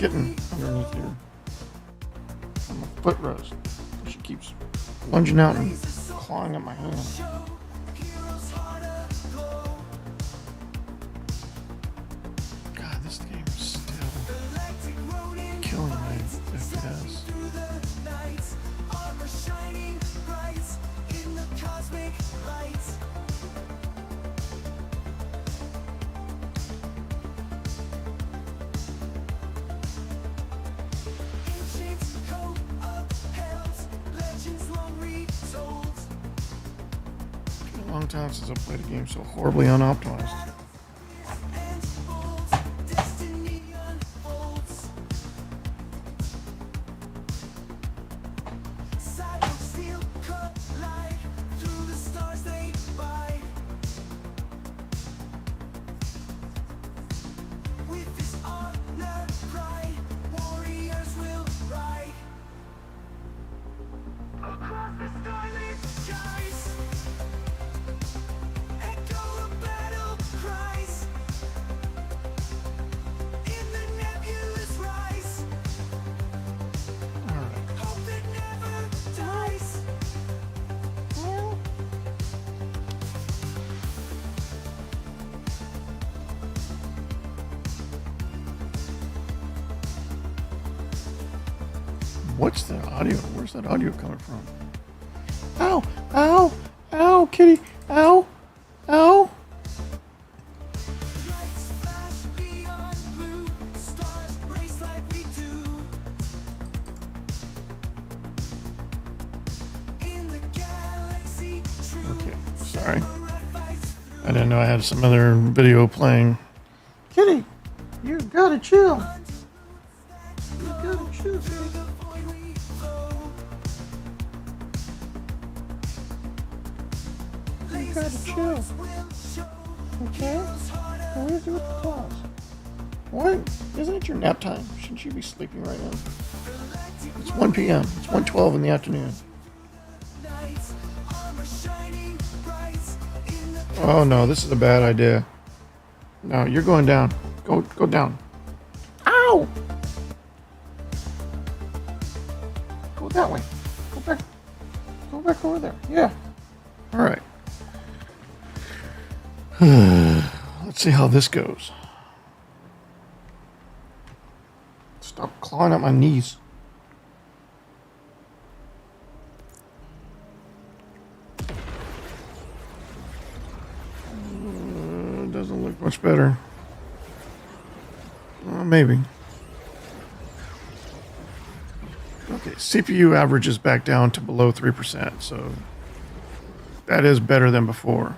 kitten underneath here. On my footrest. She keeps lunging out and clawing at my hand. God, this game is still killing me. FPS. A long time since I played a game so horribly unoptimized. What's the audio? Where's that audio coming from? Ow! Ow! Ow, kitty! Ow! Ow! Okay, sorry. I didn't know I had some other video playing. Kitty! You gotta chill! You gotta chill, kitty. You gotta chill. Okay? What is it with the claws? What? Isn't it your nap time? Shouldn't you be sleeping right now? It's 1 p.m. It's 1:12 in the afternoon. Oh no, this is a bad idea. No, you're going down. Go down. Ow! Go that way. Go back. Go back over there. Yeah. All right. Let's see how this goes. Stop clawing at my knees. Doesn't look much better. Maybe. Okay, CPU average is back down to below 3%, so that is better than before.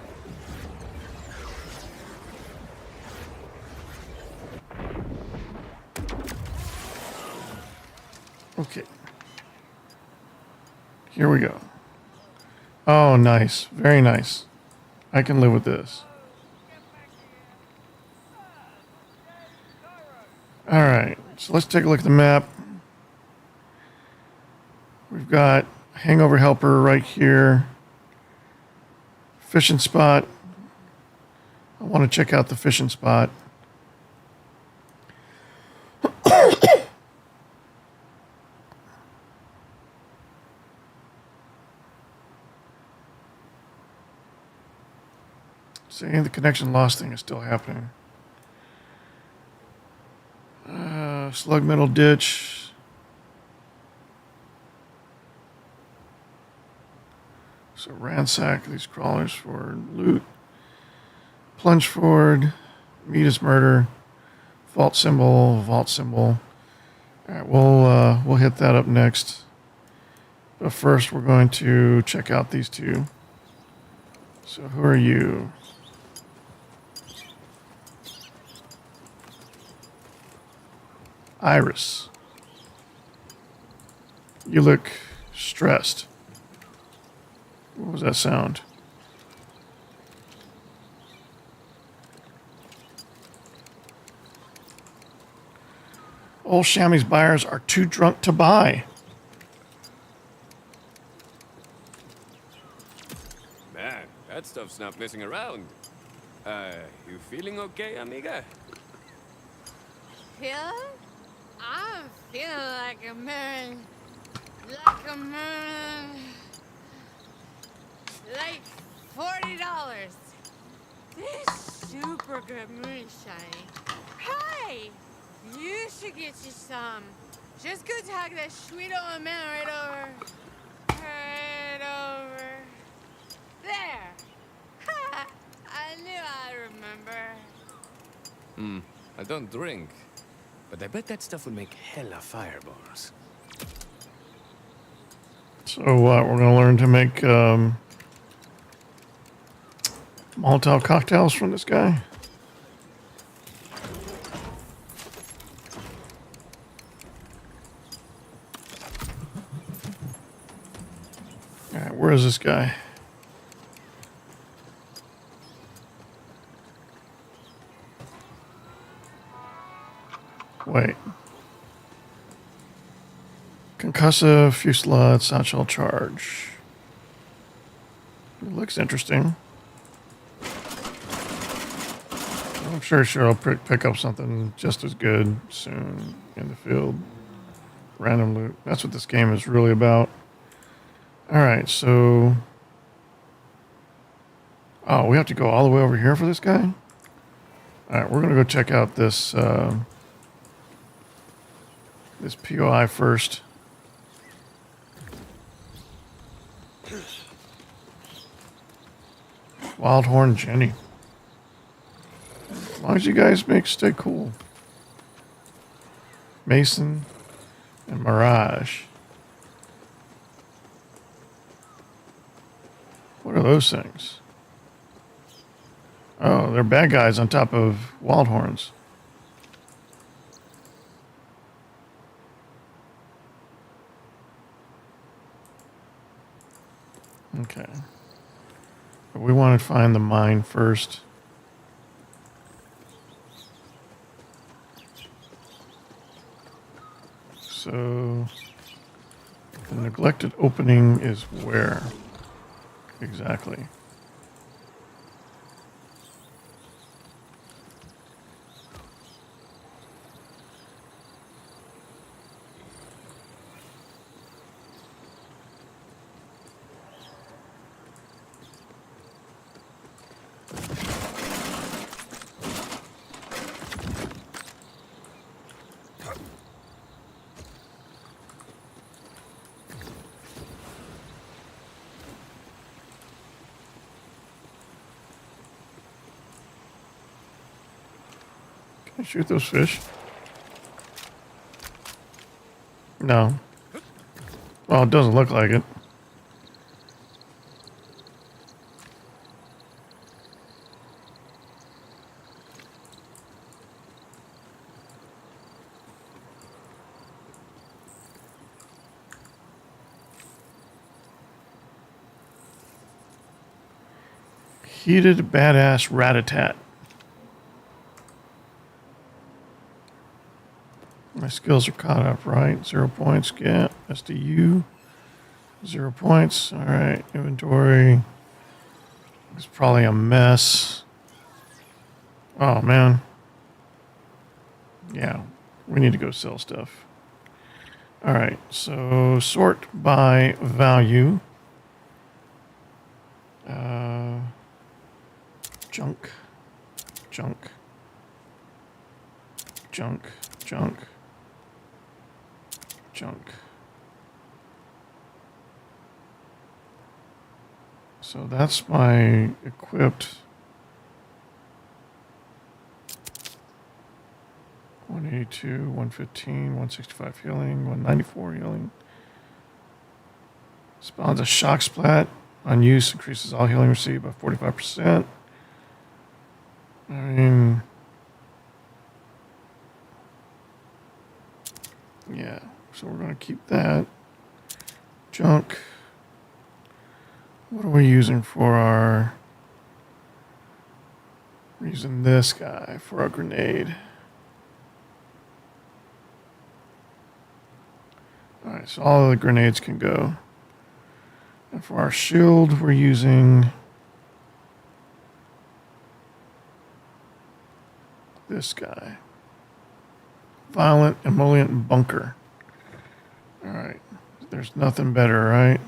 Okay. Here we go. Oh, nice. Very nice. I can live with this. All right. So let's take a look at the map. We've got hangover helper right here. Fishing spot. I want to check out the fishing spot. See, the connection loss thing is still happening. Slug metal ditch. So ransack these crawlers for loot. Plunge forward. Meet is murder. Vault symbol. Vault symbol. All right, we'll hit that up next. But first, we're going to check out these two. So who are you? Iris. You look stressed. What was that sound? Old Chamois buyers are too drunk to buy. Man, that stuff's not messing around. You feeling okay, amiga? Yeah? I'm feeling like a man. Like a man. Like $40. This super good moonshine. Hey! You should get you some. Just go talk that sweet old man right over. Right over. There! Ha! I knew I'd remember. I don't drink, but I bet that stuff would make hella fireballs. So what? We're gonna learn to make Molotov cocktails from this guy. All right, where is this guy? Wait. Concussive, fusillade, satchel charge. It looks interesting. I'm sure I'll pick up something just as good soon in the field. Random loot. That's what this game is really about. Alright, so... Oh, we have to go all the way over here for this guy? Alright, we're going to go check out this... this POI first. Wildhorn Jenny. As long as you guys stay cool. Mason and Mirage. What are those things? Oh, they're bad guys on top of Wildhorns. Okay. But we want to find the mine first. So, the neglected opening is where? Exactly. Can I shoot those fish? No. Well, it doesn't look like it. Heated badass rat-a-tat. My skills are caught up, right? 0 points, get SDU. 0 points. All right, inventory. It's probably a mess. Oh, man. Yeah, we need to go sell stuff. All right, so sort by value. Junk, junk, junk, junk, junk. So that's my equipped 182, 115, 165 healing, 194 healing. Spawns a shock splat. On use, increases all healing received by 45%. I mean, yeah, so we're going to keep that. Junk. What are we using for our... We're using this guy for our grenade. Alright, so all of the grenades can go. And for our shield, we're using this guy. Violent Emollient Bunker. Alright. There's nothing better, right?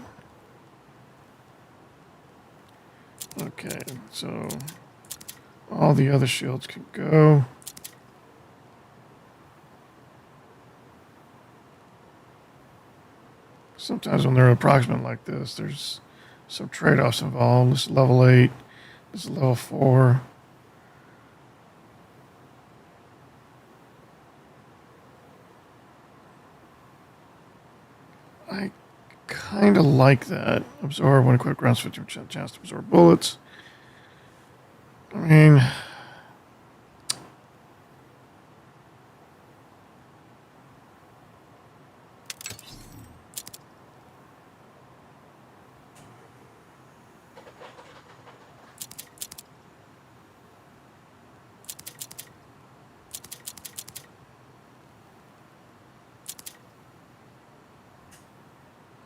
Okay, so all the other shields can go. Sometimes when they're approximate like this, there's some trade-offs involved. This is level 8. This is level 4. I kind of like that. Absorb when equipped grounds 50% chance to absorb bullets. I mean,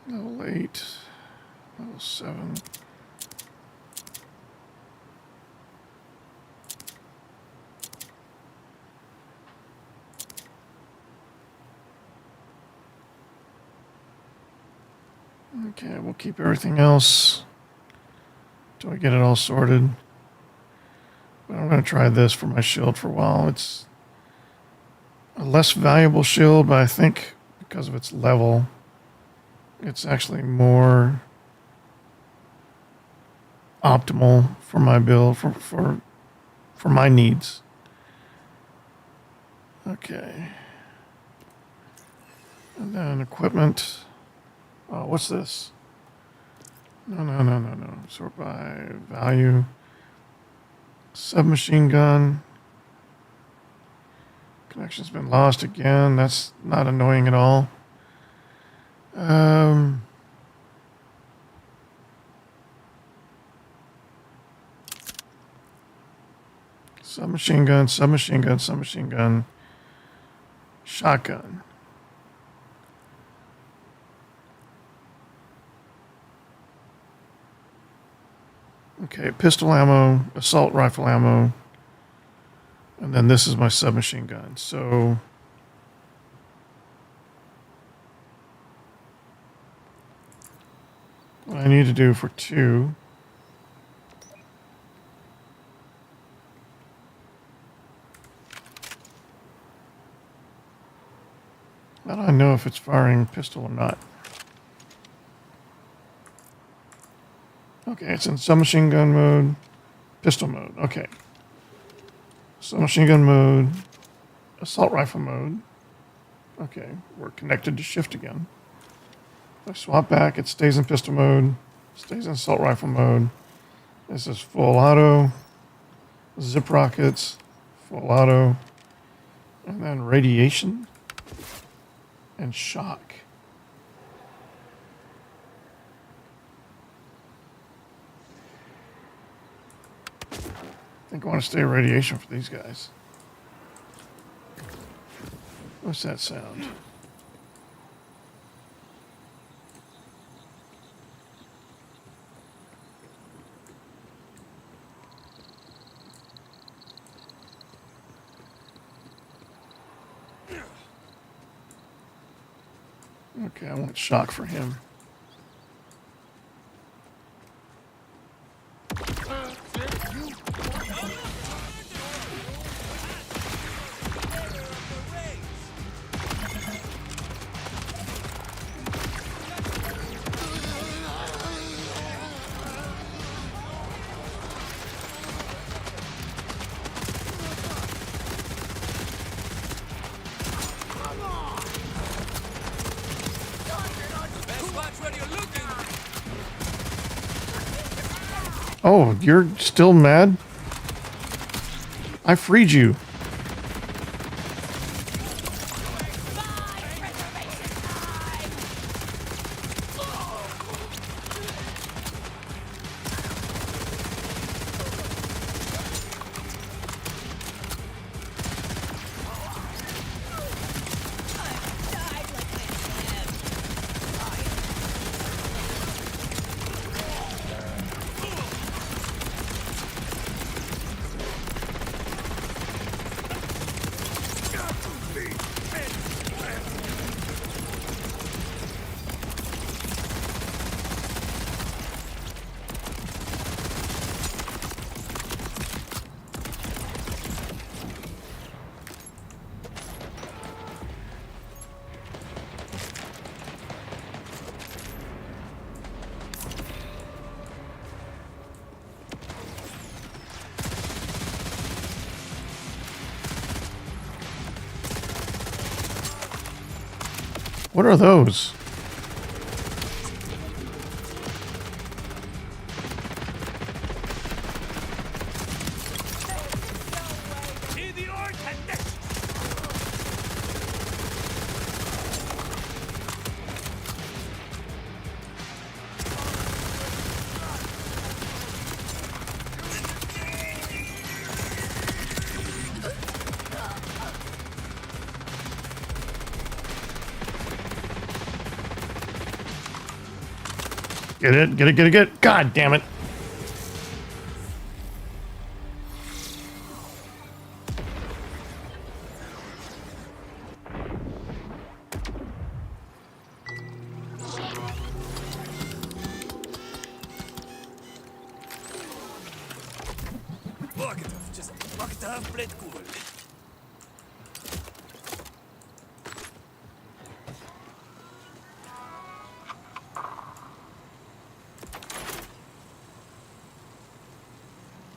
level 8, level 7. Okay, we'll keep everything else until we get it all sorted. But I'm going to try this for my shield for a while. It's a less valuable shield, but I think because of its level, it's actually more optimal for my build, for my needs. Okay. And then equipment. Oh, what's this? No. Sort by value. Submachine gun. Connection's been lost again. That's not annoying at all. Submachine gun, shotgun. Okay, pistol ammo, assault rifle ammo, and then this is my submachine gun. So what I need to do for 2 . How do I know if it's firing pistol or not? Okay, it's in submachine gun mode, pistol mode. Okay. Submachine gun mode, assault rifle mode. Okay, we're connected to shift again. If I swap back, it stays in pistol mode, stays in assault rifle mode. This is full auto, zip rockets, full auto, and then radiation and shock. I think I want to stay radiation for these guys. What's that sound? Okay, I want shock for him. Oh, you're still mad? I freed you. What are those? Get it, get it, get it, get it. God damn it.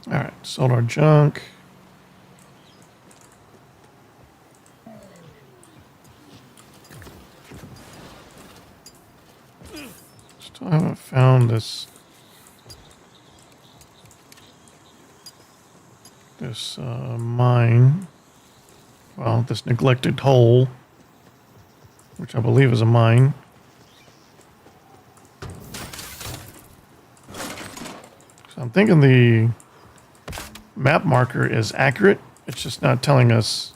Alright, sold our junk. Still haven't found this mine. Well, this neglected hole, which I believe is a mine. So I'm thinking the map marker is accurate. It's just not telling us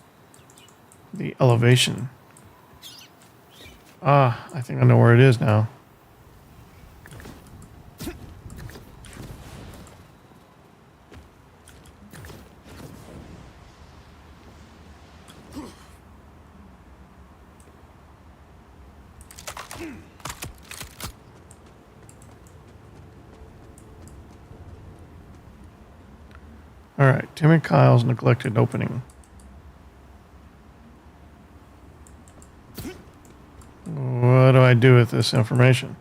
the elevation. Ah, I think I know where it is now. All right, Tim and Kyle's neglected opening. What do I do with this information?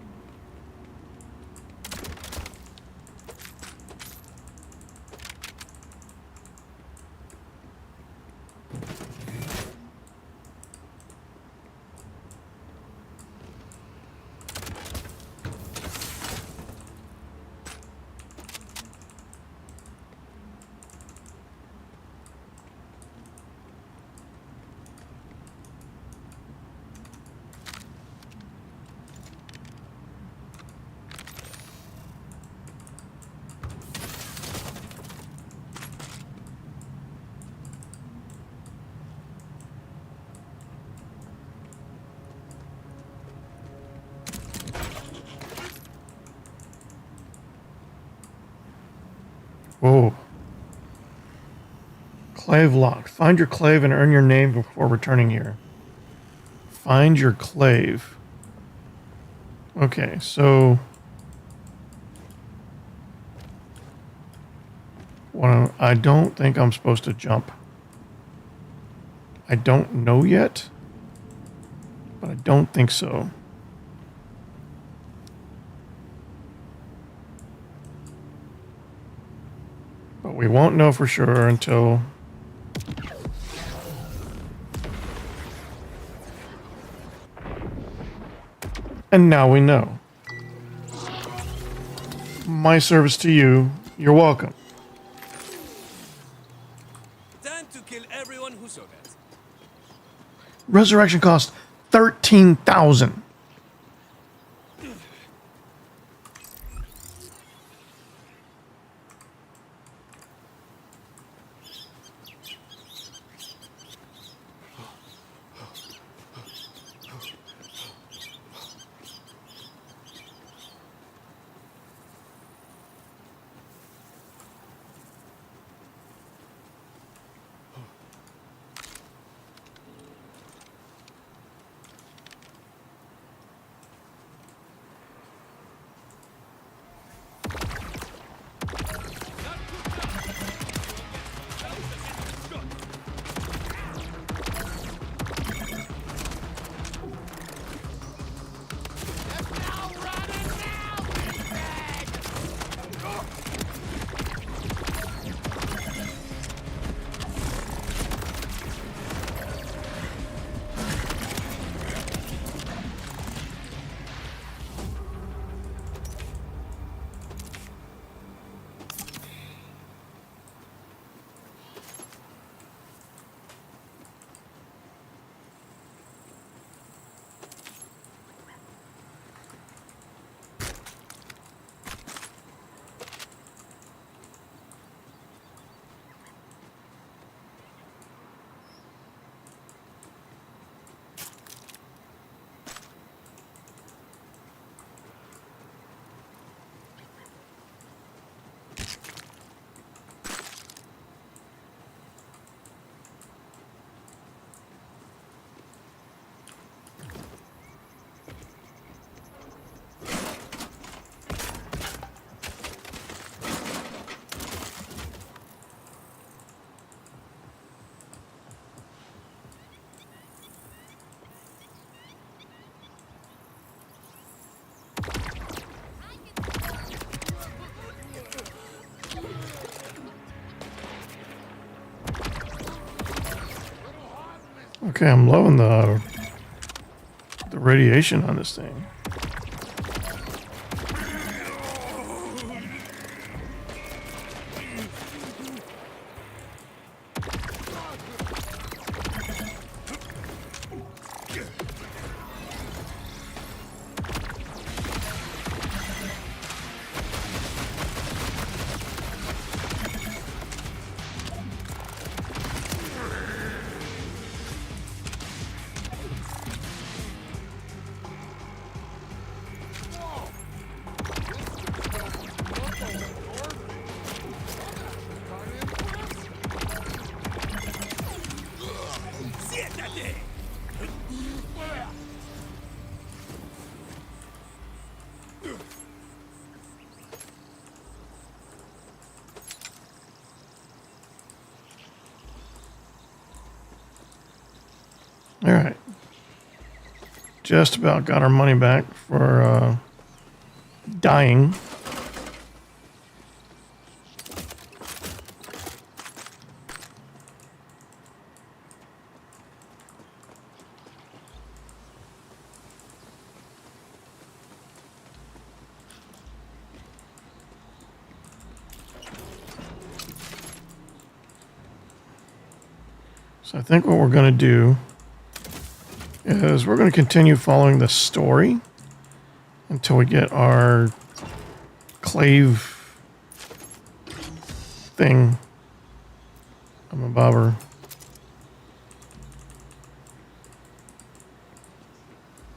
Whoa. Clave locked. Find your clave and earn your name before returning here. Find your clave. Okay, so I don't think I'm supposed to jump. I don't know yet, but I don't think so. But we won't know for sure until... And now we know. My service to you. You're welcome. Time to kill everyone who saw that. Resurrection cost 13,000. Okay, I'm loving the radiation on this thing. All right. Just about got our money back for dying. So I think what we're going to do is we're going to continue following the story until we get our clave thing. I'm a bobber.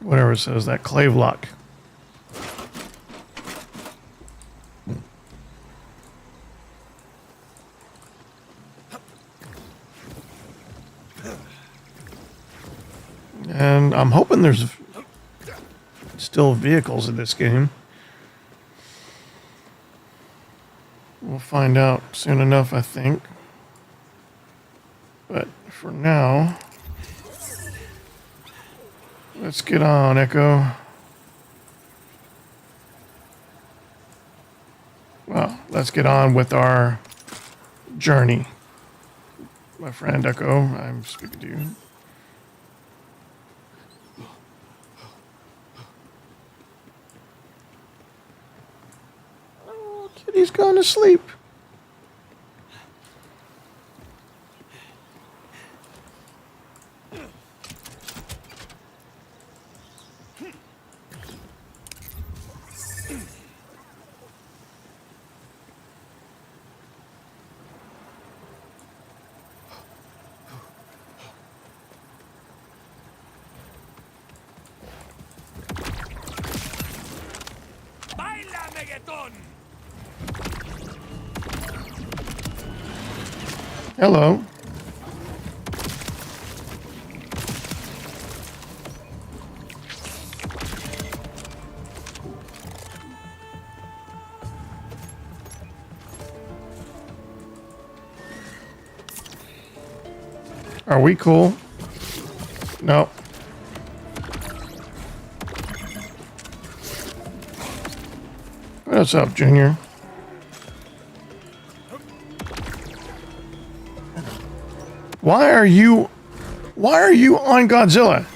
Whatever it says, that clave lock. And I'm hoping there's still vehicles in this game. We'll find out soon enough, I think. But for now, let's get on, Echo. Well, let's get on with our journey. My friend Echo, I'm speaking to you. He's gone to sleep. Hello. Are we cool? No. What's up, Junior? Why are you on Godzilla?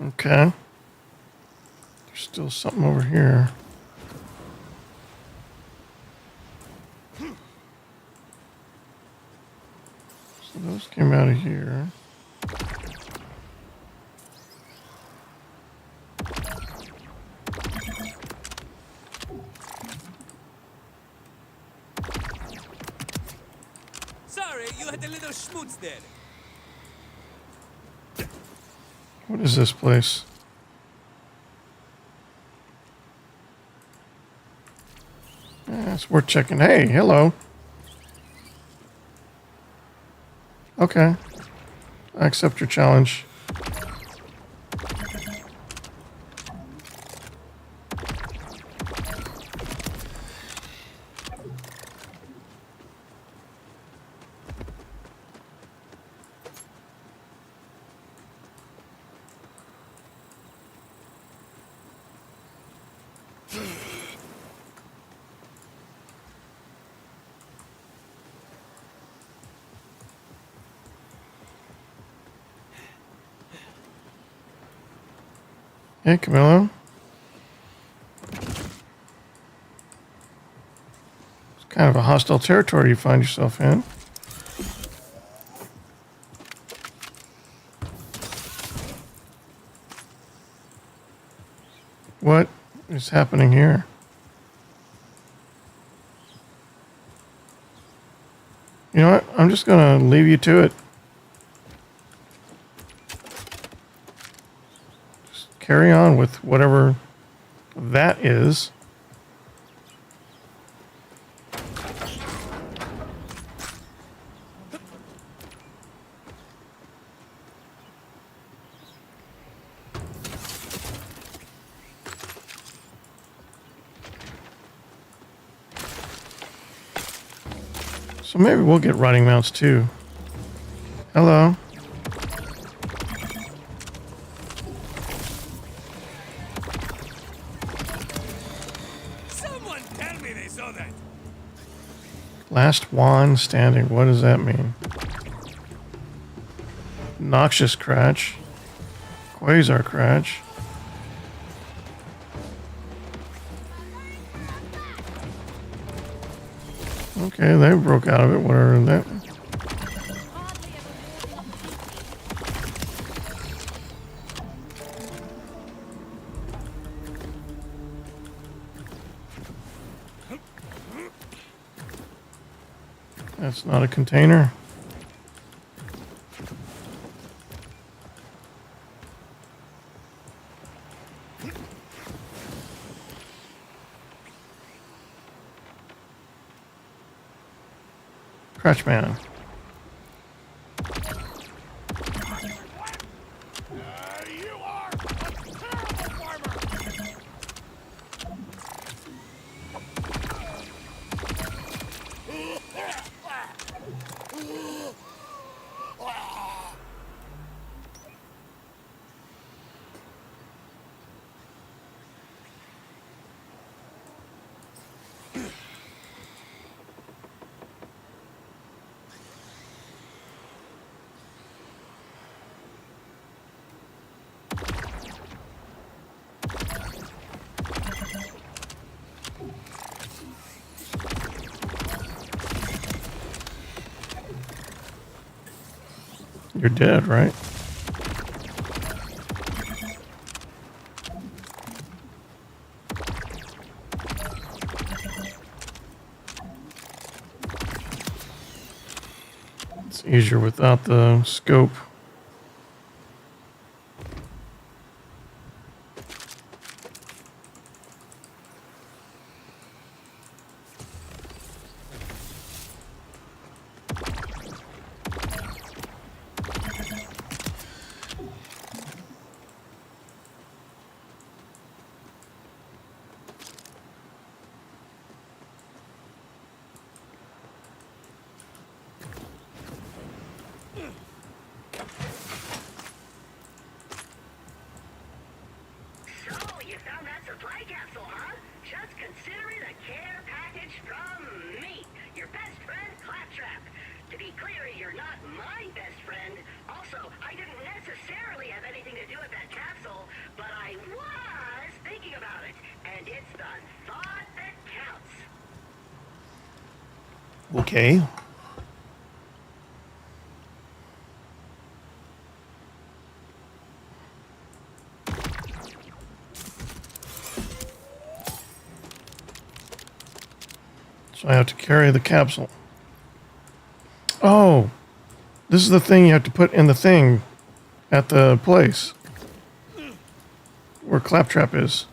Okay. There's still something over here. So those came out of here. Sorry, you had a little schmutz there. What is this place? Yeah, it's worth checking. Hey, hello. Okay. I accept your challenge. Hey, Camilo. It's kind of a hostile territory you find yourself in. What is happening here? You know what? I'm just going to leave you to it. Just carry on with whatever that is. So maybe we'll get running mounts too. Hello. Someone tell me they saw that. Last wand standing. What does that mean? Noxious Cratch. Quasar Cratch. Okay, they broke out of it. Whatever that. That's not a container. Crutchman. You are a terrible farmer. You're dead, right? It's easier without the scope. Okay. So I have to carry the capsule. Oh, this is the thing you have to put in the thing at the place where Claptrap is.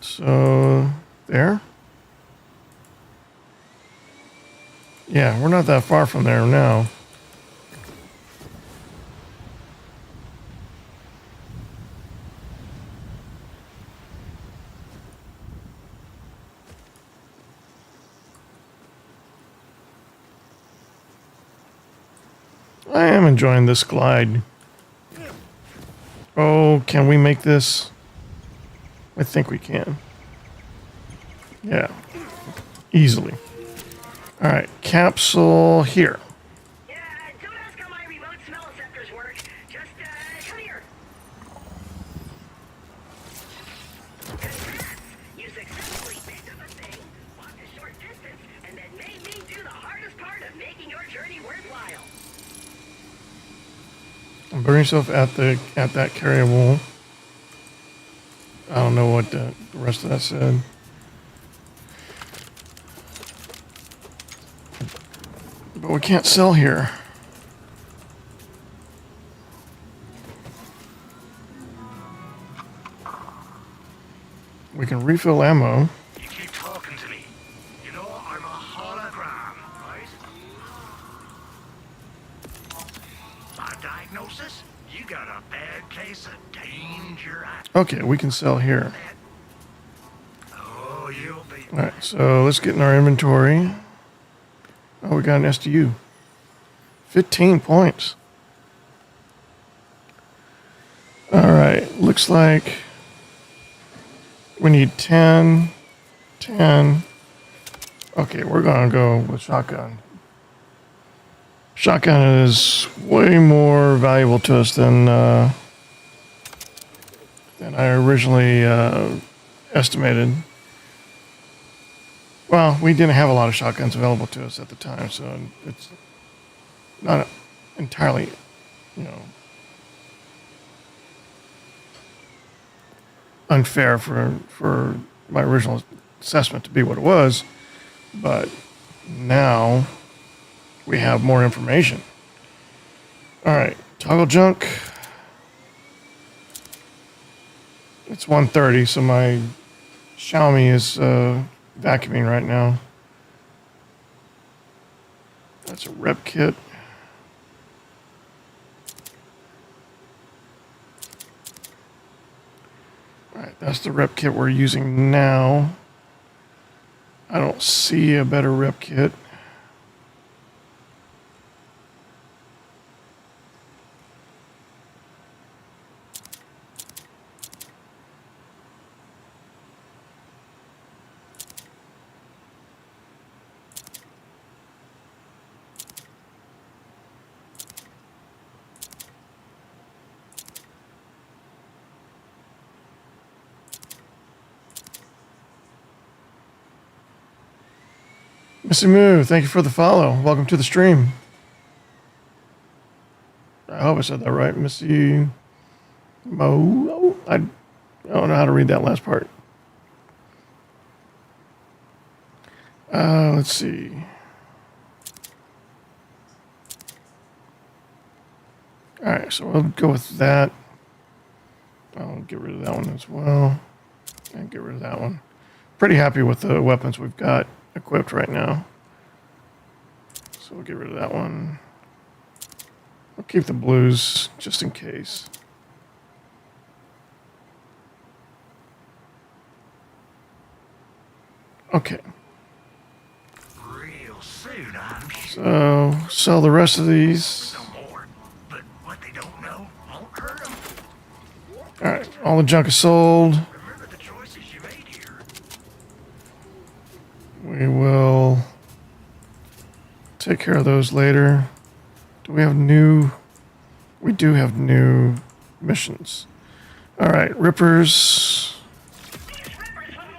So, there? Yeah, we're not that far from there now. I am enjoying this glide. Oh, can we make this? I think we can. Yeah, easily. All right, capsule here. Yeah, don't ask how my remote smell receptors work. Just Burn yourself at that carryable. I don't know what the rest of that said. But we can't sell here. We can refill ammo. You keep talking to me. You know I'm a hologram, right? My diagnosis? You got a bad case of danger. Okay, we can sell here. Oh, you'll be. Alright, so let's get in our inventory. Oh, we got an STU. 15 points. Alright, looks like we need 10, 10. Okay, we're gonna go with shotgun. Shotgun is way more valuable to us than I originally estimated. Well, we didn't have a lot of shotguns available to us at the time, so it's not entirely, you know, unfair for my original assessment to be what it was, but now we have more information. All right, toggle junk. It's 1:30, so my Xiaomi is vacuuming right now. That's a rep kit. All right, that's the rep kit we're using now. I don't see a better rep kit. Missy Moo, thank you for the follow. Welcome to the stream. I hope I said that right. Missy Mo. I don't know how to read that last part. Let's see. All right, so we'll go with that. I'll get rid of that one as well. And get rid of that one. Pretty happy with the weapons we've got equipped right now. So we'll get rid of that one. I'll keep the blues just in case. Okay. Real soon, I'm sure. So sell the rest of these. No more. But what they don't know won't hurt them. All right, all the junk is sold. Remember the choices you made here. We will take care of those later. Do we have new? We do have new missions. All right, Rippers.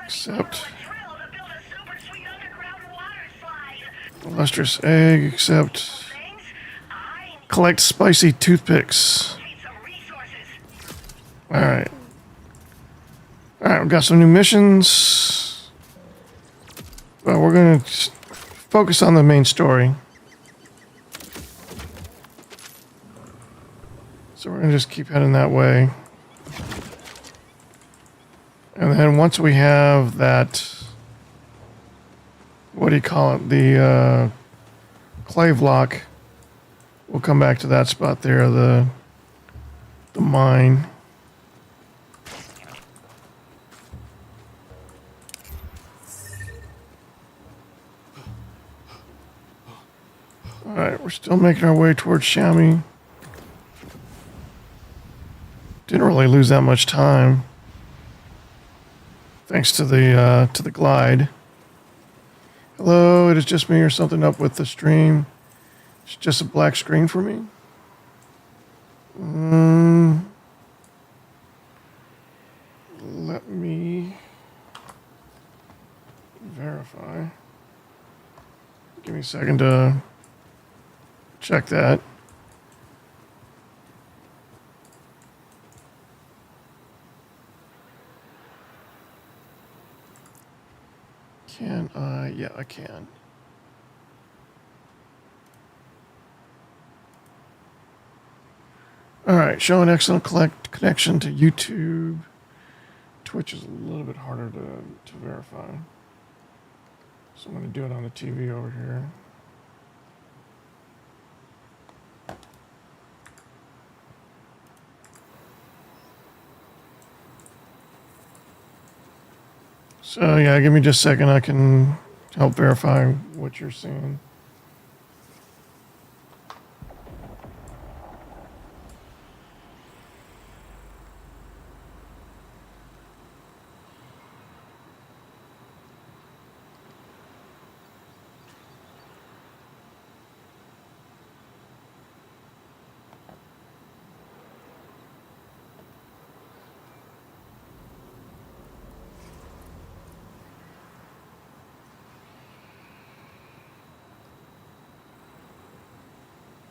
Accept. Lustrous egg. Accept. Collect spicy toothpicks. All right. All right, we've got some new missions. Well, we're going to focus on the main story. So we're going to just keep heading that way. And then once we have that, what do you call it? The clave lock, we'll come back to that spot there, the mine. All right, we're still making our way towards Xiaomi. Didn't really lose that much time, thanks to the glide. Hello, it is just me or something up with the stream. It's just a black screen for me. Let me verify. Give me a second to check that. Can I? Yeah, I can. All right, show an excellent connection to YouTube. Twitch is a little bit harder to verify. So I'm going to do it on the TV over here. So yeah, give me just a second. I can help verify what you're seeing.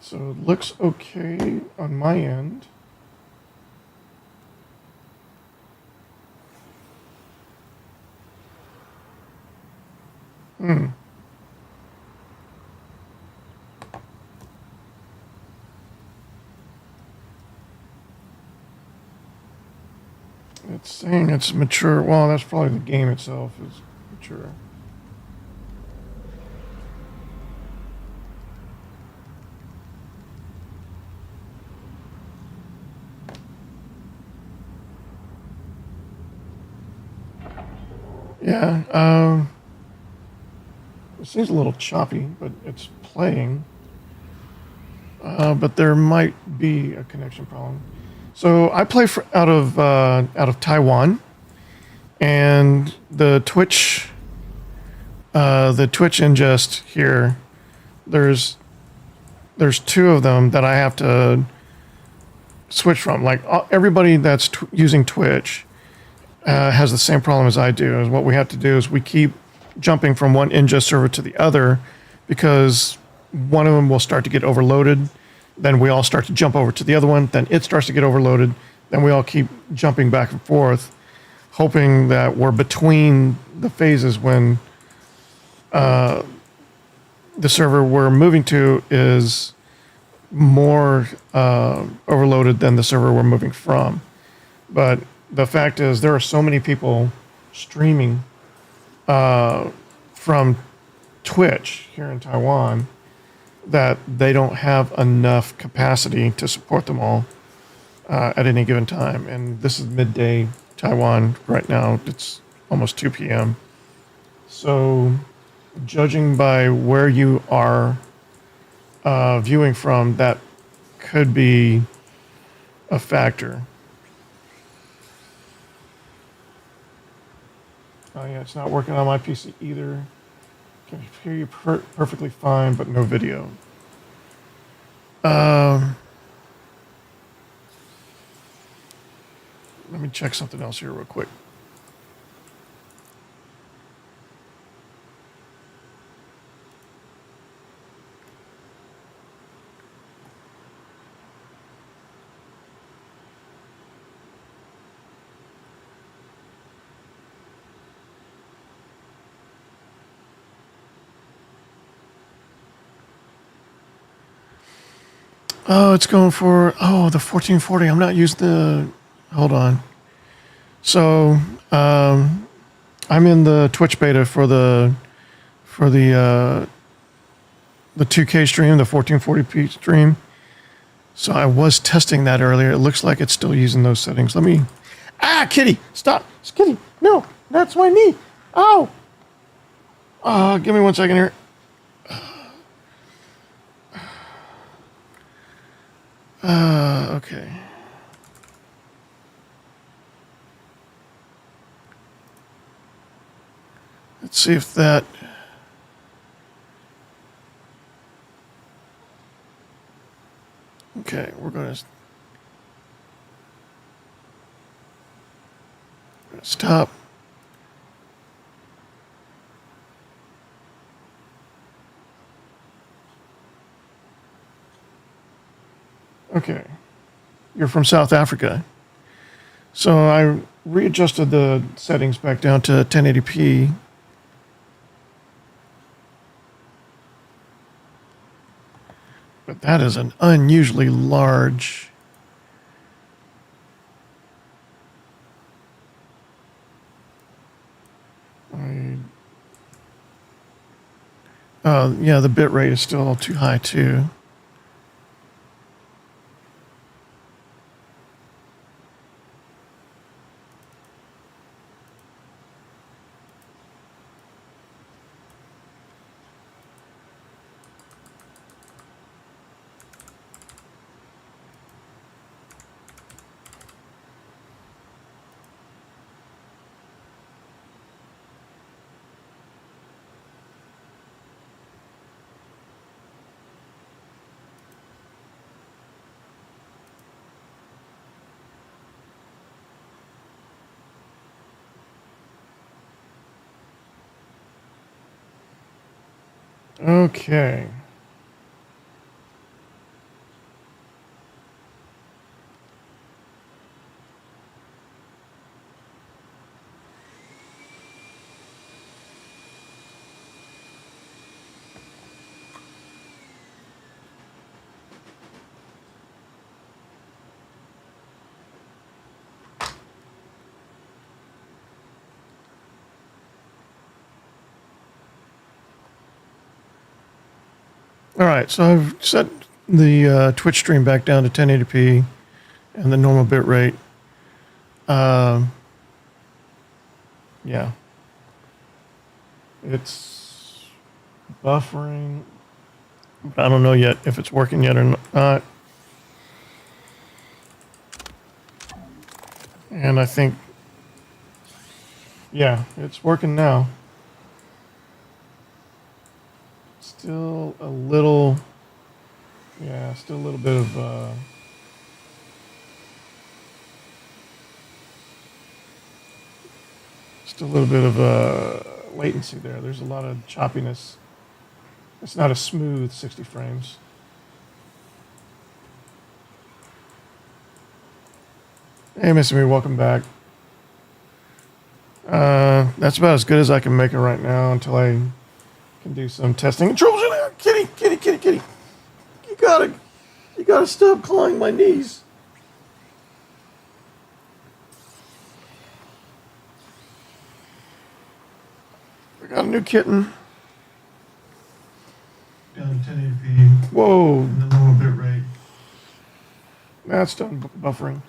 So it looks okay on my end. It's saying it's mature. Well, that's probably the game itself is mature. Yeah, it seems a little choppy, but it's playing. But there might be a connection problem. So I play out of Taiwan, and the Twitch ingest here. There's two of them that I have to switch from. Like everybody that's using Twitch has the same problem as I do. Is what we have to do is we keep jumping from one ingest server to the other because one of them will start to get overloaded. Then we all start to jump over to the other one. Then it starts to get overloaded. Then we all keep jumping back and forth, hoping that we're between the phases when the server we're moving to is more overloaded than the server we're moving from. But the fact is there are so many people streaming from Twitch here in Taiwan that they don't have enough capacity to support them all at any given time. And this is midday Taiwan right now. It's almost 2 p.m. So judging by where you are viewing from, that could be a factor. Oh yeah, it's not working on my PC either. Can hear you perfectly fine, but no video. Let me check something else here real quick. Oh, it's going for, the 1440. I'm not using the, hold on. So, I'm in the Twitch beta for the 2K stream, the 1440p stream. So I was testing that earlier. It looks like it's still using those settings. Let me, kitty, stop. It's kitty. No, that's my knee. Ow. Give me 1 second here. Okay. Let's see if that... Okay, we're going to stop. Okay, you're from South Africa. So I readjusted the settings back down to 1080p. But that is an unusually large. Yeah, the bit rate is still too high too. Okay. All right, so I've set the Twitch stream back down to 1080p and the normal bit rate. Yeah. It's buffering, but I don't know yet if it's working yet or not. And I think, yeah, it's working now. Still a little, yeah, still a little bit of, latency there. There's a lot of choppiness. It's not a smooth 60 frames. Hey, Mr. Me, welcome back. That's about as good as I can make it right now until I can do some testing. Troubleshooting. Kitty. You gotta stop clawing my knees. I got a new kitten. Down 1080p. Whoa. And the normal bit rate. That's done buffering.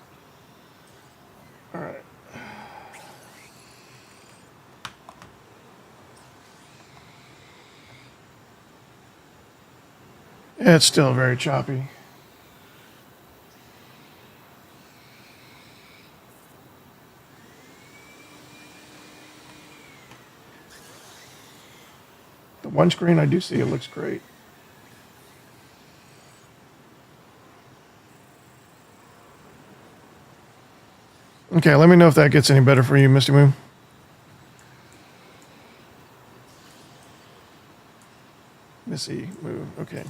All right. It's still very choppy. The one screen I do see, it looks great. Okay, let me know if that gets any better for you, Misty Moon. Missy Moon, okay.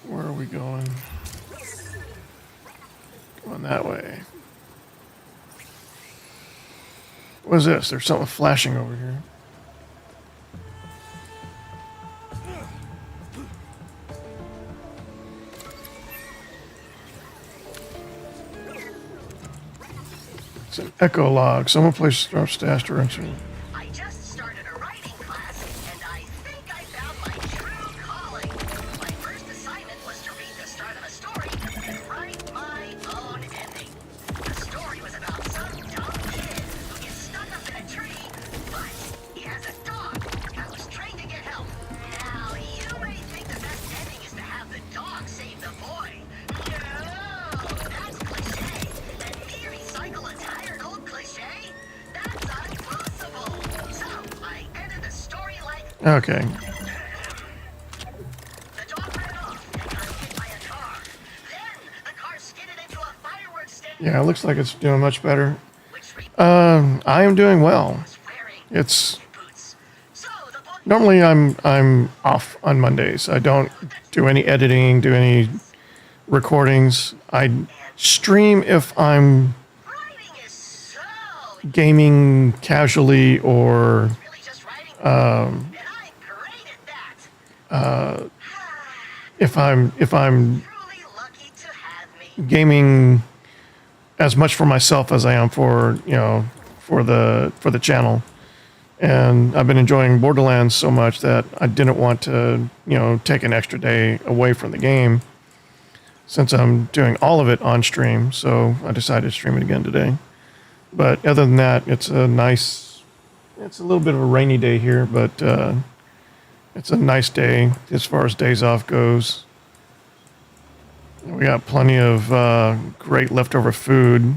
Where are we going? Going that way. What is this? There's something flashing over here. It's an echo log. Someone placed our stash direction. I just started a writing class, and I think I found my true calling. My first assignment was to read the start of a story and write my own ending. The story was about some dumb kid who gets stuck up in a tree, but he has a dog that was trained to get help. Now, you may think the best ending is to have the dog save the boy. No, that's cliche. And me recycle a tired old cliche? That's impossible. So, I ended the story like... Okay. The dog ran off and got hit by a car. Then, the car skidded into a fireworks stand. Yeah, it looks like it's doing much better. Which I am doing well. was wearing It's boots. So, the book normally I'm off on Mondays. I don't do any editing, do any recordings. I stream if I'm writing is so gaming casually or really just writing. And I'm if I'm Truly lucky to have me. gaming as much for myself as I am for for the channel. And I've been enjoying Borderlands so much that I didn't want to take an extra day away from the game since I'm doing all of it on stream. So I decided to stream it again today. But other than that, it's a little bit of a rainy day here, but it's a nice day as far as days off goes. We got plenty of great leftover food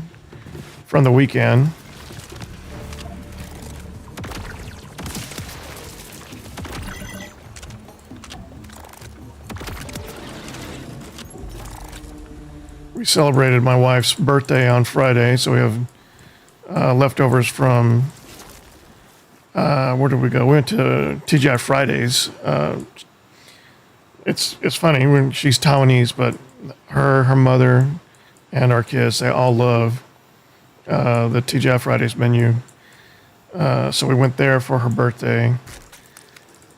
from the weekend. We celebrated my wife's birthday on Friday, so we have leftovers from where did we go? We went to TGI Fridays. It's funny when she's Taiwanese, but her mother and our kids, they all love the TGI Fridays menu. So we went there for her birthday,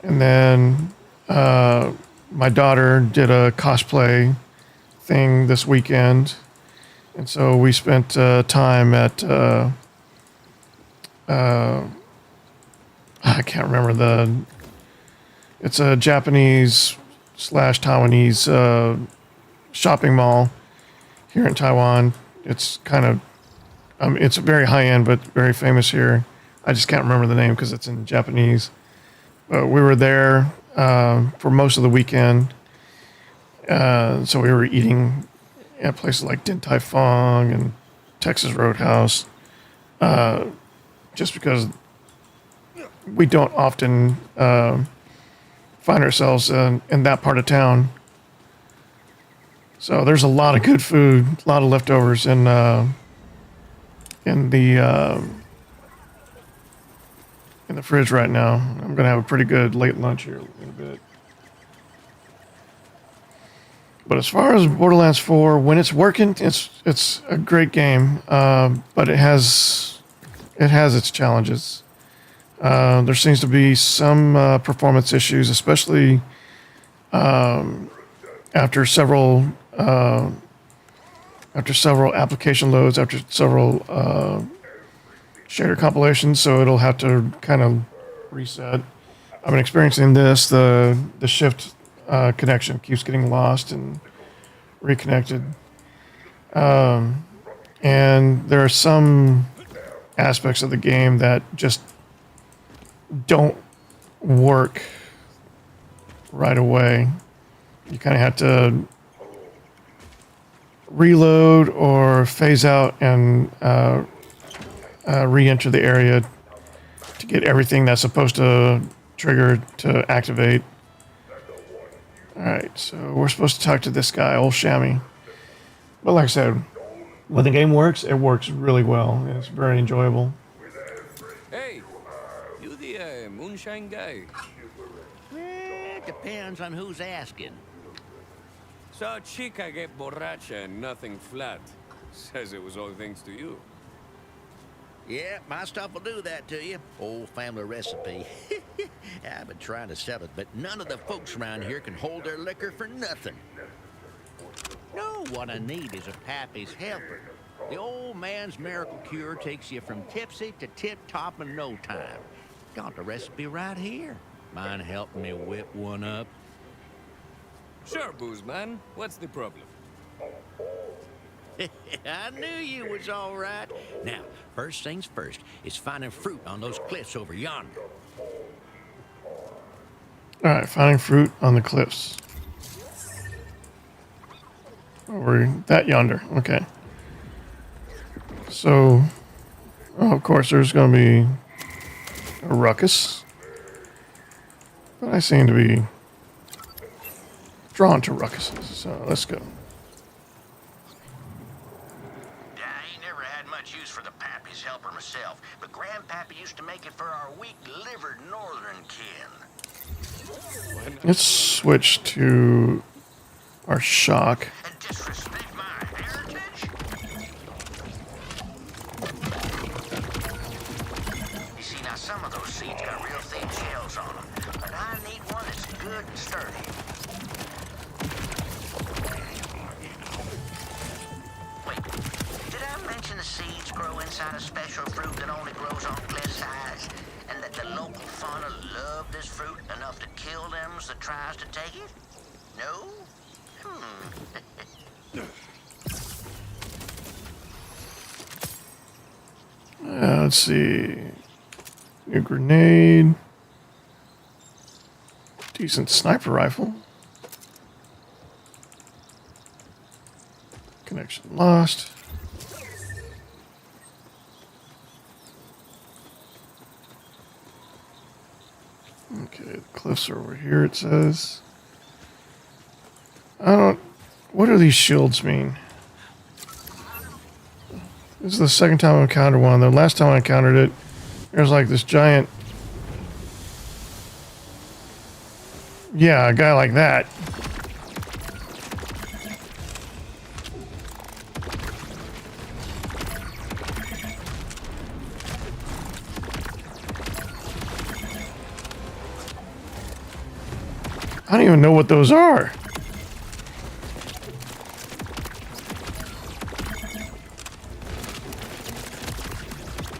and then my daughter did a cosplay thing this weekend, and so we spent time at I can't remember it's a Japanese / Taiwanese shopping mall here in Taiwan. It's kind of it's very high end but very famous here. I just can't remember the name because it's in Japanese. But we were there for most of the weekend. So we were eating at places like Din Tai Fung and Texas Roadhouse, just because we don't often find ourselves in that part of town. So there's a lot of good food, a lot of leftovers in the fridge right now. I'm gonna have a pretty good late lunch here in a bit. But as far as Borderlands 4, when it's working, it's a great game, but it has its challenges. There seems to be some performance issues, especially after several application loads, after several shader compilations. So it'll have to kind of reset. I've been experiencing this. The shift connection keeps getting lost and reconnected. And there are some aspects of the game that just don't work right away. You kind of have to reload or phase out and re-enter the area to get everything that's supposed to trigger to activate. Alright, so we're supposed to talk to this guy, old Shammy. But like I said, when the game works, it works really well. It's very enjoyable. Hey, you the moonshine guy? It depends on who's asking. Saw a chica get borracha and nothing flat. Says it was all thanks to you. Yeah, my stuff will do that to you. Old family recipe. I've been trying to sell it, but none of the folks around here can hold their liquor for nothing. No, what I need is a pappy's helper. The old man's miracle cure takes you from tipsy to tip-top in no time. Got the recipe right here. Mind helping me whip one up? Sure, booze man. What's the problem? I knew you was all right. Now, first things first is finding fruit on those cliffs over yonder. Alright, finding fruit on the cliffs. Over that yonder. Okay. So, of course, there's going to be a ruckus. But I seem to be drawn to ruckuses. So, let's go. I ain't never had much use for the pappy's helper myself, but Grandpappy used to make it for our weak-livered northern kin. Let's switch to our shock. And disrespect my heritage? You see, now Some of those seeds got real thin shells on them, but I need one that's good and sturdy. Wait, did I mention the seeds grow inside a special fruit that only grows on cliff sides? And that the local fauna love this fruit enough to kill them that tries to take it? No? Let's see. New grenade. Decent sniper rifle. Connection lost. Okay, the cliffs are over here, it says. What do these shields mean? This is the second time I've encountered one. The last time I encountered it, there's like this giant... Yeah, a guy like that. I don't even know what those are.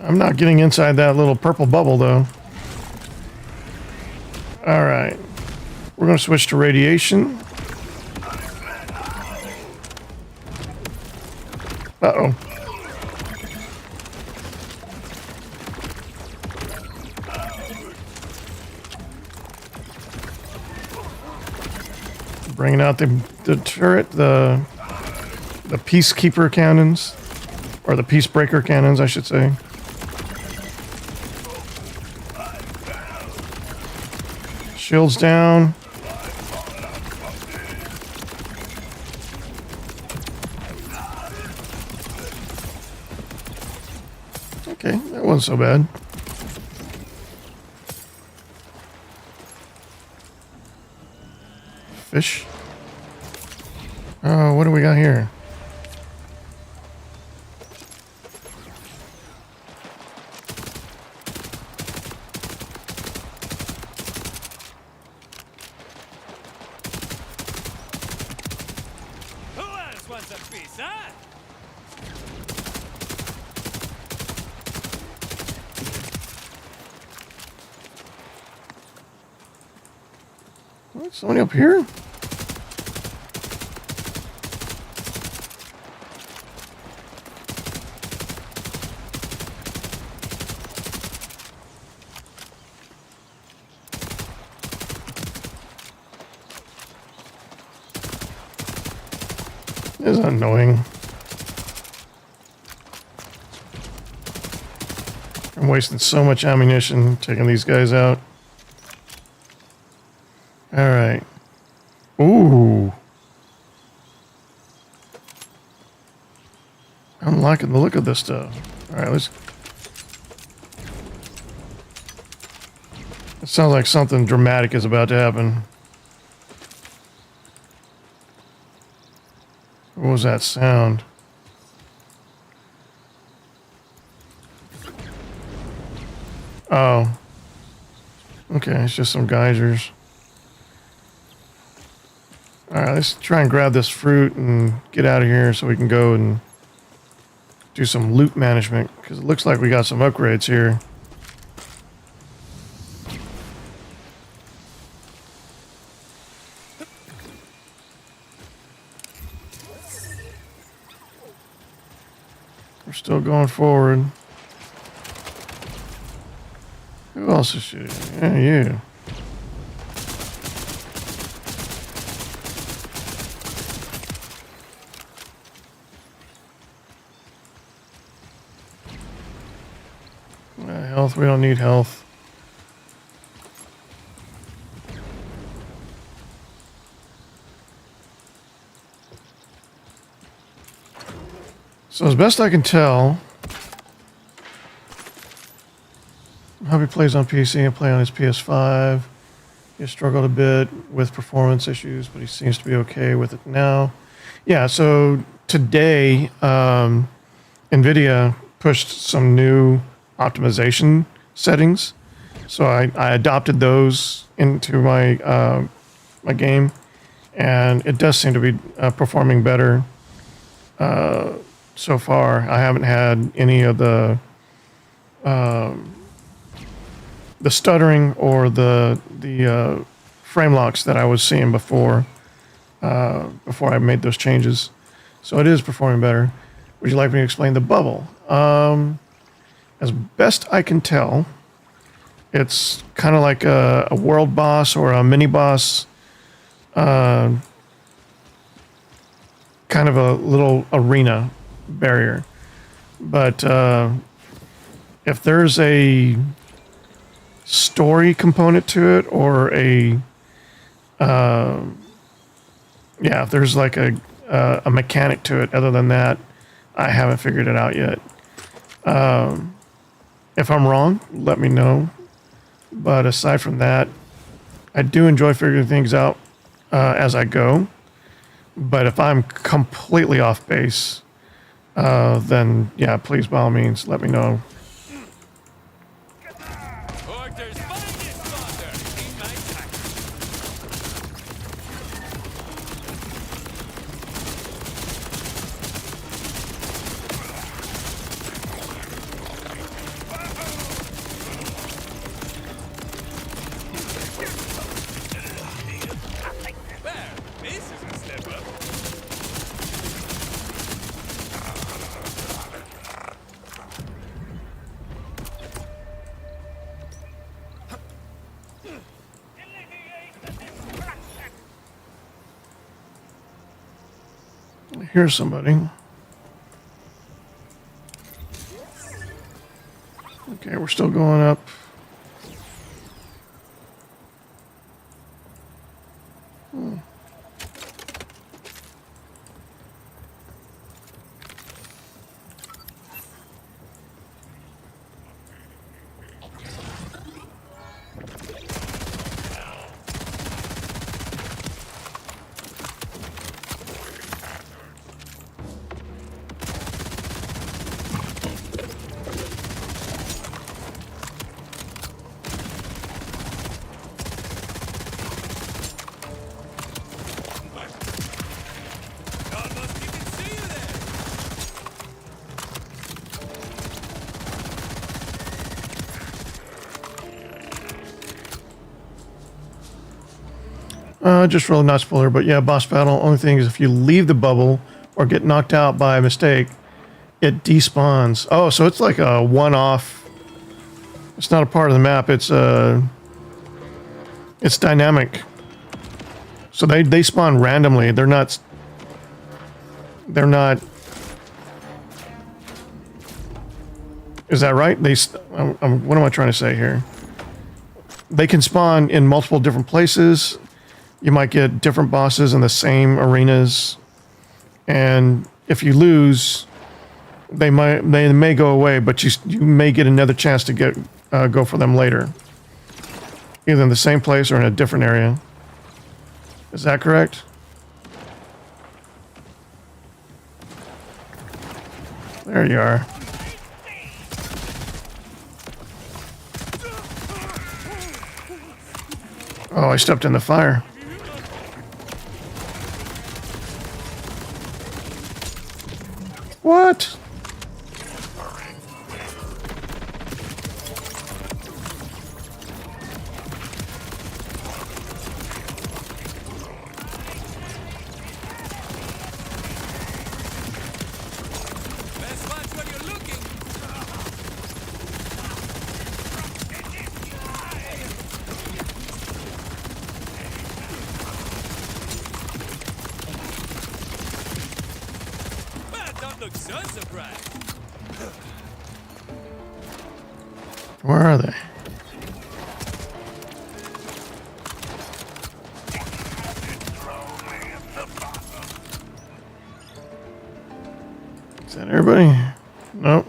I'm not getting inside that little purple bubble, though. All right. We're going to switch to radiation. Uh-oh. Bringing out the turret, the peacekeeper cannons, or the peacebreaker cannons, I should say. Shields down. Okay, that wasn't so bad. Fish. Oh, what do we got here? Who else wants a piece, huh? What, somebody up here? This is annoying. I'm wasting so much ammunition taking these guys out. All right. Ooh. I'm liking the look of this stuff. All right, let's... It sounds like something dramatic is about to happen. What was that sound? Oh. Okay, it's just some geysers. Alright, let's try and grab this fruit and get out of here so we can go and do some loot management, because it looks like we got some upgrades here. We're still going forward. Who else is shooting? Yeah, you. Health, we don't need health. So as best I can tell, Hubby plays on PC and play on his PS5. He struggled a bit with performance issues, but he seems to be okay with it now. Yeah, so today, NVIDIA pushed some new optimization settings. So I adopted those into my my game, and it does seem to be performing better so far. I haven't had any of the stuttering or the frame locks that I was seeing before I made those changes. So it is performing better. Would you like me to explain the bubble? As best I can tell, it's kind of like a world boss or a mini boss, kind of a little arena barrier. But if there's a story component to it, or if there's like a mechanic to it, other than that, I haven't figured it out yet. If I'm wrong, let me know. But aside from that, I do enjoy figuring things out as I go. But if I'm completely off base, then yeah, please by all means let me know. Order's finest father in my pack. Well, this is a step up. Here's somebody. Okay, we're still going up. Almost you can see you there. Just really not spoiler, but yeah, boss battle. Only thing is if you leave the bubble or get knocked out by mistake, it despawns. Oh, so it's like a one-off. It's not a part of the map. It's dynamic. So they spawn randomly. They're not. Is that right? What am I trying to say here? They can spawn in multiple different places. You might get different bosses in the same arenas, and if you lose, they may go away, but you may get another chance to go for them later, either in the same place or in a different area. Is that correct? There you are. Oh, I stepped in the fire. What? Best watch where you're looking. Well, don't look so surprised. Where are they? Is that everybody? Nope.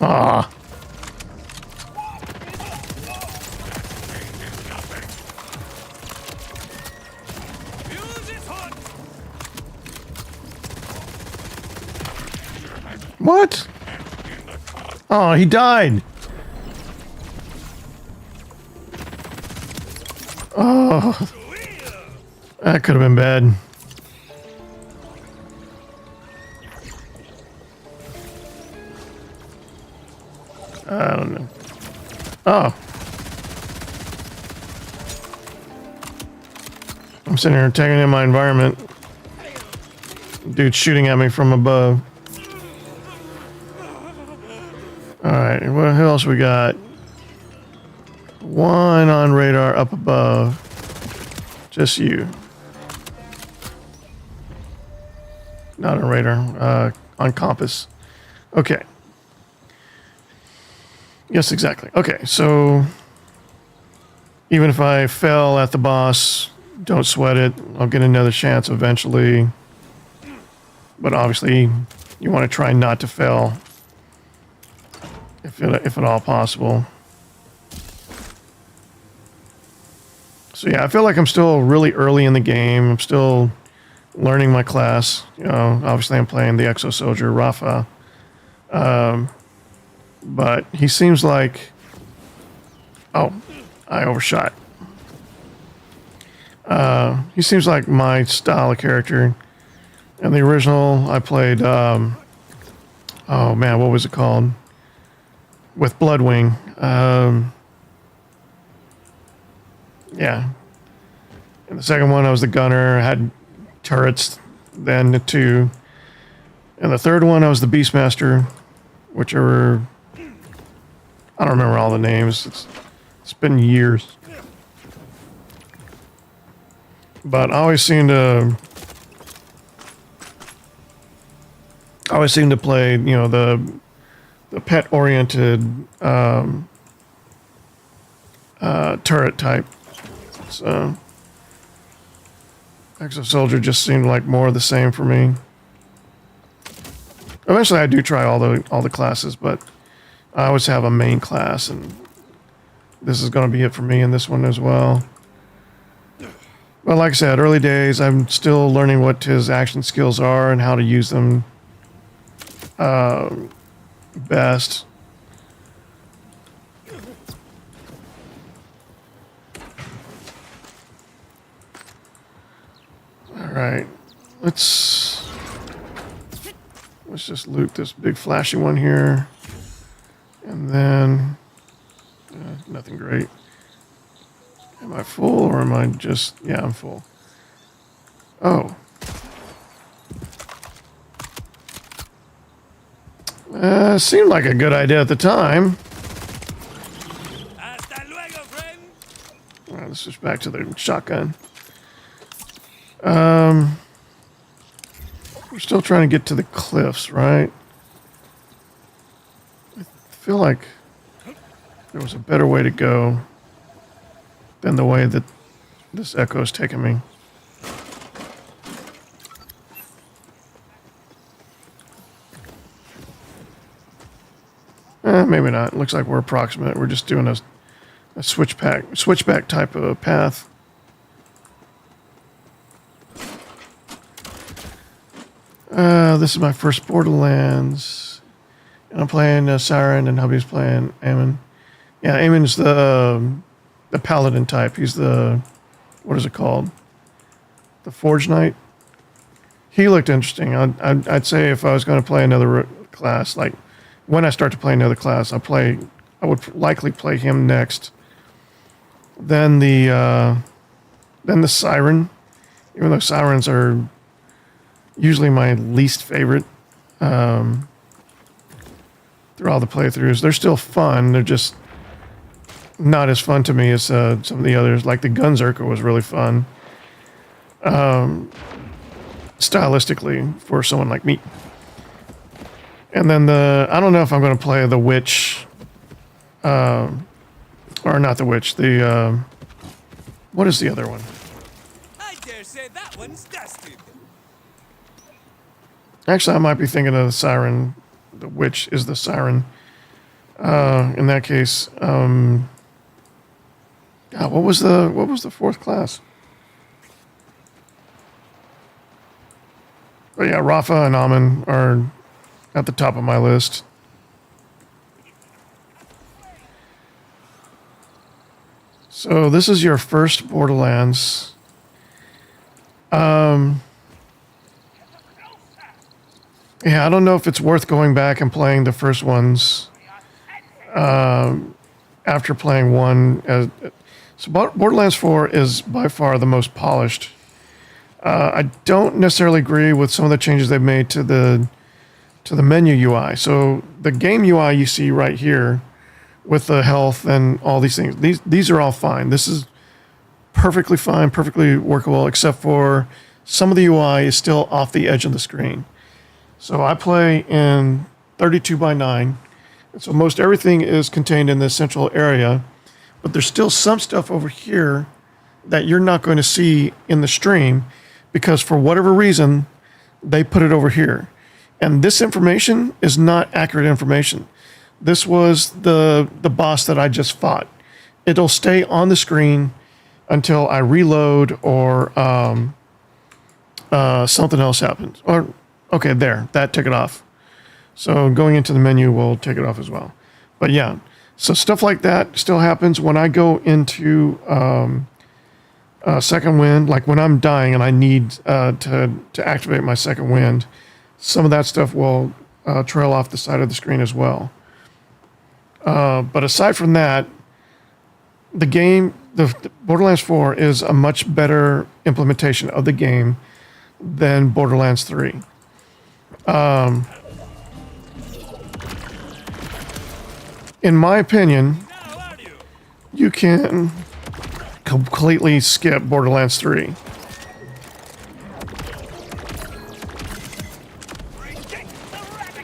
Ah. What? Oh, he died. Oh, that could have been bad. I don't know. Oh. I'm sitting here taking in my environment. Dude shooting at me from above. Alright, who else we got? One on radar up above. Just you. Not on radar, on compass. Okay. Yes, exactly. Okay, so even if I fell at the boss, don't sweat it. I'll get another chance eventually. But obviously, you want to try not to fail if at all possible. So yeah, I feel like I'm still really early in the game. I'm still learning my class. You know, obviously I'm playing the Exo-Soldier, Rafa. But he seems like... Oh, I overshot. He seems like my style of character. In the original, I played... oh man, what was it called? With Bloodwing. Yeah. In the second one, I was the gunner. I had turrets, then the two. And the third one, I was the Beastmaster, which are... I don't remember all the names. It's been years. But I always seem to play, you know, the pet-oriented turret type. So Exo-Soldier just seemed like more of the same for me. Eventually, I do try all the classes, but I always have a main class, and this is going to be it for me in this one as well. But like I said, early days, I'm still learning what his action skills are and how to use them best. All right, let's just loot this big flashy one here. And then, nothing great. Am I full or am I just, yeah, I'm full. Oh. Seemed like a good idea at the time. Hasta luego, friend. All right, let's switch back to the shotgun. We're still trying to get to the cliffs, right? I feel like there was a better way to go than the way that this echo is taking me. Maybe not. Looks like we're approximate. We're just doing a switchback type of path. This is my first Borderlands. And I'm playing Siren, and hubby's playing Amon. Yeah, Amon's the Paladin type. He's the, what is it called? The Forge Knight. He looked interesting. I'd say if I was going to play another class, like when I start to play another class, I would likely play him next. Then the Siren, even though Sirens are usually my least favorite through all the playthroughs. They're still fun. They're just not as fun to me as some of the others. Like the Gunzerker was really fun. Stylistically for someone like me. And then I don't know if I'm going to play the Witch, or not the Witch, what is the other one? I dare say that one's dusted. Actually, I might be thinking of the Siren. The Witch is the Siren. In that case, God, what was the fourth class? But yeah, Rafa and Amen are at the top of my list. So this is your first Borderlands. Yeah, I don't know if it's worth going back and playing the first ones after playing one. So Borderlands 4 is by far the most polished. I don't necessarily agree with some of the changes they've made to the menu UI. So the game UI you see right here with the health and all these things, these are all fine. This is perfectly fine, perfectly workable, except for some of the UI is still off the edge of the screen. So I play in 32 by 9, and so most everything is contained in this central area, but there's still some stuff over here that you're not going to see in the stream because for whatever reason, they put it over here. And this information is not accurate information. This was the boss that I just fought. It'll stay on the screen until I reload or something else happens. Or, okay, there, that took it off. So going into the menu will take it off as well. But yeah, so stuff like that still happens when I go into second wind, like when I'm dying and I need to activate my second wind, some of that stuff will trail off the side of the screen as well. But aside from that, the game, the Borderlands 4 is a much better implementation of the game than Borderlands 3. In my opinion, you can completely skip Borderlands 3.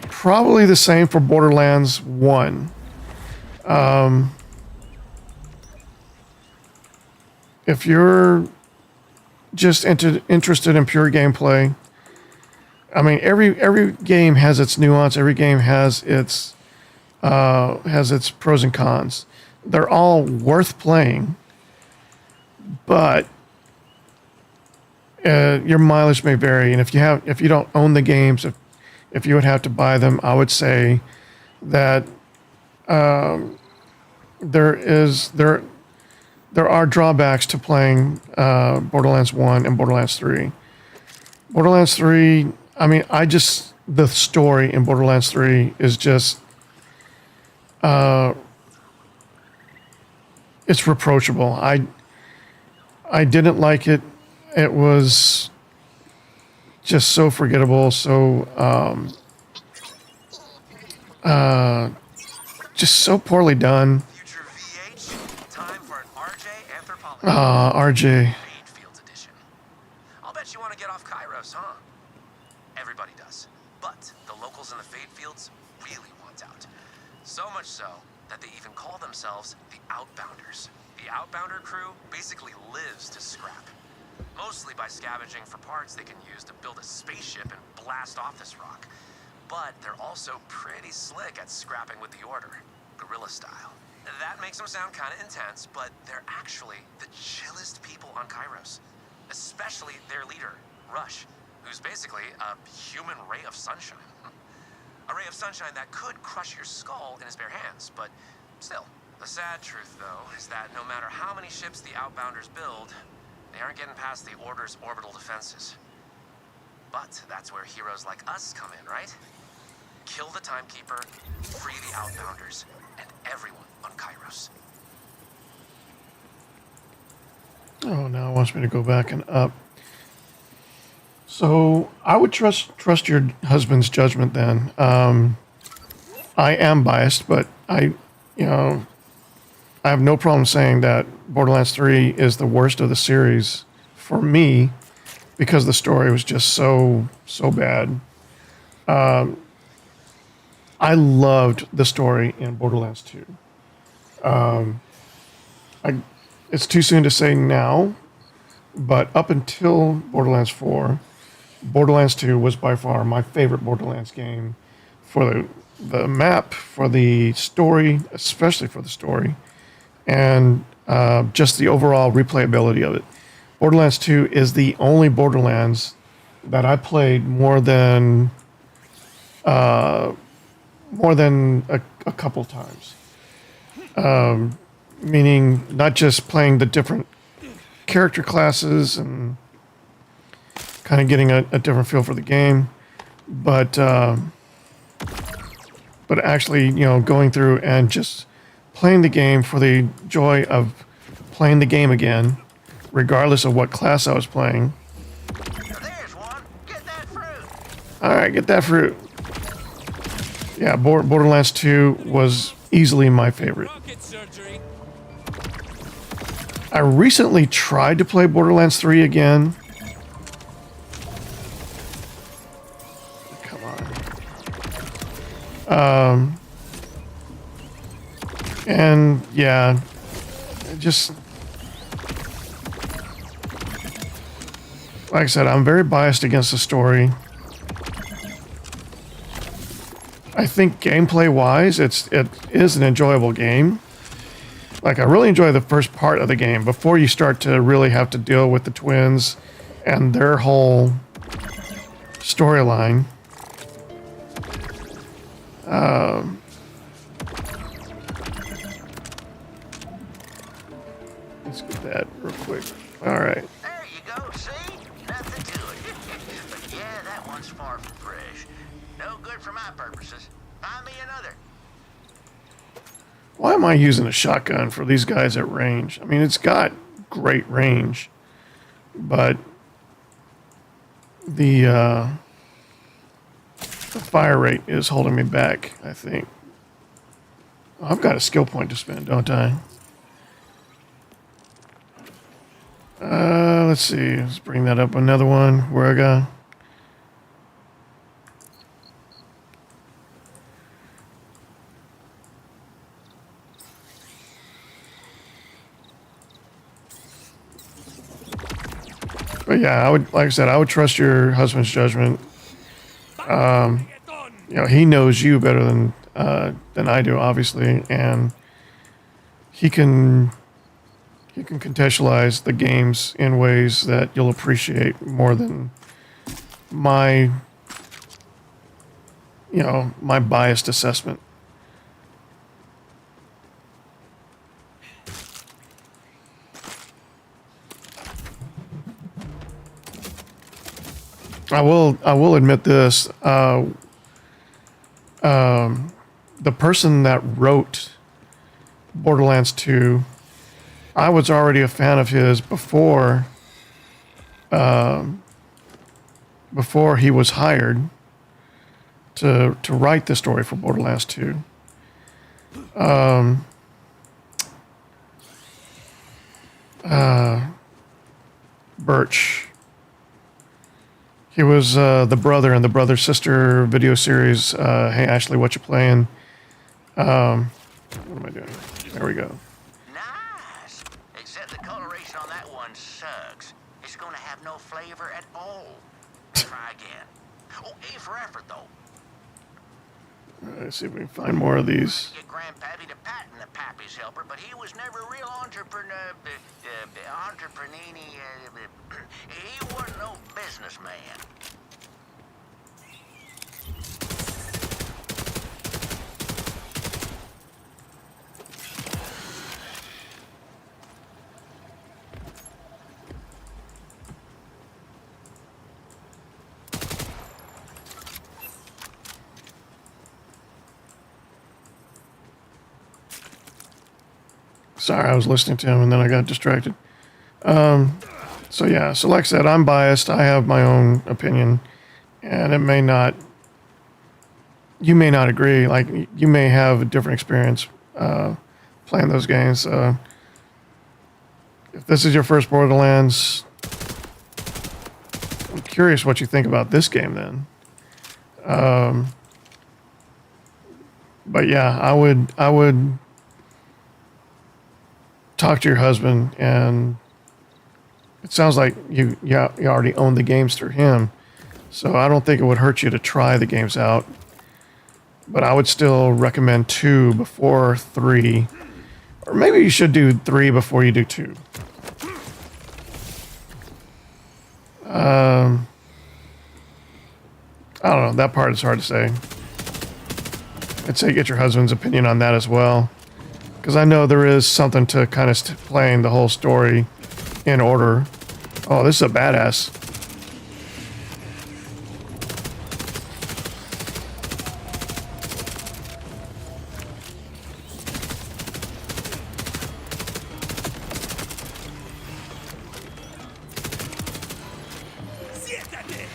Probably the same for Borderlands 1. If you're just interested in pure gameplay, I mean, every game has its nuance. Every game has its pros and cons. They're all worth playing, but your mileage may vary. And if you don't own the games, if you would have to buy them, I would say that there are drawbacks to playing Borderlands 1 and Borderlands 3. Borderlands 3, I mean, the story in Borderlands 3 is just, it's reproachable. I didn't like it. It was just so forgettable, so just so poorly done. Future VH, time for an RJ anthropology. RJ. Fade Fields edition. I'll bet you want to get off Kairos, huh? Everybody does. But the locals in the Fade Fields really want out. So much so that they even call themselves the Outbounders. The Outbounder crew basically lives to scrap. Mostly by scavenging for parts they can use to build a spaceship and blast off this rock. But they're also pretty slick at scrapping with the Order, guerrilla style. That makes them sound kind of intense, but they're actually the chillest people on Kairos. Especially their leader, Rush, who's basically a human ray of sunshine. A ray of sunshine that could crush your skull in his bare hands, but still. The sad truth, though, is that no matter how many ships the Outbounders build, they aren't getting past the Order's orbital defenses. But that's where heroes like us come in, right? Kill the Timekeeper, free the Outbounders, and everyone on Kairos. Oh, now it wants me to go back and up. So I would trust your husband's judgment then. I am biased, but I have no problem saying that Borderlands 3 is the worst of the series for me because the story was just so bad. I loved the story in Borderlands 2. It's too soon to say now, but up until Borderlands 4, Borderlands 2 was by far my favorite Borderlands game the map, for the story, especially for the story, and just the overall replayability of it. Borderlands 2 is the only Borderlands that I played more than a couple times. Meaning not just playing the different character classes and kind of getting a different feel for the game, but actually, going through and just playing the game for the joy of playing the game again, regardless of what class I was playing. There's one. Get that fruit. All right, get that fruit. Yeah, Borderlands 2 was easily my favorite. Rocket surgery. I recently tried to play Borderlands 3 again. Come on. And yeah, just like I said, I'm very biased against the story. I think gameplay-wise, it is an enjoyable game. Like, I really enjoy the first part of the game before you start to really have to deal with the twins and their whole storyline. Let's get that real quick. All right. There you go, see? Nothing to it. But yeah, that one's far from fresh. No good for my purposes. Find me another. Why am I using a shotgun for these guys at range? I mean, it's got great range, but the fire rate is holding me back, I think. I've got a skill point to spend, don't I? Let's see. Let's bring that up another one. Where I go? But yeah, like I said, I would trust your husband's judgment. He knows you better than I do, obviously, and he can contextualize the games in ways that you'll appreciate more than my biased assessment. I will admit this. The person that wrote Borderlands 2, I was already a fan of his before he was hired to write the story for Borderlands 2. Birch. He was the brother in the brother-sister video series, Hey Ashley, What You Playing? What am I doing? There we go. Nice. Except the coloration on that one sucks. It's gonna have no flavor at all. Try again. Oh, A for effort, though. Let's see if we can find more of these. Get Grandpappy to patent the Pappy's helper, but he was never a real entrepreneur. He wasn't no businessman. Sorry, I was listening to him and then I got distracted. So like I said, I'm biased. I have my own opinion, and you may not agree. Like, you may have a different experience playing those games. If this is your first Borderlands, I'm curious what you think about this game then. But yeah, I would talk to your husband, and it sounds like you already own the games through him, so I don't think it would hurt you to try the games out. but I would still recommend 2 before 3. Or maybe you should do 3 before you do 2. I don't know. That part is hard to say. I'd say get your husband's opinion on that as well. Because I know there is something to kind of playing the whole story in order. Oh, this is a badass. Siéntate.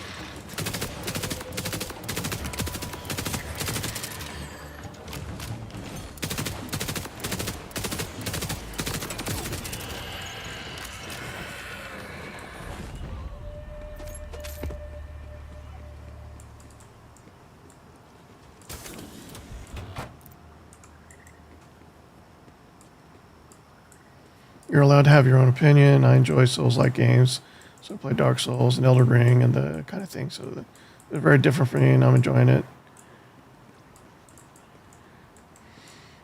You're allowed to have your own opinion. I enjoy Souls-like games, so I play Dark Souls and Elden Ring and the kind of thing. So they're very different for me, and I'm enjoying it.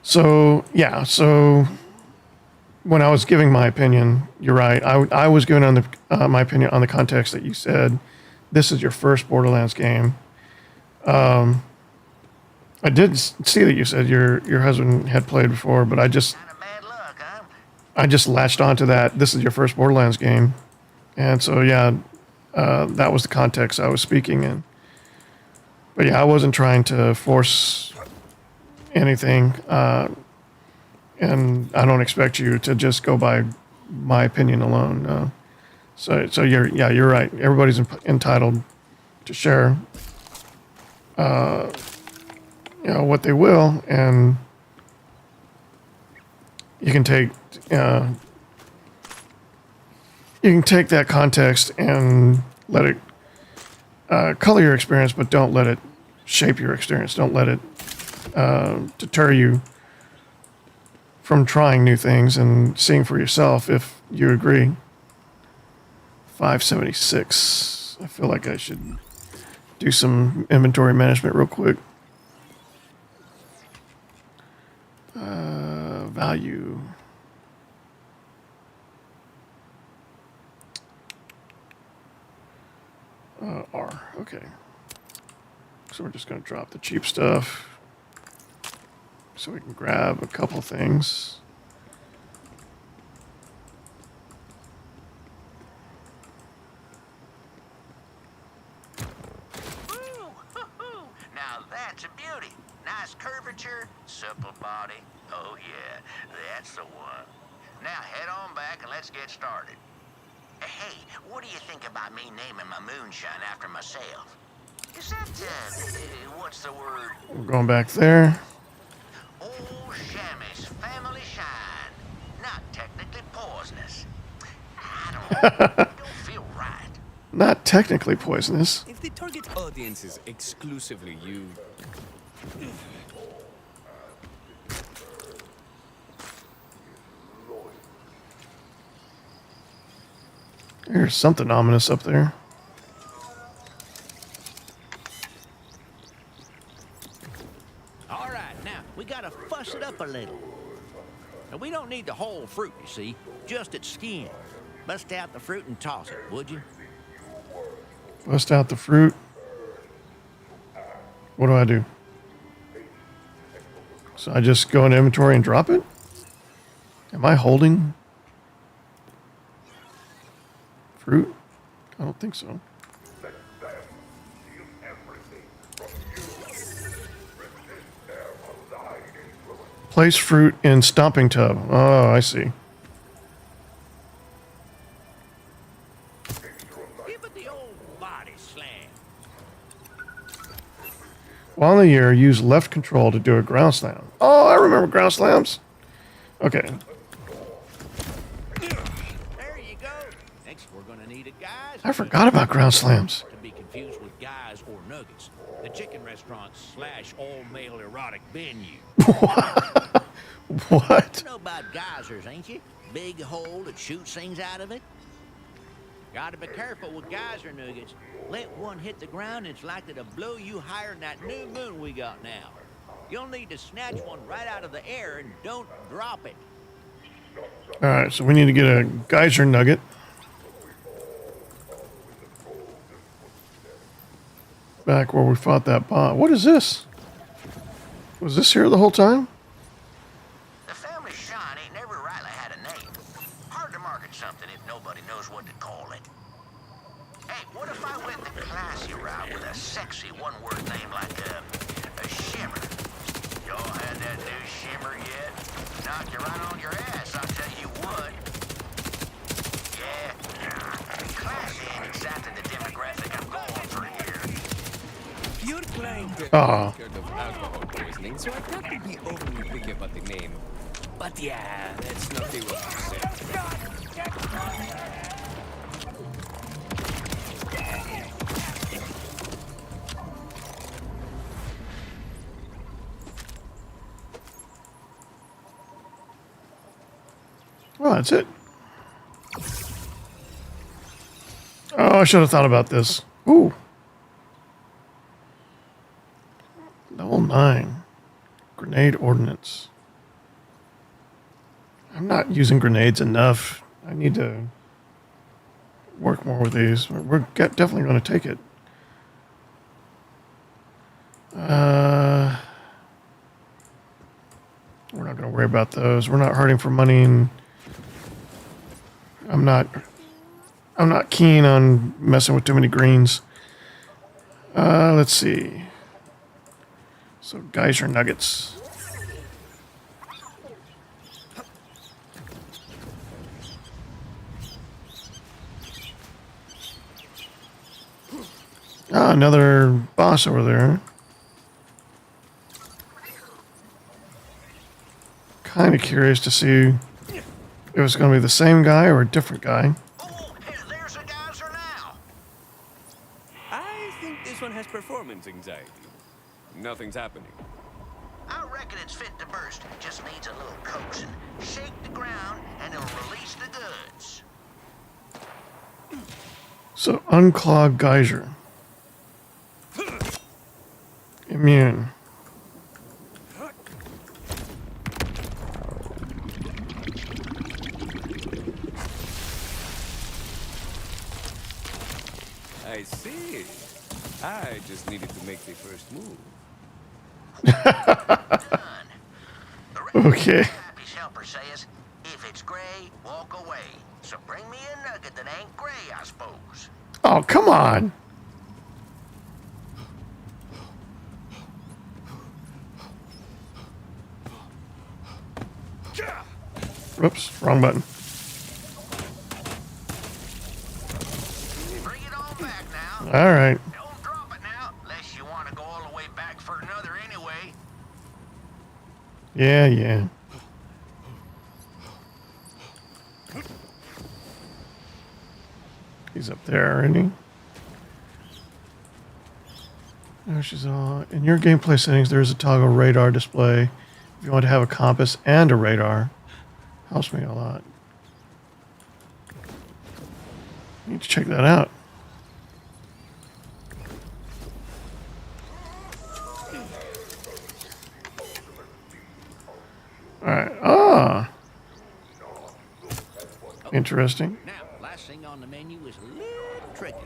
So yeah, so when I was giving my opinion, you're right. I was giving on the my opinion on the context that you said this is your first Borderlands game. I did see that you said your husband had played before, but I just Kind of bad luck, huh? I just latched onto that. This is your first Borderlands game. And so, yeah, that was the context I was speaking in. But yeah, I wasn't trying to force anything. And I don't expect you to just go by my opinion alone. No. So you're right. Everybody's entitled to share, what they will. And you can take that context and let it color your experience, but don't let it shape your experience. Don't let it deter you from trying new things and seeing for yourself if you agree. 576. I feel like I should do some inventory management real quick. Value. R. Okay. So we're just going to drop the cheap stuff so we can grab a couple things. Ooh, hoo-hoo. Now that's a beauty. Nice curvature, supple body. Oh yeah, that's the one. Now head on back and let's get started. Hey, what do you think about me naming my moonshine after myself? Is that, what's the word? We're going back there. Old Shamus Family Shine. Not technically poisonous. I don't feel right. Not technically poisonous. If the target audience is exclusively you, There's something ominous up there. All right, now, we gotta fuss it up a little. Now, we don't need the whole fruit, you see, just its skin. Bust out the fruit and toss it, would you? Bust out the fruit. What do I do? So I just go into inventory and drop it? Am I holding fruit? I don't think so. Place fruit in stomping tub. Oh, I see. Give it the old body slam. While in the air, use left control to do a ground slam. Oh, I remember ground slams. Okay. There you go. Next, we're gonna need a guy's. I forgot about ground slams. To be confused with guys or nuggets. The chicken restaurant / all-male erotic venue. What? You know about geysers, ain't you? Big hole that shoots things out of it. Gotta be careful with geyser nuggets. Let one hit the ground, it's likely to blow you higher than that new moon we got now. You'll need to snatch one right out of the air and don't drop it. All right, so we need to get a geyser nugget. Back where we fought that boss. What is this? Was this here the whole time? The family shine ain't never rightly had a name. Hard to market something if nobody knows what to call it. Hey, what if I went the classy route with a sexy one-word name like a shimmer? Y'all had that new shimmer yet? Knock you right on your ass, I'll tell you what. Yeah, classy ain't exactly the demographic I'm going for here. You're trying to Ah. scared of alcohol poisoning, so I've got to be overly picky about the name. But yeah, that's not the what you said. Oh, that's it. Oh, I should have thought about this. Ooh. Level 9. Grenade ordnance. I'm not using grenades enough. I need to work more with these. We're definitely going to take it. We're not going to worry about those. We're not hurting for money, and I'm not keen on messing with too many greens. Let's see. So geyser nuggets. Ah, another boss over there. Kind of curious to see if it's going to be the same guy or a different guy. Oh, hey, there's a geyser now. I think this one has performance anxiety. Nothing's happening. I reckon it's fit to burst. Just needs a little coaxing. Shake the ground and it'll release the goods. So unclog geyser. Immune. I see. I just needed to make the first move. Done. Okay. Happy's helper says, if it's gray, walk away. So bring me a nugget that ain't gray, I suppose. Oh, come on. Oops, wrong button. Bring it on back now. All right. Don't drop it now, unless you want to go all the way back for another anyway. Yeah, yeah. He's up there, isn't he? There she's on. In your gameplay settings, there is a toggle radar display. If you want to have a compass and a radar, helps me a lot. Need to check that out. All right. Ah. Interesting. Now, last thing on the menu is a little tricky.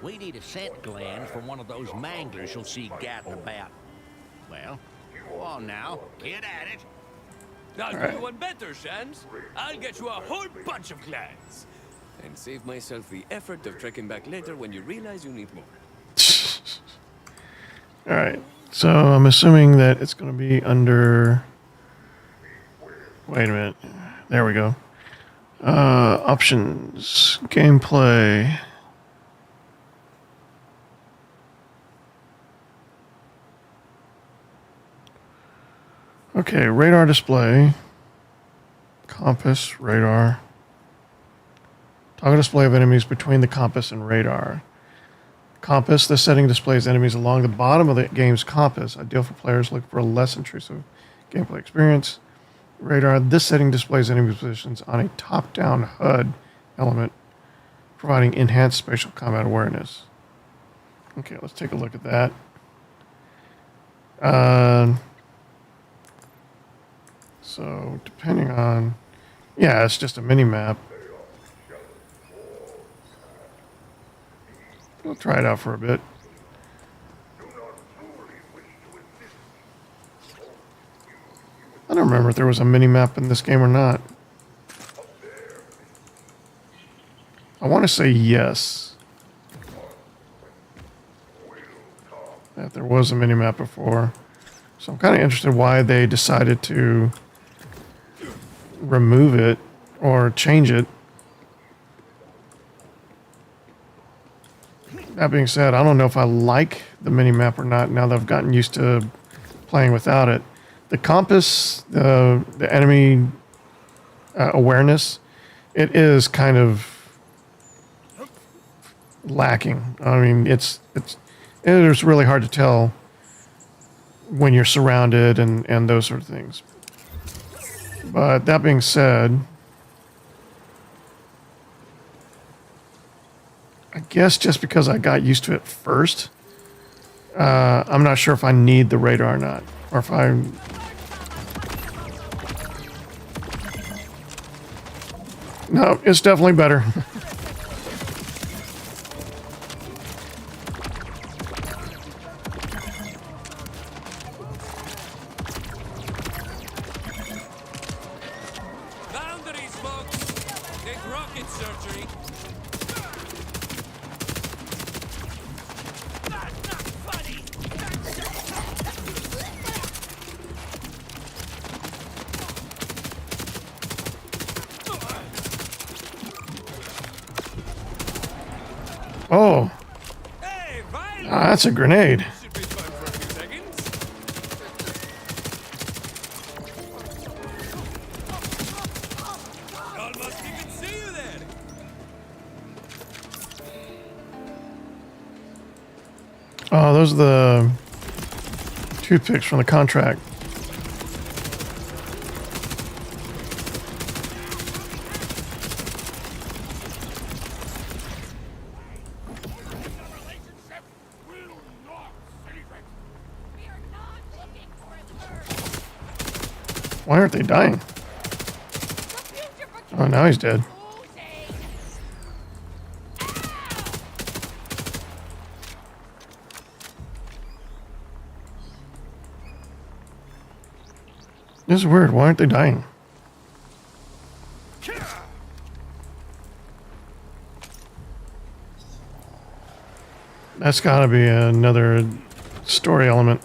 We need a scent gland from one of those manglers you'll see gadding about. Well, go on now. Get at it. I'll do you one better, Shans. I'll get you a whole bunch of glands. And save myself the effort of trekking back later when you realize you need more. All right. So I'm assuming that it's going to be under... Wait a minute. There we go. Options. Gameplay. Okay, radar display. Compass, radar. Toggle display of enemies between the compass and radar. Compass, this setting displays enemies along the bottom of the game's compass, ideal for players looking for a less intrusive gameplay experience. Radar, this setting displays enemy positions on a top-down HUD element, providing enhanced spatial combat awareness. Okay, let's take a look at that. depending on... Yeah, it's just a mini-map. We'll try it out for a bit. I don't remember if there was a mini-map in this game or not. I want to say yes. That there was a mini-map before. So I'm kind of interested why they decided to remove it or change it. That being said, I don't know if I like the mini-map or not now that I've gotten used to playing without it. The compass, the enemy awareness, it is kind of lacking. I mean, it's really hard to tell when you're surrounded and those sort of things. But that being said, I guess just because I got used to it first, I'm not sure if I need the radar or not, or if I... No, it's definitely better. Boundaries, folks. Take rocket surgery. That's not funny. Oh, Hey, Ryan. that's a grenade. Should be fun for a few seconds. Almost even see you there. Oh, those are the toothpicks from the contract. Why aren't they dying? Oh, now he's dead. This is weird. Why aren't they dying? That's gotta be another story element.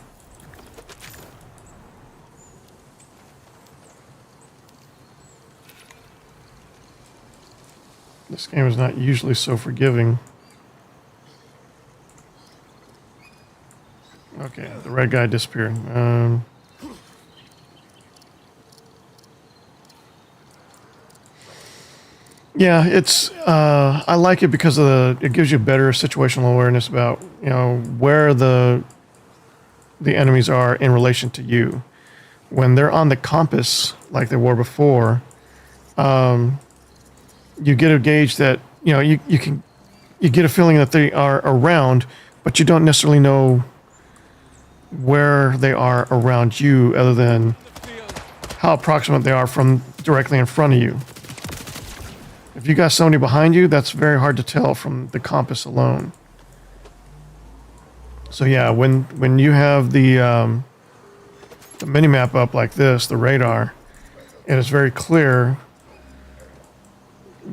This game is not usually so forgiving. Okay, the red guy disappeared. Yeah, it's I like it because of it gives you better situational awareness about, you know, where the enemies are in relation to you. When they're on the compass like they were before, you get a gauge that, you know, you get a feeling that they are around, but you don't necessarily know where they are around you other than how approximate they are from directly in front of you. If you got somebody behind you, that's very hard to tell from the compass alone. So yeah, when you have the mini-map up like this, the radar, it is very clear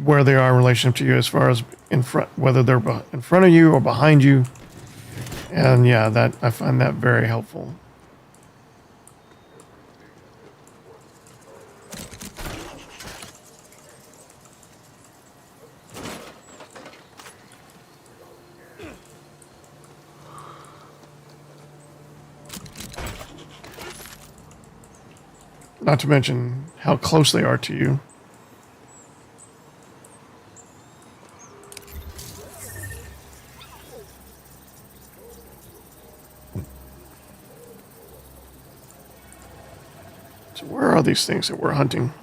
where they are in relation to you as far as in front, whether they're in front of you or behind you. And yeah, that I find that very helpful. Not to mention how close they are to you. So where are these things that we're hunting?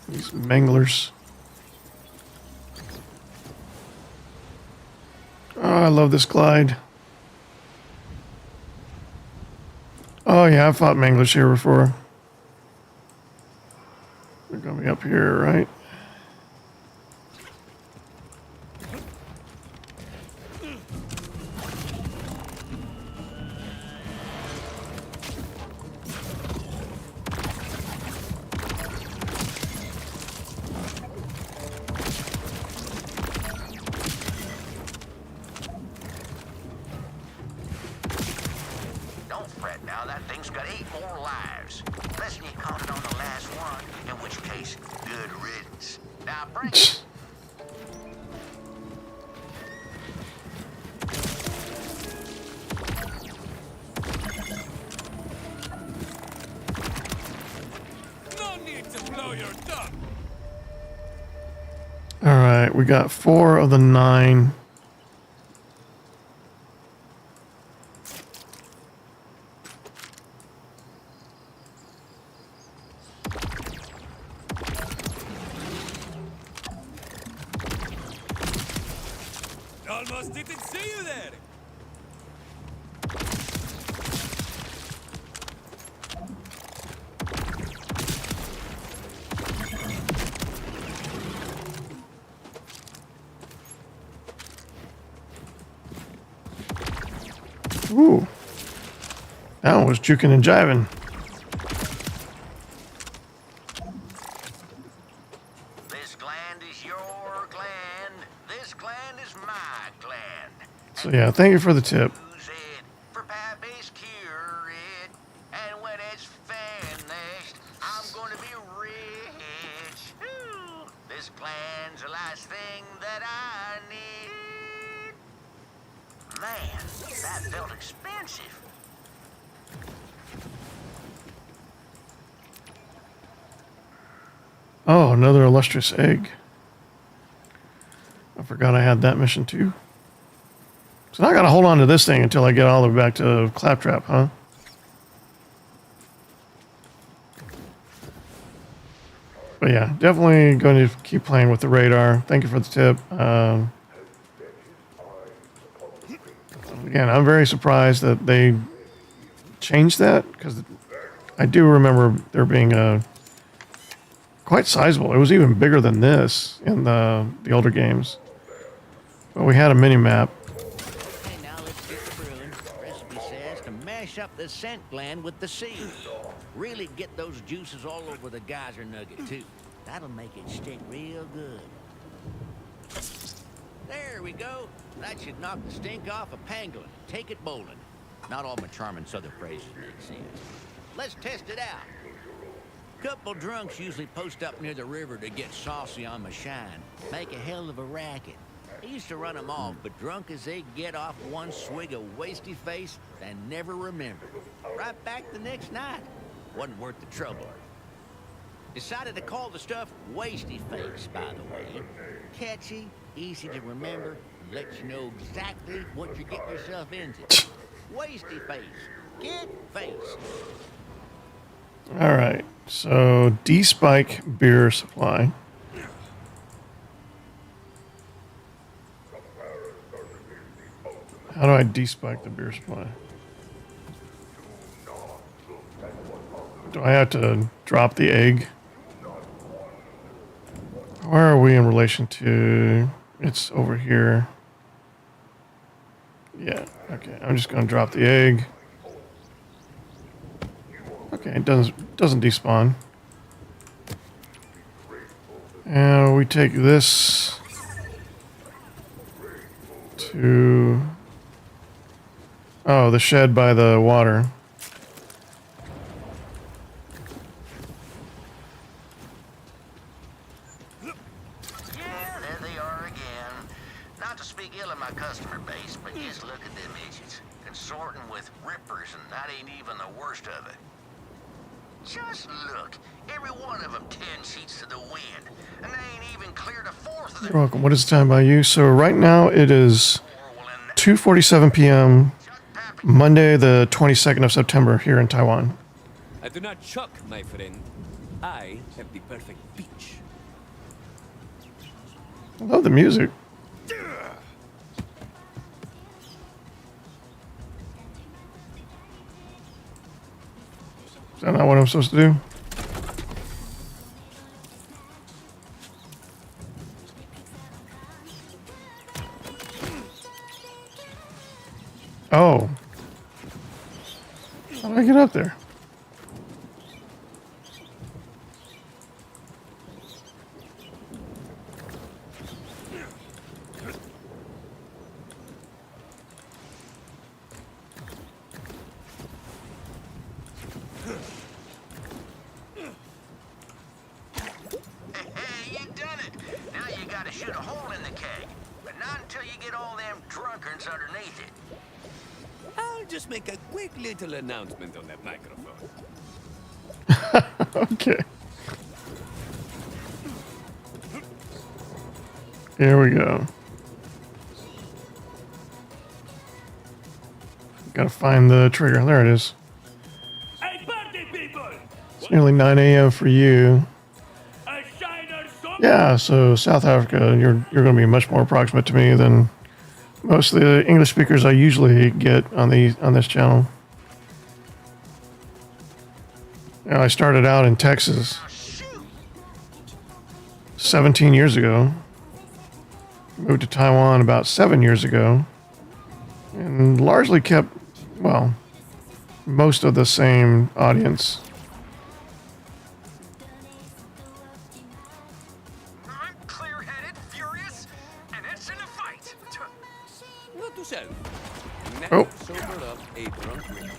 These manglers. Oh, I love this glide. Oh, Oh yeah, I've fought Manglish here before. They're gonna be up here, right? Don't fret now, that thing's got 8 more lives. Unless you caught it on the last one, in which case, good riddance. Now bring it. No need to blow your duck. All right, we got 4 of the 9. Almost didn't see you there. Ooh. That one was juking and jiving. This gland is your gland. This gland is my gland. So yeah, thank you for the tip. Use it for Pappy's cure it. And when it's finished, I'm gonna be rich. Ooh. This gland's the last thing that I need. Man, that felt expensive. Oh, another illustrious egg. I forgot I had that mission too. So now I gotta hold on to this thing until I get all the way back to Claptrap, huh? But yeah, definitely going to keep playing with the radar. Thank you for the tip. Again, I'm very surprised that they changed that, because I do remember there being a quite sizable. It was even bigger than this in the older games. But we had a mini map. Okay, now let's get the brewing. Recipe says to mash up the scent gland with the seed. Really get those juices all over the geyser nugget, too. That'll make it stick real good. There we go. That should knock the stink off of pangolin. Take it bowling. Not all my charming southern phrases make sense. Let's test it out. Couple drunks usually post up near the river to get saucy on my shine. Make a hell of a racket. I used to run them off, but drunk as they get off one swig of wasty face and never remember. Right back the next night. Wasn't worth the trouble. Decided to call the stuff wasty face, by the way. Catchy, easy to remember, lets you know exactly what you're getting yourself into. Wasty face. Get face. All right, so D-Spike beer supply. How do I D-Spike the beer supply? Do I have to drop the egg? Where are we in relation to? It's over here. Yeah, okay. I'm just going to drop the egg. Okay, it doesn't despawn. And we take this to... Oh, the shed by the water. Yeah, there they are again. Not to speak ill of my customer base, but just look at them idiots. Consorting with rippers, and that ain't even the worst of it. Just look. Every one of them 10 sheets to the wind. And they ain't even cleared a fourth of You're the... welcome. What is the time by you? So right now it is 2:47 p.m. Monday, the 22nd of September here in Taiwan. I do not chuck, my friend. I have the perfect beach. I love the music. Is that not what I'm supposed to do? Oh. How do I get up there? Hey, you done it. Now you gotta shoot a hole in the keg. But not until you get all them drunkards underneath it. I'll just make a quick little announcement on that microphone. Okay. Here we go. Gotta find the trigger. There it is. Hey, party people! It's nearly 9 a.m. for you. A shiner song? Yeah, so South Africa, you're going to be much more approximate to me than most of the English speakers I usually get on this channel. You know, I started out in Texas 17 years ago. Moved to Taiwan about 7 years ago. And largely kept, well, most of the same audience. I'm clear-headed, furious, and it's in a fight. Not to self. Oh. Never sober up a drunk man.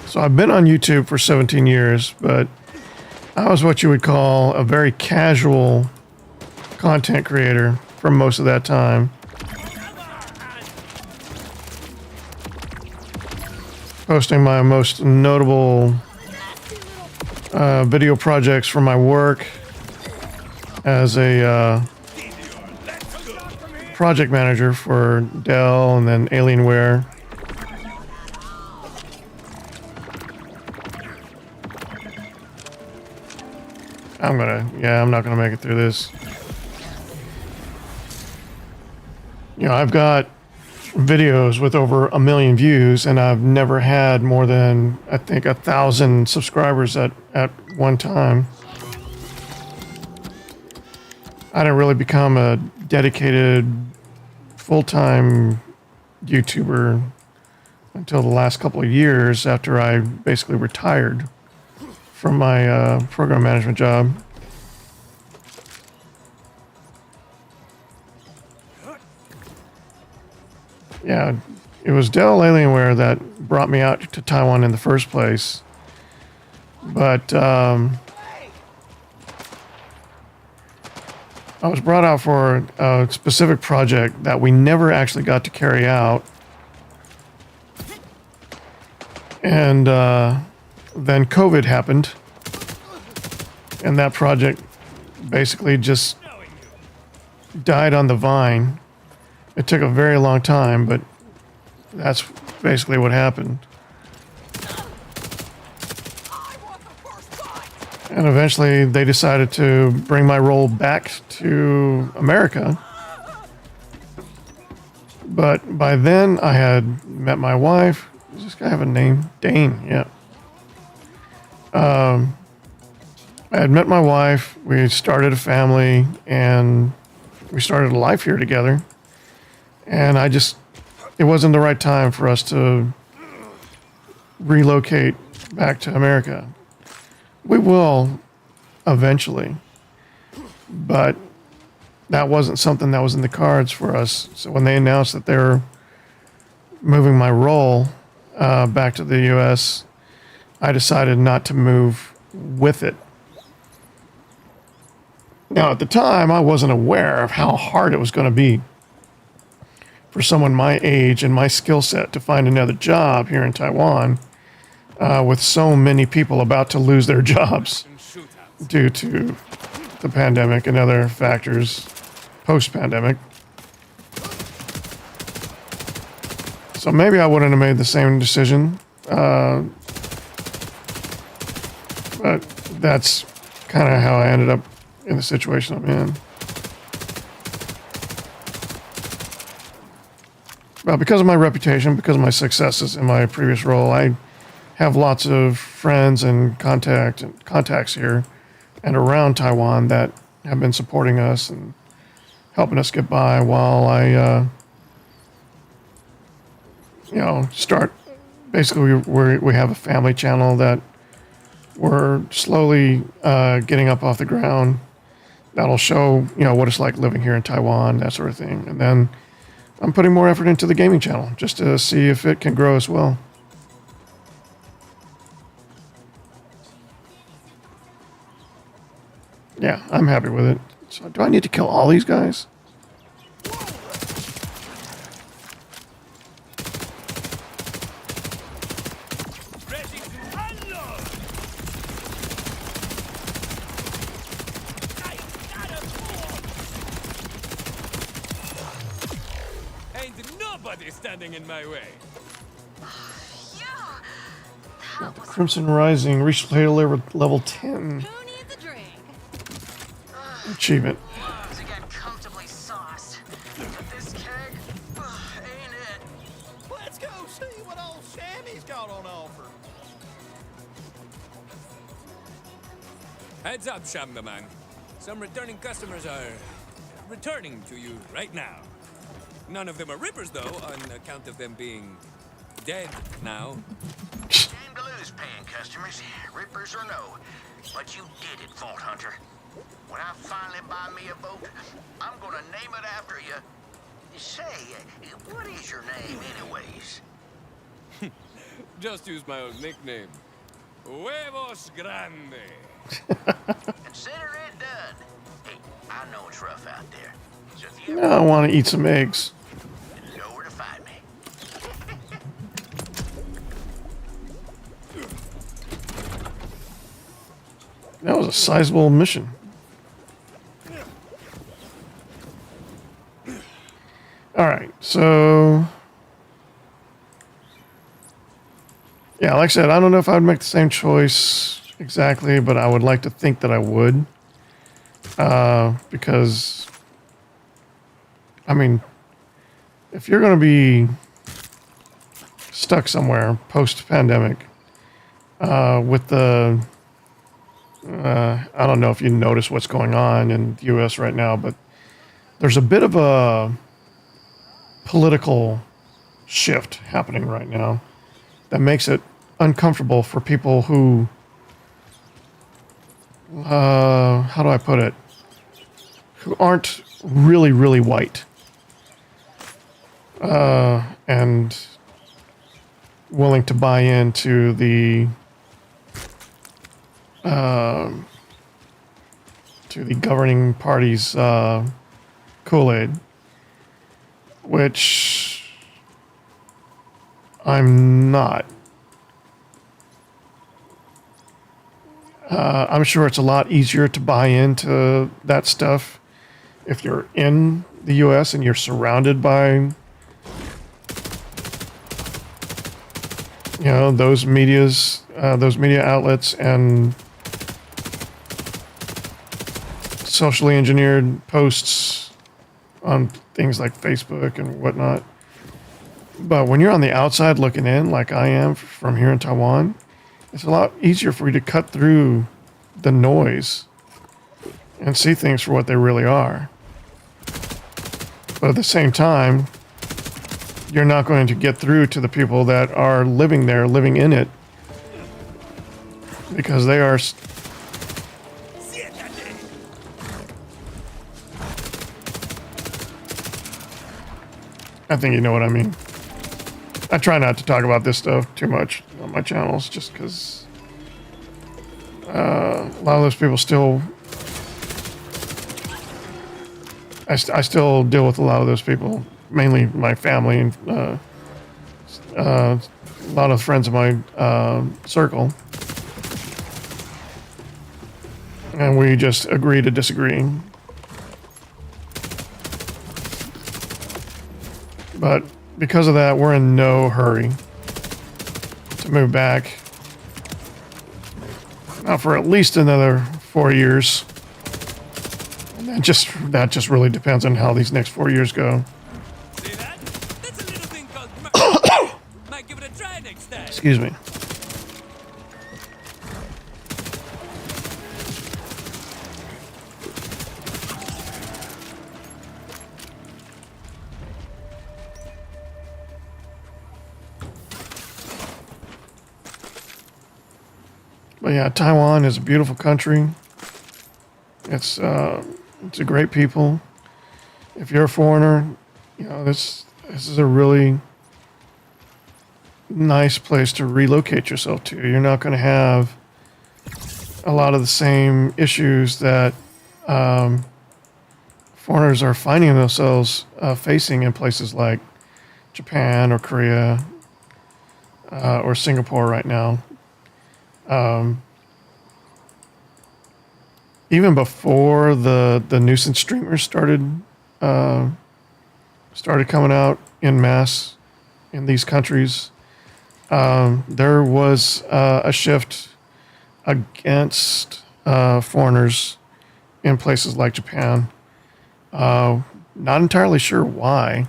So I've been on YouTube for 17 years, but I was what you would call a very casual content creator for most of that time. Posting my most notable video projects from my work as a project manager for Dell and then Alienware. I'm not gonna make it through this. You know, I've got videos with over 1 million views, and I've never had more than, I think, 1,000 subscribers at one time. I didn't really become a dedicated full-time YouTuber until the last couple of years after I basically retired from my program management job. Yeah, it was Dell Alienware that brought me out to Taiwan in the first place. But I was brought out for a specific project that we never actually got to carry out. And then COVID happened. And that project basically just died on the vine. It took a very long time, but that's basically what happened. And eventually they decided to bring my role back to America. But by then I had met my wife. Does this guy have a name? Dane, yeah. I had met my wife. We started a family and we started a life here together. And it wasn't the right time for us to relocate back to America. We will eventually, but that wasn't something that was in the cards for us. So when they announced that they were moving my role back to the U.S., I decided not to move with it. Now, at the time, I wasn't aware of how hard it was going to be for someone my age and my skill set to find another job here in Taiwan with so many people about to lose their jobs due to the pandemic and other factors, post-pandemic. So maybe I wouldn't have made the same decision. But that's kind of how I ended up in the situation I'm in. Well, because of my reputation, because of my successes in my previous role, I have lots of friends and contacts here and around Taiwan that have been supporting us and helping us get by while I, start. Basically, we have a family channel that we're slowly getting up off the ground. That'll show, what it's like living here in Taiwan, that sort of thing. And then I'm putting more effort into the gaming channel just to see if it can grow as well. Yeah, I'm happy with it. So do I need to kill all these guys? Ready to unload! I got a fool! Ain't nobody standing in my way. Crimson Rising reached player level 10. Who needs a drink? Achievement. To get comfortably sauced. But this keg, ain't it? Let's go see what old Sammy's got on offer. Heads up, Shambaman. Some returning customers are returning to you right now. None of them are rippers, though, on account of them being dead now. Shame to lose paying customers, rippers or no. But you did it, Vault Hunter. When I finally buy me a boat, I'm gonna name it after you. Say, what is your name anyways? Just use my own nickname. Huevos Grande. Consider it done. Hey, I know it's rough out there. So if you Now I want to eat some eggs. know where to find me. That was a sizable mission. All right, so yeah, like I said, I don't know if I would make the same choice exactly, but I would like to think that I would, because I mean, if you're going to be stuck somewhere post-pandemic with the I don't know if you notice what's going on in the U.S. right now, but there's a bit of a political shift happening right now that makes it uncomfortable for people who, how do I put it, who aren't really, really white and willing to buy into the governing party's Kool-Aid, which I'm not. I'm sure it's a lot easier to buy into that stuff if you're in the U.S. and you're surrounded by, those media outlets and socially engineered posts on things like Facebook and whatnot. But when you're on the outside looking in, like I am from here in Taiwan, it's a lot easier for you to cut through the noise and see things for what they really are. But at the same time, you're not going to get through to the people that are living there, living in it, because they are... I think you know what I mean. I try not to talk about this stuff too much on my channels, just because a lot of those people still... I still deal with a lot of those people, mainly my family and a lot of friends of my circle. And we just agree to disagree. But because of that, we're in no hurry to move back. Not for at least another 4 years. And that just really depends on how these next 4 years go. See that? That's a little thing called might give it a try next time. Excuse me. But yeah, Taiwan is a beautiful country. It's a great people. If you're a foreigner, you know, this is a really nice place to relocate yourself to. You're not going to have a lot of the same issues that foreigners are finding themselves facing in places like Japan or Korea or Singapore right now. Even before the nuisance streamers started coming out en masse in these countries, there was a shift against foreigners in places like Japan. Not entirely sure why.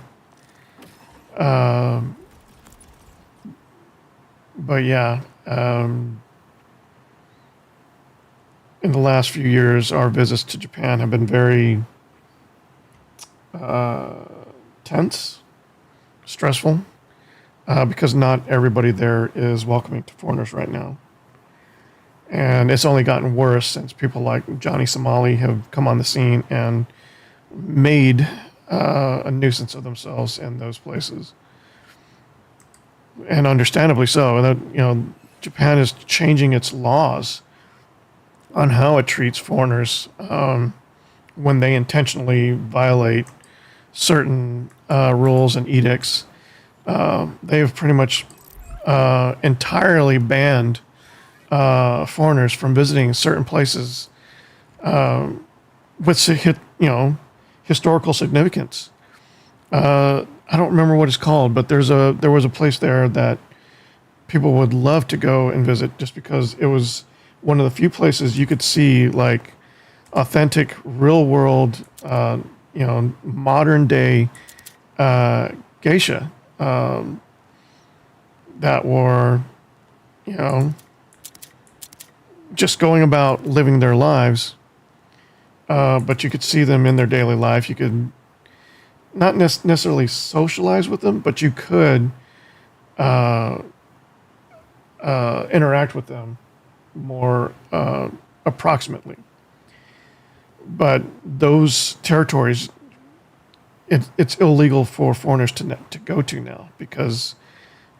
But yeah, in the last few years, our visits to Japan have been very tense, stressful, because not everybody there is welcoming to foreigners right now. And it's only gotten worse since people like Johnny Somali have come on the scene and made a nuisance of themselves in those places. And understandably so. And that, you know, Japan is changing its laws on how it treats foreigners when they intentionally violate certain rules and edicts. They've pretty much entirely banned foreigners from visiting certain places with historical significance. I don't remember what it's called, but there was a place there that people would love to go and visit just because it was one of the few places you could see like authentic, real world, modern day geisha that were, just going about living their lives. But you could see them in their daily life. You could not necessarily socialize with them, but you could interact with them more approximately. But those territories, it's illegal for foreigners to go to now because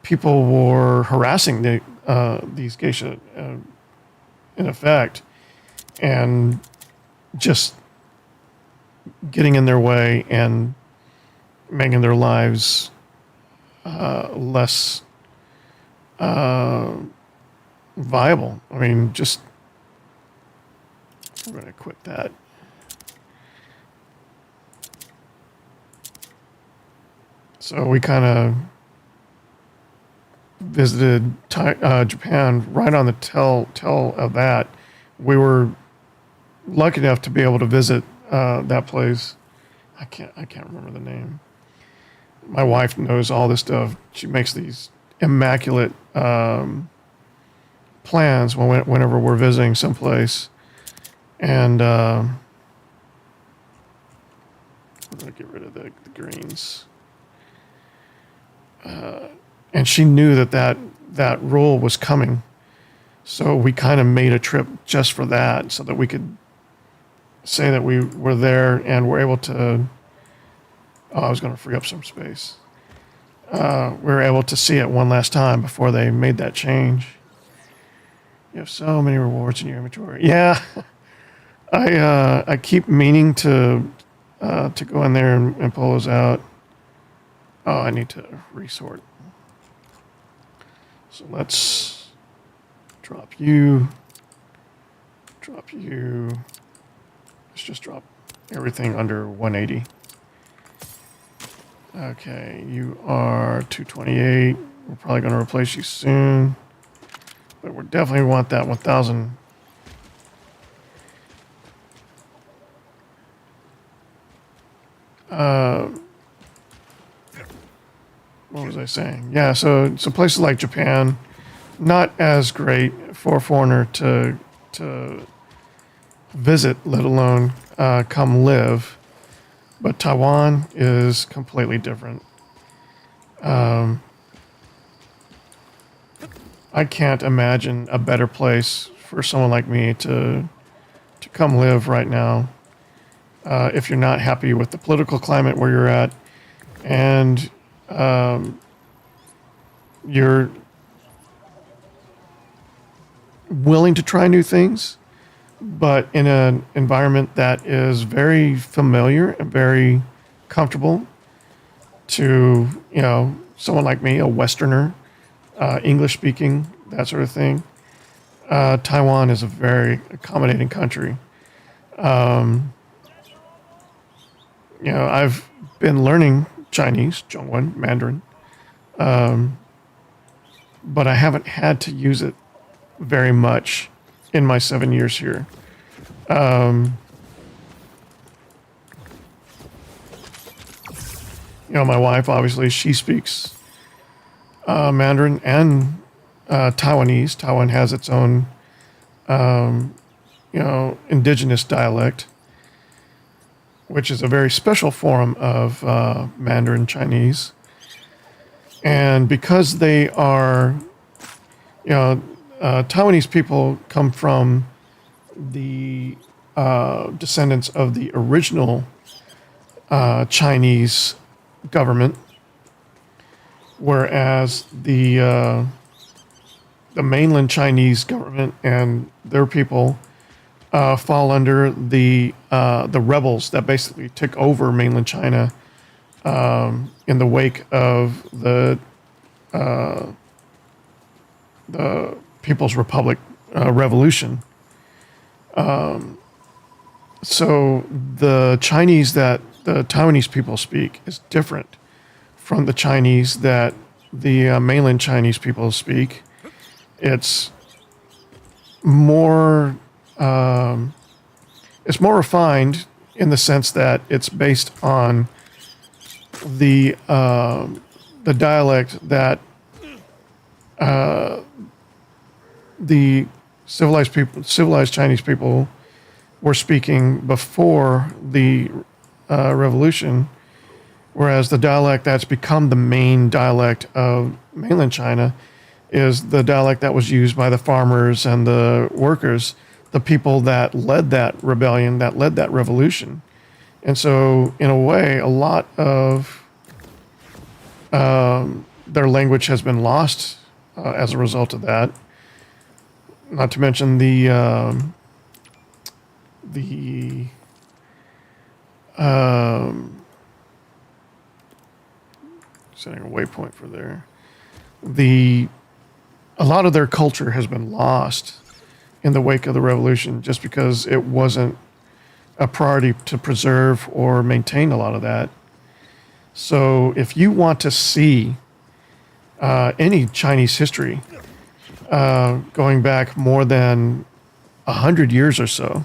people were harassing these geisha in effect and just getting in their way and making their lives less viable. I mean, we're going to quit that. So we kind of visited Japan right on the tail of that. We were lucky enough to be able to visit that place. I can't remember the name. My wife knows all this stuff. She makes these immaculate plans whenever we're visiting someplace. And I'm going to get rid of the greens. And she knew that rule was coming. So we kind of made a trip just for that so that we could say that we were there and were able to... Oh, I was going to free up some space. We were able to see it one last time before they made that change. You have so many rewards in your inventory. Yeah, I keep meaning to go in there and pull those out. Oh, I need to resort. So let's drop you. Let's just drop everything under 180. Okay, you are 228. We're probably going to replace you soon. But we definitely want that 1,000. What was I saying? Yeah, so places like Japan, not as great for a foreigner to visit, let alone come live. But Taiwan is completely different. I can't imagine a better place for someone like me to come live right now. If you're not happy with the political climate where you're at, and you're willing to try new things, but in an environment that is very familiar and very comfortable to, you know, someone like me, a Westerner, English speaking, that sort of thing. Taiwan is a very accommodating country. You know, I've been learning Chinese, Zhongwen, Mandarin, but I haven't had to use it very much in my 7 years here. You know, my wife, obviously, she speaks Mandarin and Taiwanese. Taiwan has its own, you know, indigenous dialect, which is a very special form of Mandarin Chinese. And because they are, you know, Taiwanese people come from the descendants of the original Chinese government, whereas the mainland Chinese government and their people fall under the rebels that basically took over mainland China in the wake of the People's Republic Revolution. So the Chinese that the Taiwanese people speak is different from the Chinese that the mainland Chinese people speak. It's more refined in the sense that it's based on the dialect that the civilized Chinese people were speaking before the revolution, whereas the dialect that's become the main dialect of mainland China is the dialect that was used by the farmers and the workers, the people that led that rebellion, that led that revolution. And so, in a way, a lot of their language has been lost as a result of that. Not to mention the setting a waypoint for there. A lot of their culture has been lost in the wake of the revolution, just because it wasn't a priority to preserve or maintain a lot of that. So if you want to see any Chinese history going back more than 100 years or so,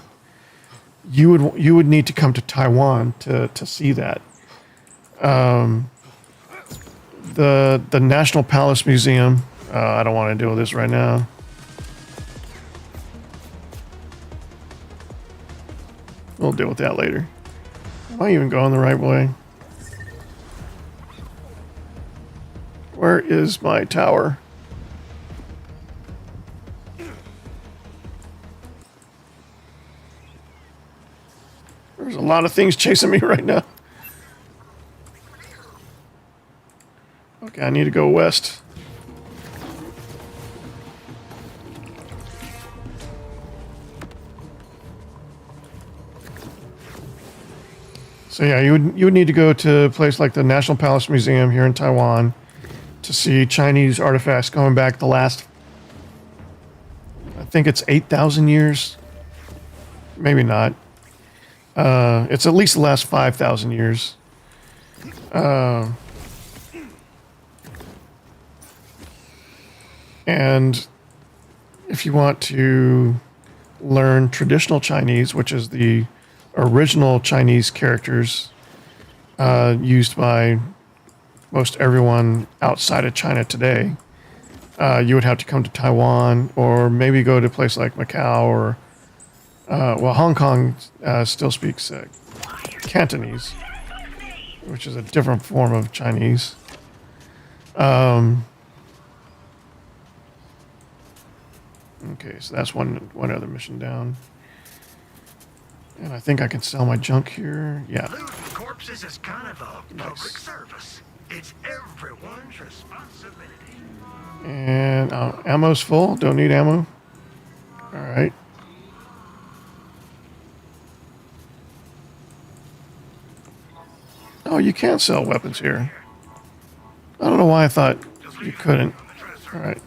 you would need to come to Taiwan to see that. The National Palace Museum. I don't want to deal with this right now. We'll deal with that later. Am I even going the right way? Where is my tower? There's a lot of things chasing me right now. Okay, I need to go west. So yeah, you would need to go to a place like the National Palace Museum here in Taiwan to see Chinese artifacts going back the last, I think it's 8,000 years. Maybe not. It's at least the last 5,000 years. And if you want to learn traditional Chinese, which is the original Chinese characters used by most everyone outside of China today, you would have to come to Taiwan or maybe go to a place like Macau or, well, Hong Kong still speaks Cantonese, which is a different form of Chinese. Okay, so that's one other mission down. And I think I can sell my junk here. Yeah. Looting corpses is kind of a public service. It's everyone's responsibility. And ammo's full. Don't need ammo. All right. Oh, you can sell weapons here. I don't know why I thought you couldn't. All right.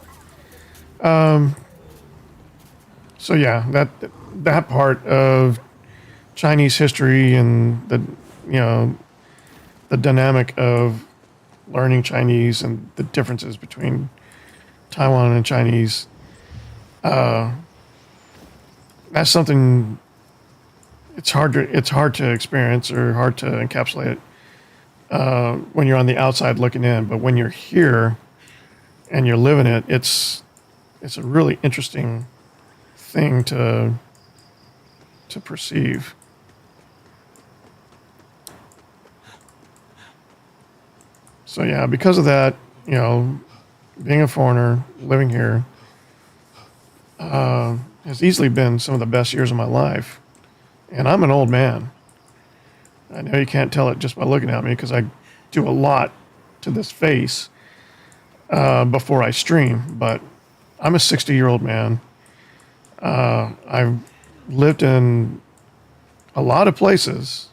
So yeah, that part of Chinese history and the dynamic of learning Chinese and the differences between Taiwan and Chinese, that's something it's hard to experience or hard to encapsulate it when you're on the outside looking in. But when you're here and you're living it, it's a really interesting thing to perceive. So yeah, because of that, being a foreigner, living here, has easily been some of the best years of my life. And I'm an old man. I know you can't tell it just by looking at me because I do a lot to this face before I stream, but I'm a 60-year-old man. I've lived in a lot of places.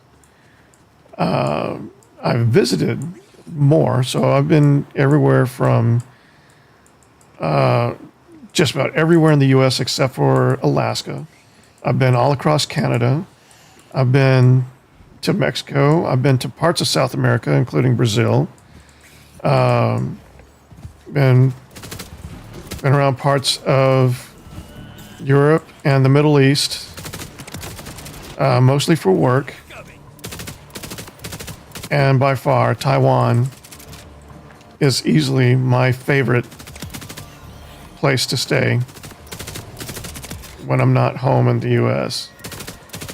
I've visited more, so I've been everywhere from just about everywhere in the U.S. except for Alaska. I've been all across Canada. I've been to Mexico. I've been to parts of South America, including Brazil. Been around parts of Europe and the Middle East, mostly for work. And by far, Taiwan is easily my favorite place to stay when I'm not home in the U.S.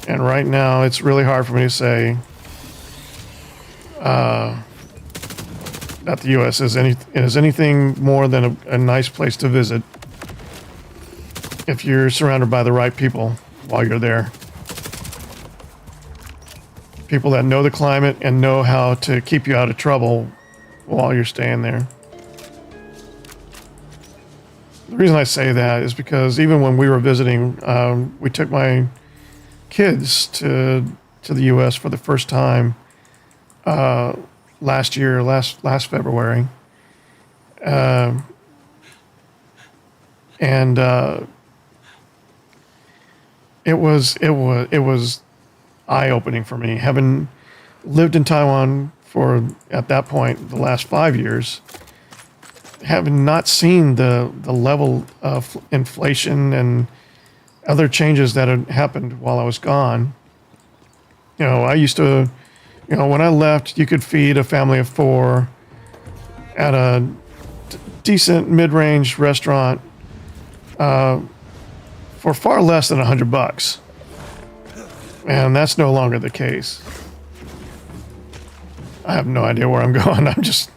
And right now, it's really hard for me to say that the U.S. is anything more than a nice place to visit if you're surrounded by the right people while you're there. People that know the climate and know how to keep you out of trouble while you're staying there. The reason I say that is because even when we were visiting, we took my kids to the U.S. for the first time last February, and it was eye-opening for me, having lived in Taiwan for, at that point, the last 5 years, having not seen the level of inflation and other changes that had happened while I was gone. I used to, when I left, you could feed a family of 4 at a decent mid-range restaurant for far less than $100. And that's no longer the case. I have no idea where I'm going. I've just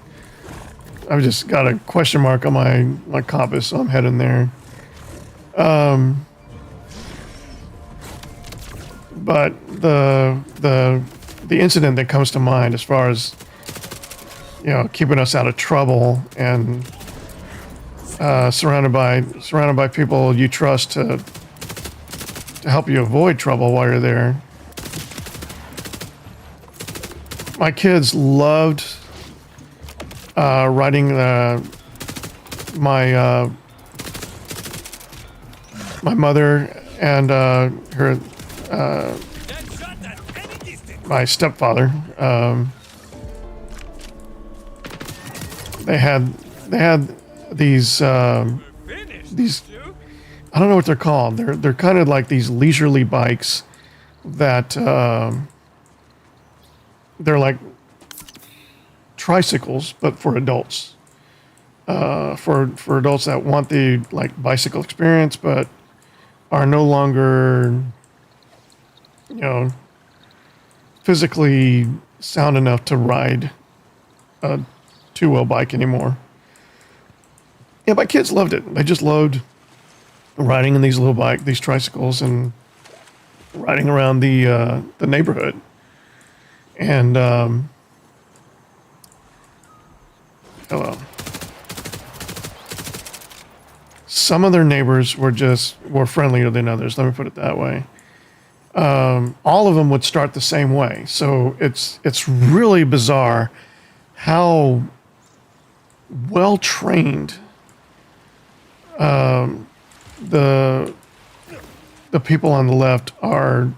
got a question mark on my compass, so I'm heading there. But the incident that comes to mind as far as keeping us out of trouble and surrounded by people you trust to help you avoid trouble while you're there. My kids loved riding my mother and her my stepfather they had these I don't know what they're called. They're kind of like these leisurely bikes that they're like tricycles, but for adults. For adults that want the like bicycle experience, but are no longer, you know, physically sound enough to ride a two-wheel bike anymore. Yeah, my kids loved it. They just loved riding in these little these tricycles, and riding around the neighborhood. And hello. Some of their neighbors were friendlier than others. Let me put it that way. All of them would start the same way. So it's really bizarre how well trained the people on the left are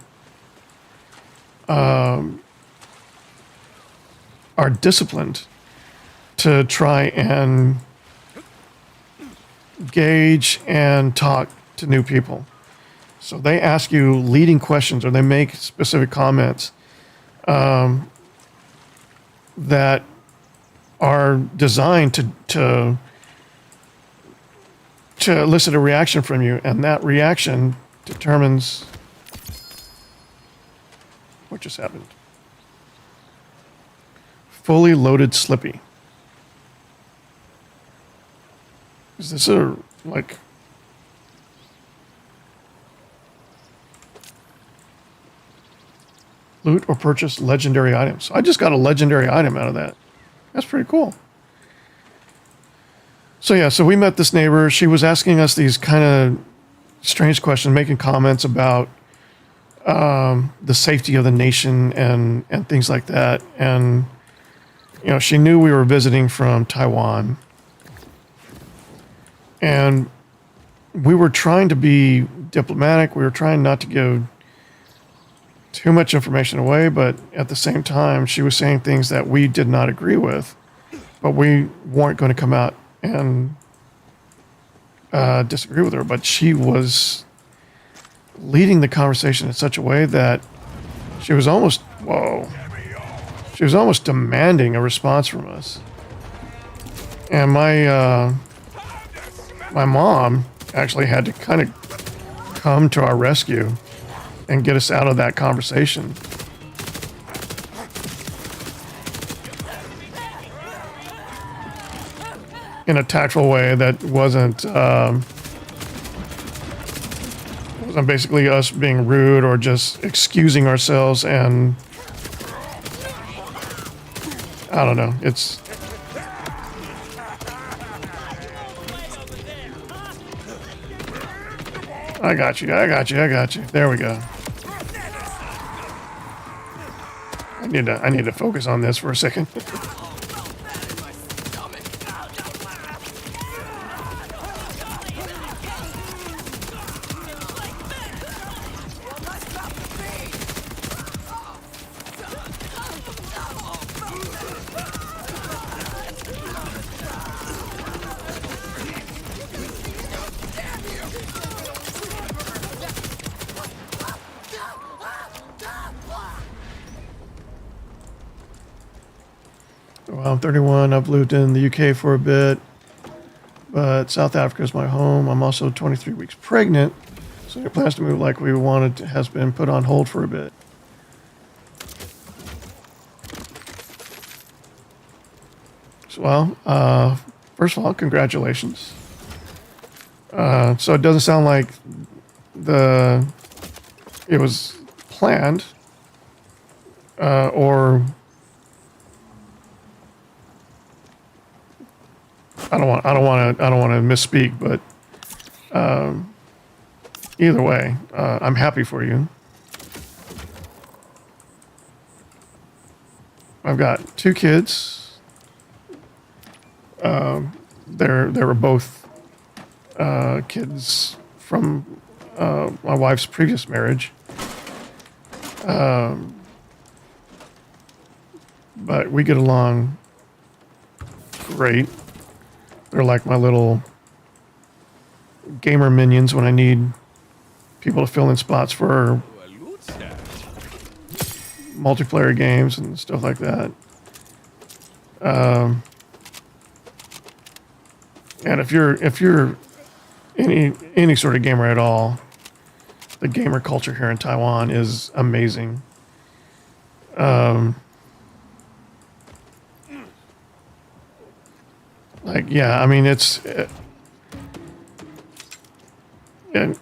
disciplined to try and gauge and talk to new people. So they ask you leading questions, or they make specific comments that are designed to elicit a reaction from you, and that reaction determines what just happened. Fully loaded Slippy. Is this a, like... Loot or purchase legendary items. I just got a legendary item out of that. That's pretty cool. So yeah, so we met this neighbor. She was asking us these kind of strange questions, making comments about the safety of the nation and things like that. And, you know, she knew we were visiting from Taiwan. And we were trying to be diplomatic. We were trying not to give too much information away, but at the same time, she was saying things that we did not agree with, but we weren't going to come out and disagree with her. But she was leading the conversation in such a way that she was almost, she was almost demanding a response from us. And my mom actually had to kind of come to our rescue and get us out of that conversation. In a tactful way that wasn't basically us being rude or just excusing ourselves, and I don't know, it's... I got you. There we go. I need to focus on this for a second. Well, I'm 31. I've lived in the UK for a bit, but South Africa is my home. I'm also 23 weeks pregnant, so your plans to move like we wanted has been put on hold for a bit. So, well, first of all, congratulations. So it doesn't sound like it was planned, or I don't want to misspeak, but either way, I'm happy for you. I've got 2 kids. They were both kids from my wife's previous marriage. But we get along great. They're like my little gamer minions when I need people to fill in spots for multiplayer games and stuff like that. And if you're any sort of gamer at all, the gamer culture here in Taiwan is amazing. Like, yeah, I mean, it's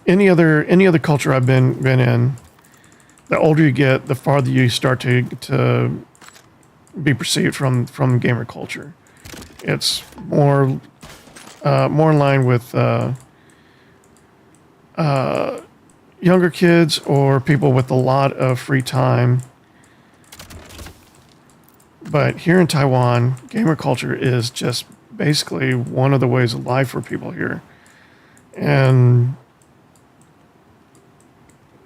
any other culture I've been in. The older you get, the farther you start to be perceived from gamer culture. It's more in line with younger kids or people with a lot of free time. But here in Taiwan, gamer culture is just basically one of the ways of life for people here. And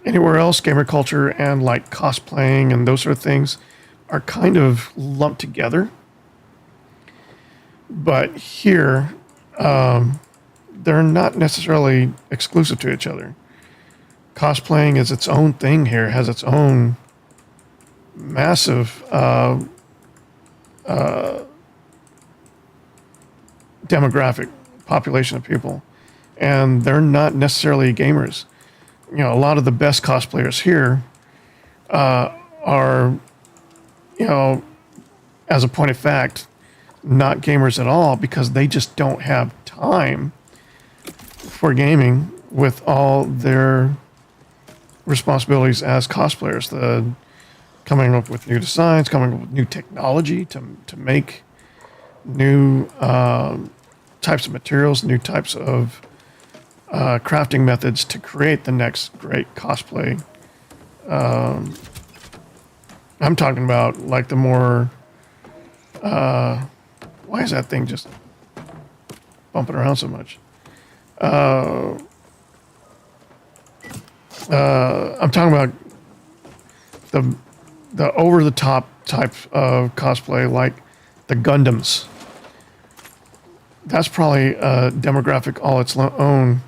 anywhere else, gamer culture and like cosplaying and those sort of things are kind of lumped together. But here, they're not necessarily exclusive to each other. Cosplaying is its own thing here, has its own massive demographic population of people. And they're not necessarily gamers. You know, a lot of the best cosplayers here are, you know, as a point of fact, not gamers at all because they just don't have time for gaming with all their responsibilities as cosplayers. The coming up with new designs, coming up with new technology to make new types of materials, new types of crafting methods to create the next great cosplay. I'm talking about like the more why is that thing just bumping around so much? I'm talking about the over the top type of cosplay, like the Gundams. That's probably a demographic all its own.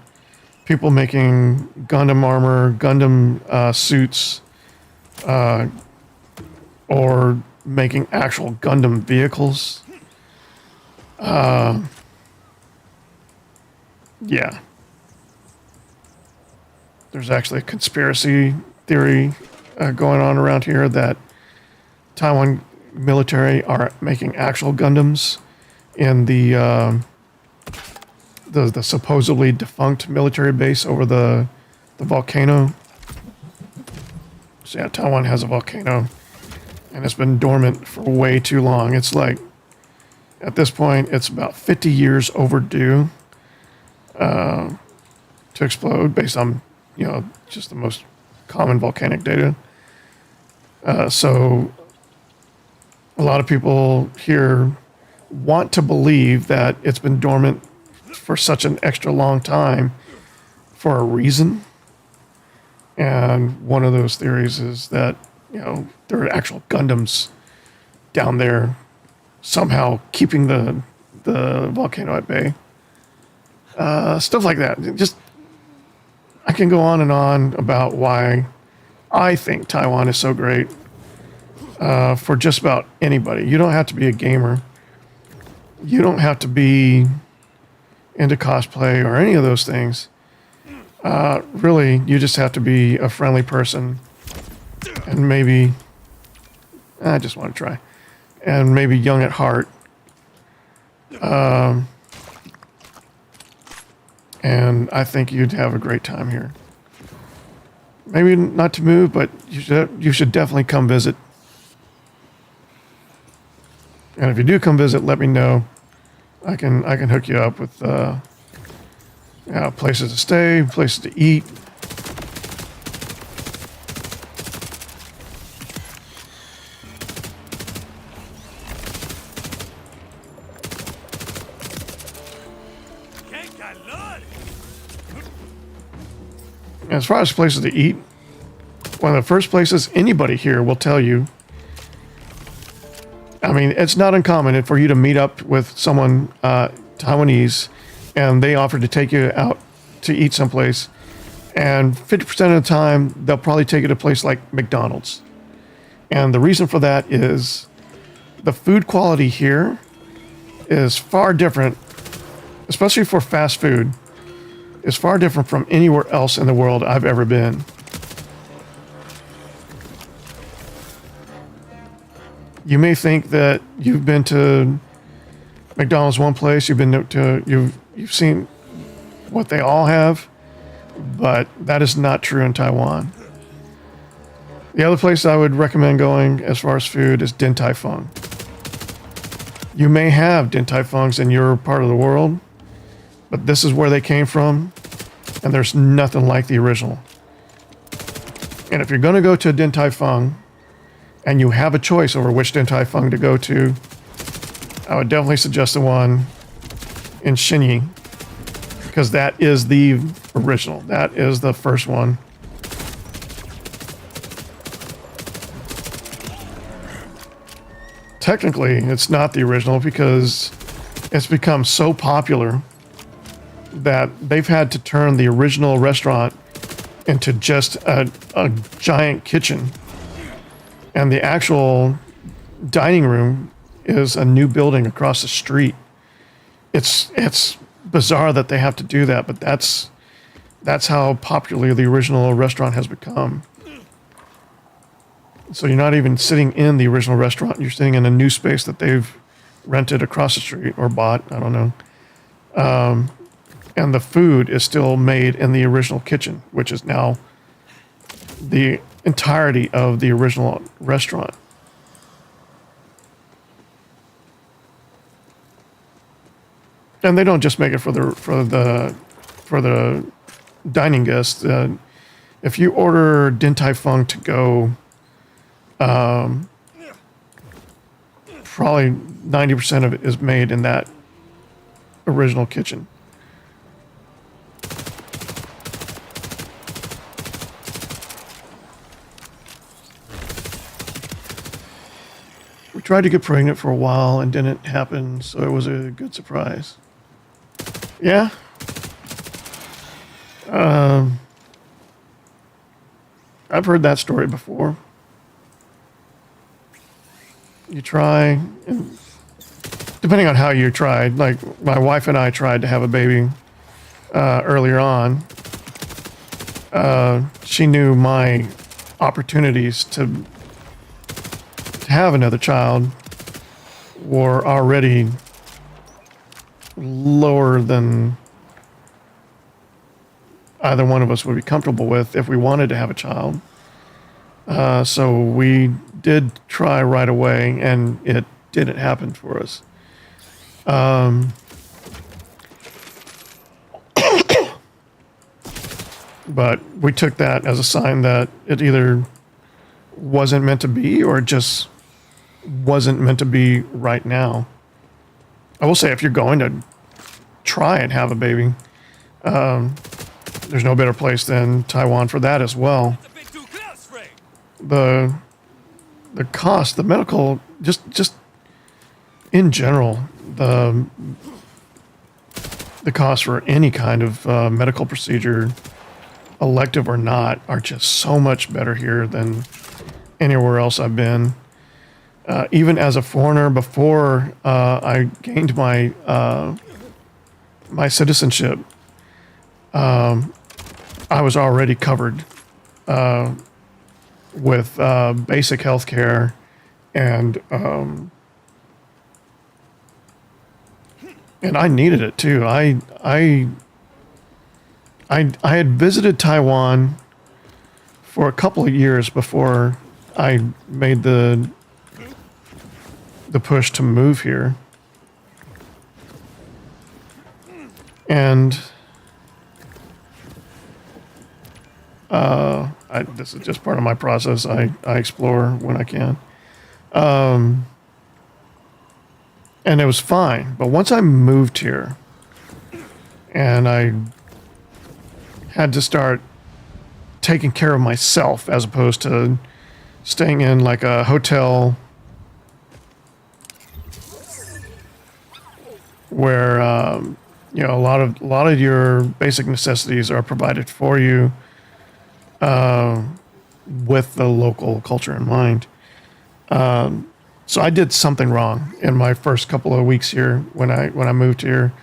People making Gundam armor, Gundam suits, or making actual Gundam vehicles. Yeah. There's actually a conspiracy theory going on around here that Taiwan military are making actual Gundams in the supposedly defunct military base over the volcano. So yeah, Taiwan has a volcano, and it's been dormant for way too long. It's like, at this point, it's about 50 years overdue to explode based on, you know, just the most common volcanic data. So a lot of people here want to believe that it's been dormant for such an extra long time for a reason. And one of those theories is that, you know, there are actual Gundams down there somehow keeping the volcano at bay. Stuff like that. Just, I can go on and on about why I think Taiwan is so great for just about anybody. You don't have to be a gamer. You don't have to be into cosplay or any of those things. Really, you just have to be a friendly person and maybe, I just want to try, and maybe young at heart. And I think you'd have a great time here. Maybe not to move, but you should definitely come visit. And if you do come visit, let me know. I can hook you up with places to stay, places to eat. As far as places to eat, one of the first places anybody here will tell you I mean, it's not uncommon for you to meet up with someone Taiwanese, and they offer to take you out to eat someplace, and 50% of the time they'll probably take you to a place like McDonald's. And the reason for that is the food quality here is far different, especially for fast food, is far different from anywhere else in the world I've ever been. You may think that you've been to McDonald's one place, you've seen what they all have, but that is not true in Taiwan. The other place I would recommend going as far as food is Din Tai Fung. You may have Din Tai Fungs in your part of the world, but this is where they came from, and there's nothing like the original. And if you're going to go to a Din Tai Fung, and you have a choice over which Din Tai Fung to go to, I would definitely suggest the one in Xinyi, because that is the original. That is the first one. Technically, it's not the original because it's become so popular that they've had to turn the original restaurant into just a giant kitchen. And the actual dining room is a new building across the street. It's bizarre that they have to do that, but that's how popular the original restaurant has become. So you're not even sitting in the original restaurant. You're sitting in a new space that they've rented across the street or bought. I don't know. And the food is still made in the original kitchen, which is now the entirety of the original restaurant. And they don't just make it for the dining guests. If you order Din Tai Fung to go, probably 90% of it is made in that original kitchen. We tried to get pregnant for a while and didn't happen, so it was a good surprise. Yeah. I've heard that story before. You try, and depending on how you tried, like my wife and I tried to have a baby earlier on. She knew my opportunities to have another child were already lower than either one of us would be comfortable with if we wanted to have a child. So we did try right away, and it didn't happen for us. But we took that as a sign that it either wasn't meant to be or just wasn't meant to be right now. I will say, if you're going to try and have a baby, there's no better place than Taiwan for that as well. The cost, the medical, just in general, the cost for any kind of medical procedure, elective or not, are just so much better here than anywhere else I've been. Even as a foreigner, before I gained my my citizenship, I was already covered with basic health care, and I needed it too. I had visited Taiwan for a couple of years before I made the push to move here. And this is just part of my process. I explore when I can. And it was fine. But once I moved here and I had to start taking care of myself as opposed to staying in like a hotel where you know, a lot of your basic necessities are provided for you with the local culture in mind. So I did something wrong in my first couple of weeks here when I moved here,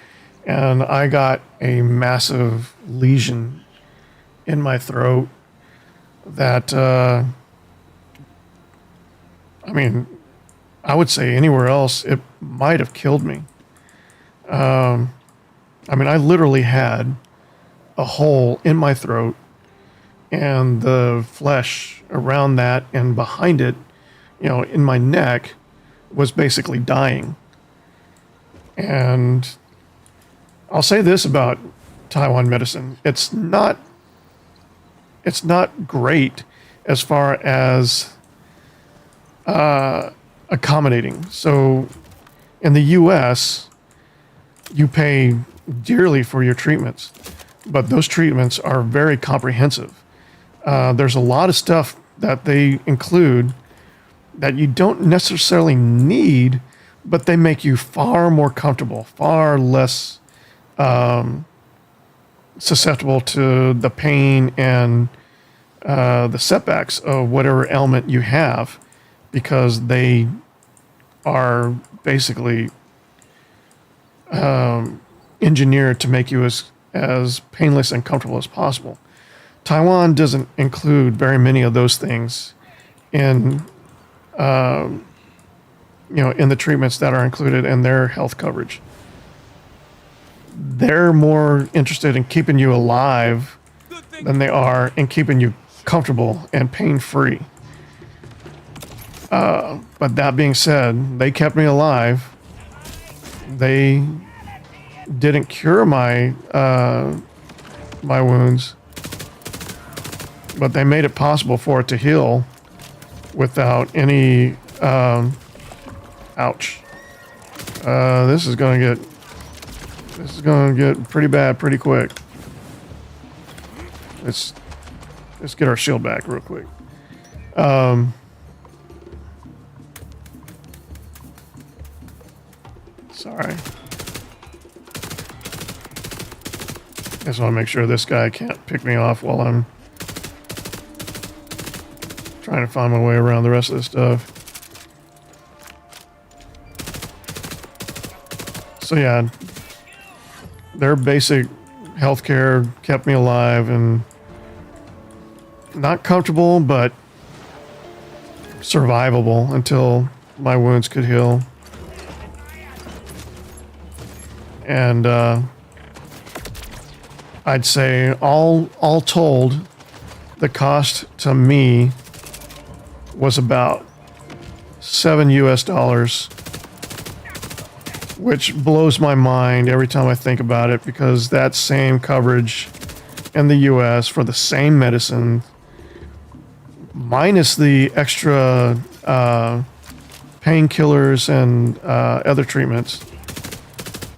and I got a massive lesion in my throat that I mean, I would say anywhere else it might have killed me. I mean, I literally had a hole in my throat, and the flesh around that and behind it, you know, in my neck, was basically dying. And I'll say this about Taiwan medicine: it's not great as far as accommodating. So in the U.S., you pay dearly for your treatments, but those treatments are very comprehensive. There's a lot of stuff that they include that you don't necessarily need, but they make you far more comfortable, far less susceptible to the pain and the setbacks of whatever ailment you have, because they are basically engineered to make you as painless and comfortable as possible. Taiwan doesn't include very many of those things in you know, in the treatments that are included in their health coverage. They're more interested in keeping you alive than they are in keeping you comfortable and pain-free. But that being said, they kept me alive. They didn't cure my my wounds, but they made it possible for it to heal without any ouch. This is gonna get pretty bad pretty quick. Let's get our shield back real quick. Sorry. Just want to make sure this guy can't pick me off while I'm trying to find my way around the rest of this stuff. So yeah, their basic healthcare kept me alive and not comfortable, but survivable until my wounds could heal. And I'd say all told, the cost to me was about $7 US, which blows my mind every time I think about it, because that same coverage in the US for the same medicine, minus the extra painkillers and other treatments,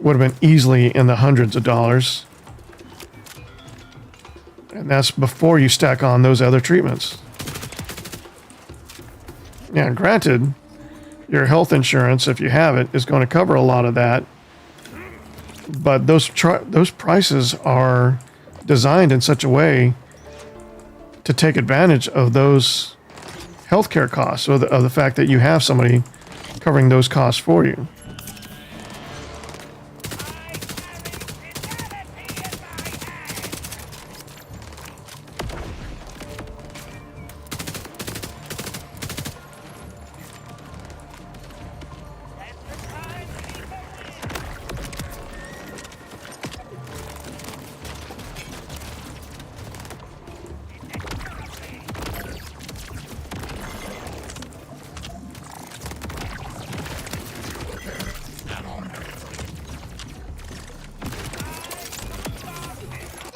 would have been easily in the hundreds of dollars. And that's before you stack on those other treatments. Yeah, granted, your health insurance, if you have it, is going to cover a lot of that. But those prices are designed in such a way to take advantage of those healthcare costs, or of the fact that you have somebody covering those costs for you.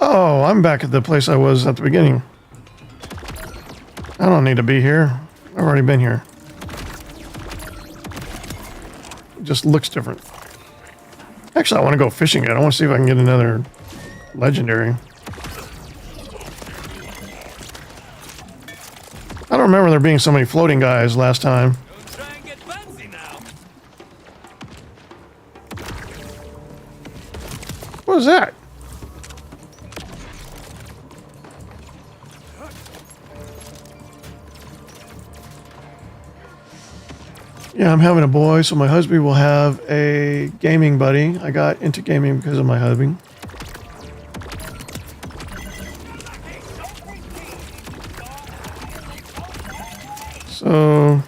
Oh, I'm back at the place I was at the beginning. I don't need to be here. I've already been here. It just looks different. Actually, I want to go fishing again. I want to see if I can get another legendary. I don't remember there being so many floating guys last time. Don't try and get fancy now. What was that? Yeah, I'm having a boy, so my husband will have a gaming buddy. I got into gaming because of my husband. So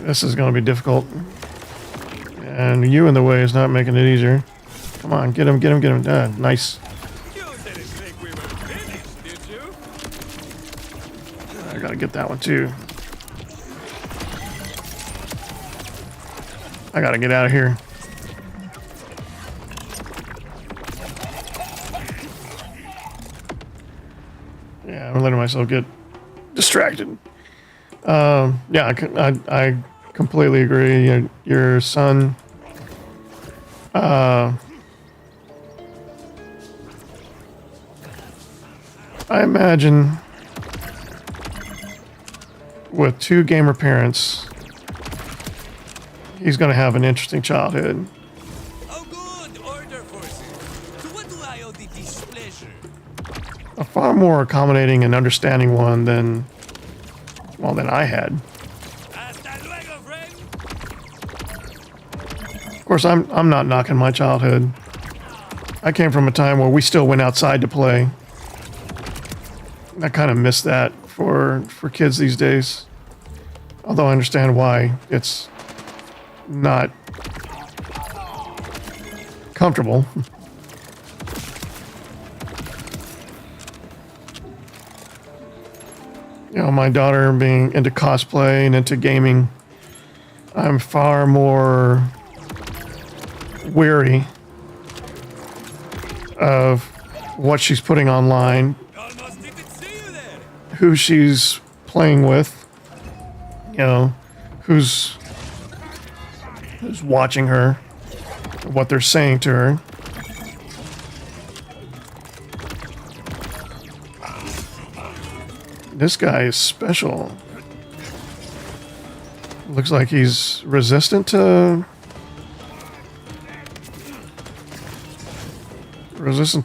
this is going to be difficult. And you in the way is not making it easier. Come on, get him, get him, get him. Nice. You didn't think we were finished, did you? I gotta get that one too. I gotta get out of here. Yeah, I'm letting myself get distracted. Yeah, I completely agree. Your son, I imagine with two gamer parents, he's going to have an interesting childhood. Oh, good order forces. To what do I owe the displeasure? A far more accommodating and understanding one than, well, than I had. Hasta luego, friend. Of course, I'm not knocking my childhood. I came from a time where we still went outside to play. I kind of miss that for kids these days. Although I understand why it's not comfortable. You know, my daughter being into cosplay and into gaming, I'm far more wary of what she's putting online, Almost didn't see you there. who she's playing with, you know, who's watching her, what they're saying to her. This guy is special. Looks like he's resistant to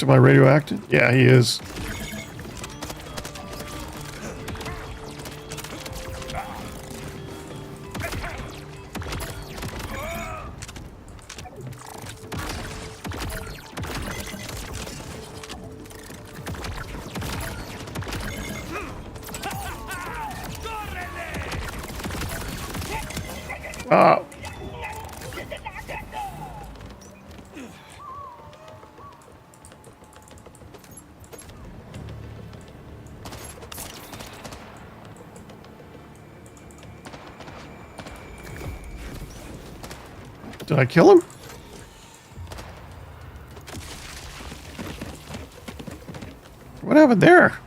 my radioactive. Yeah, he is. Ah. Did I kill him? What happened there?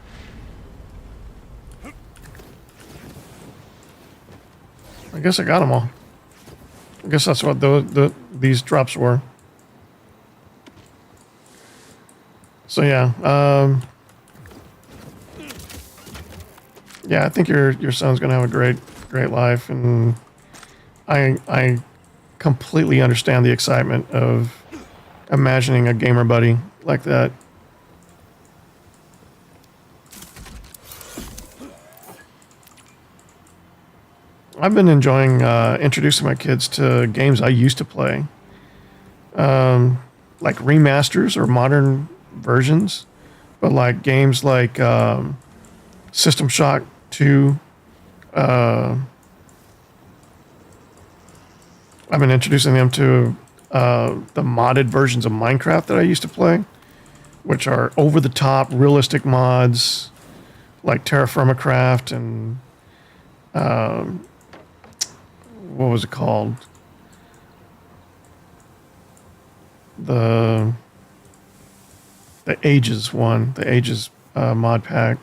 I guess I got them all. I guess that's what these drops were. So yeah, yeah, I think your son's gonna have a great life, and I completely understand the excitement of imagining a gamer buddy like that. I've been enjoying introducing my kids to games I used to play, like remasters or modern versions, but like games like System Shock 2. I've been introducing them to the modded versions of Minecraft that I used to play, which are over-the-top realistic mods like Terraformacraft and what was it called? The Ages one, the Ages mod pack.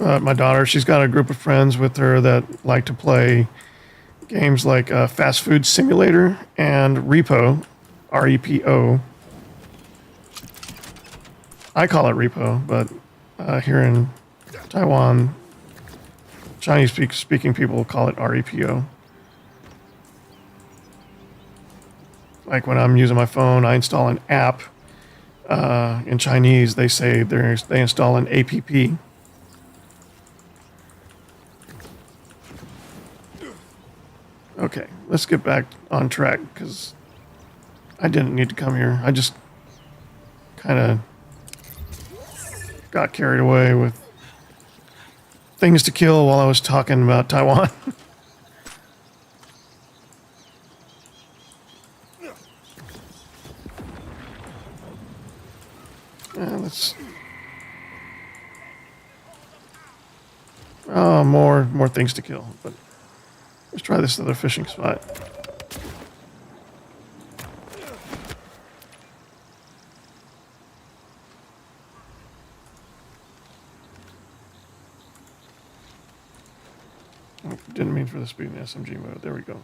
My daughter, she's got a group of friends with her that like to play games like Fast Food Simulator and Repo, R-E-P-O. I call it Repo, but here in Taiwan, Chinese speaking people call it REPO. Like when I'm using my phone, I install an app. In Chinese, they say they install an APP. Okay, let's get back on track because I didn't need to come here. I just kind of got carried away with things to kill while I was talking about Taiwan. Let's. Oh, more things to kill. But let's try this other fishing spot. Oh, didn't mean for this to be in the SMG mode. There we go.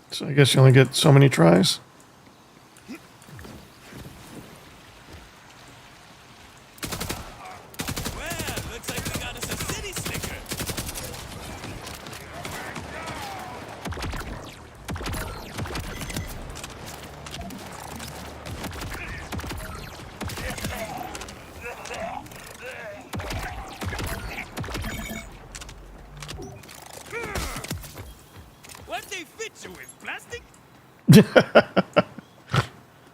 So I guess you only get so many tries.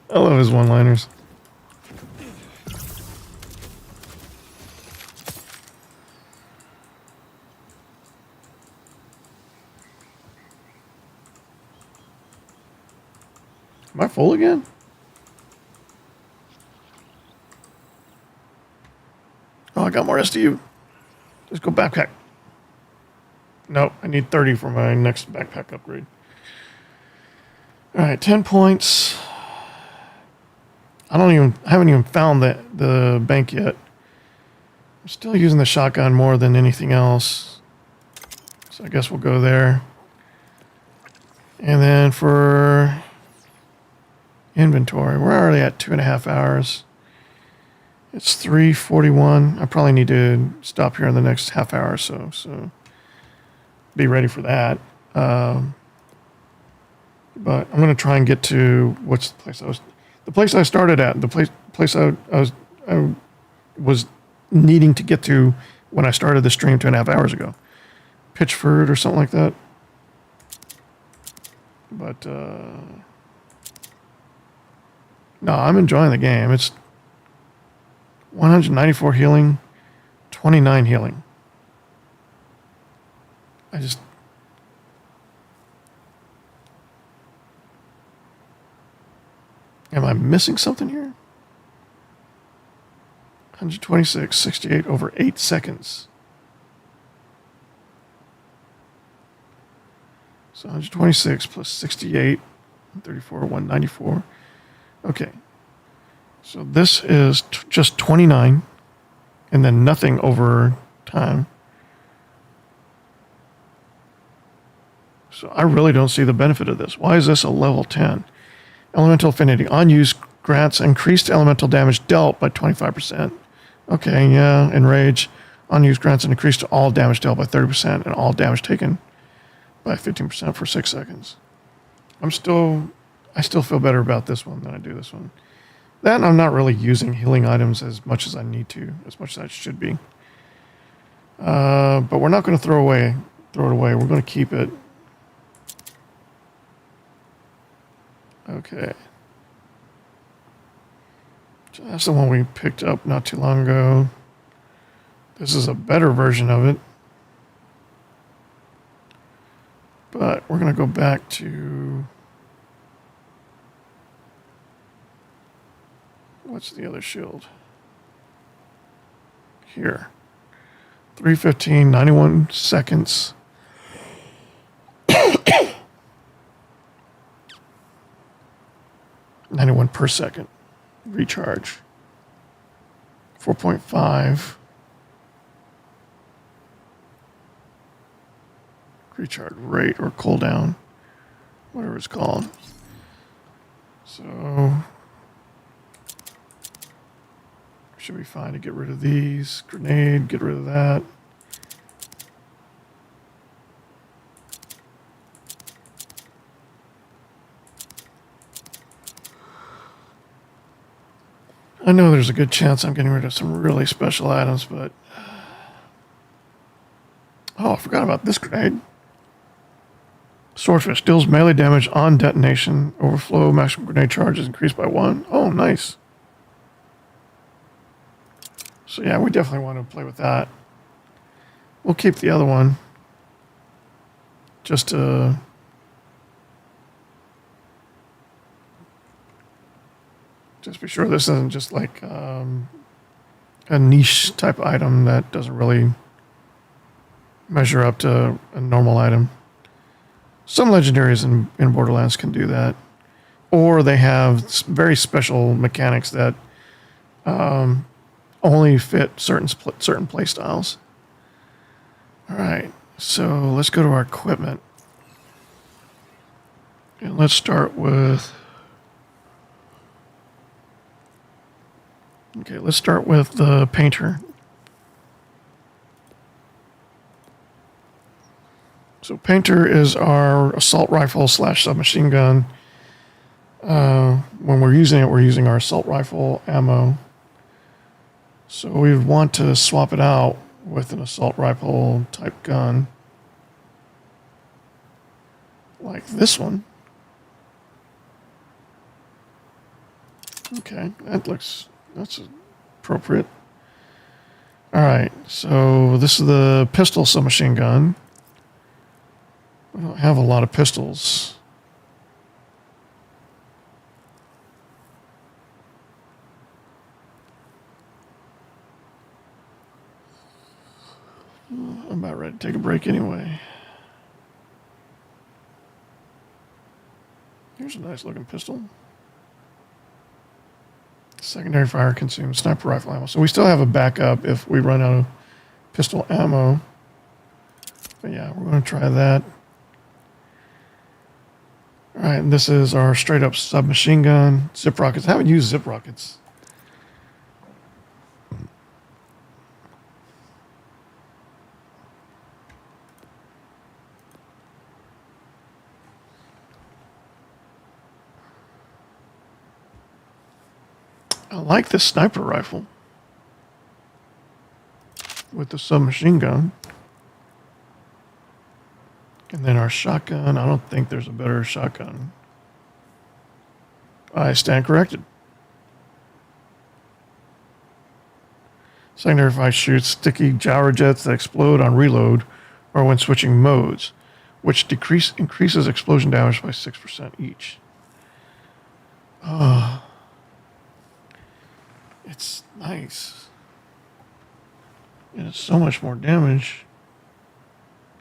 I love his one-liners. Am I full again? Oh, I got more SDU. Let's go backpack. Nope, I need 30 for my next backpack upgrade. All right, 10 points. I haven't even found the bank yet. I'm still using the shotgun more than anything else. So I guess we'll go there. And then for inventory, we're already at 2.5 hours. It's 3:41. I probably need to stop here in the next half hour or so. So be ready for that. But I'm going to try and get to the place I started at, the place I was needing to get to when I started the stream 2.5 hours ago. Pitchford or something like that. But no, I'm enjoying the game. It's 194 healing, 29 healing. Am I missing something here? 126, 68 over 8 seconds. So 126 plus 68, 34, 194. Okay. So this is just 29 and then nothing over time. So I really don't see the benefit of this. Why is this a level 10? Elemental affinity. Unused grants increased elemental damage dealt by 25%. Okay, yeah. Enrage. Unused grants increased all damage dealt by 30% and all damage taken by 15% for 6 seconds. I still feel better about this one than I do this one. Then I'm not really using healing items as much as I need to, as much as I should be. But we're not going to throw it away. We're going to keep it. Okay. So that's the one we picked up not too long ago. This is a better version of it. But we're going to go back to... What's the other shield? Here. 315, 91 seconds. per second recharge. 4.5 recharge rate or cooldown, whatever it's called. So should be fine to get rid of these. Grenade, get rid of that. I know there's a good chance I'm getting rid of some really special items, but... Oh, I forgot about this grenade. Swordfish deals melee damage on detonation. Overflow maximum grenade charge is increased by 1. Oh, nice. So yeah, we definitely want to play with that. We'll keep the other one. Just to... Just be sure this isn't just like a niche type item that doesn't really measure up to a normal item. Some legendaries in Borderlands can do that. Or they have very special mechanics that only fit certain play styles. Alright, so let's go to our equipment. And let's start with... Okay, let's start with the painter. So painter is our assault rifle / submachine gun. When we're using it, we're using our assault rifle ammo. So we would want to swap it out with an assault rifle type gun. Like this one. Okay, that's appropriate. Alright, so this is the pistol submachine gun. We don't have a lot of pistols. I'm about ready to take a break anyway. Here's a nice looking pistol. Secondary fire consumes sniper rifle ammo. So we still have a backup if we run out of pistol ammo. But yeah, we're going to try that. Alright, and this is our straight up submachine gun. Zip rockets. I haven't used zip rockets. I like this sniper rifle with the submachine gun. And then our shotgun. I don't think there's a better shotgun. I stand corrected. Secondary fire shoots sticky gyro jets that explode on reload or when switching modes, which increases explosion damage by 6% each. It's nice. And it's so much more damage,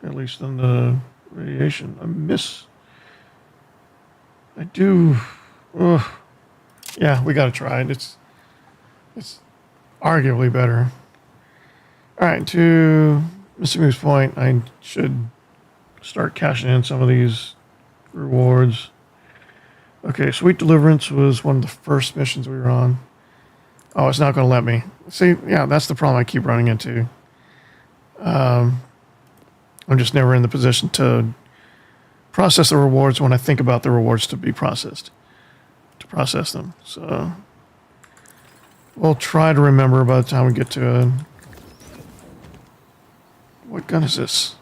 at least than the radiation. Yeah, we gotta try it. It's arguably better. Alright, to Mr. Moo's point, I should start cashing in some of these rewards. Okay, Sweet Deliverance was one of the first missions we were on. Oh, it's not going to let me. See, yeah, that's the problem I keep running into. I'm just never in the position to process the rewards when I think about the rewards to be processed. To process them. So we'll try to remember by the time we get to it. What gun is this?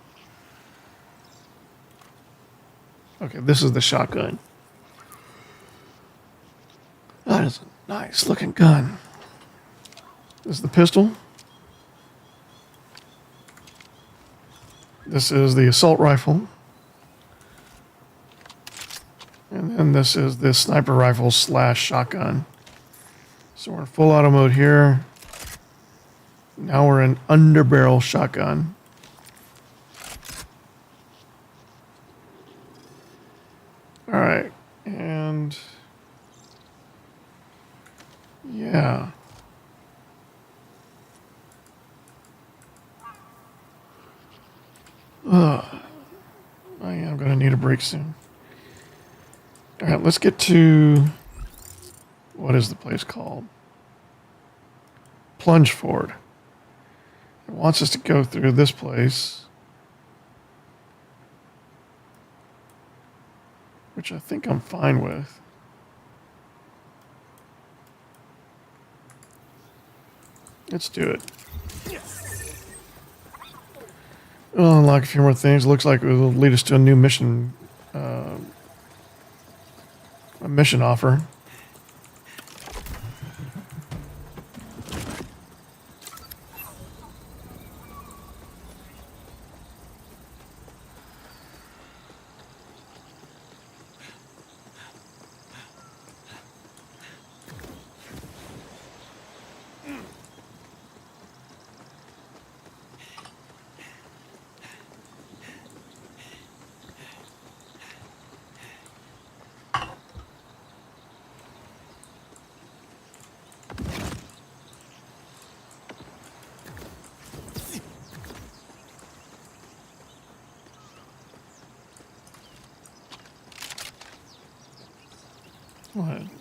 Okay, this is the shotgun. That is a nice looking gun. This is the pistol. This is the assault rifle. And then this is the sniper rifle / shotgun. So we're in full auto mode here. Now we're in underbarrel shotgun. All right. And Yeah. Ugh. I am going to need a break soon. All right, let's get to, what is the place called? Plunge Ford. It wants us to go through this place, which I think I'm fine with. Let's do it. We'll unlock a few more things. Looks like it will lead us to a new mission, a mission offer.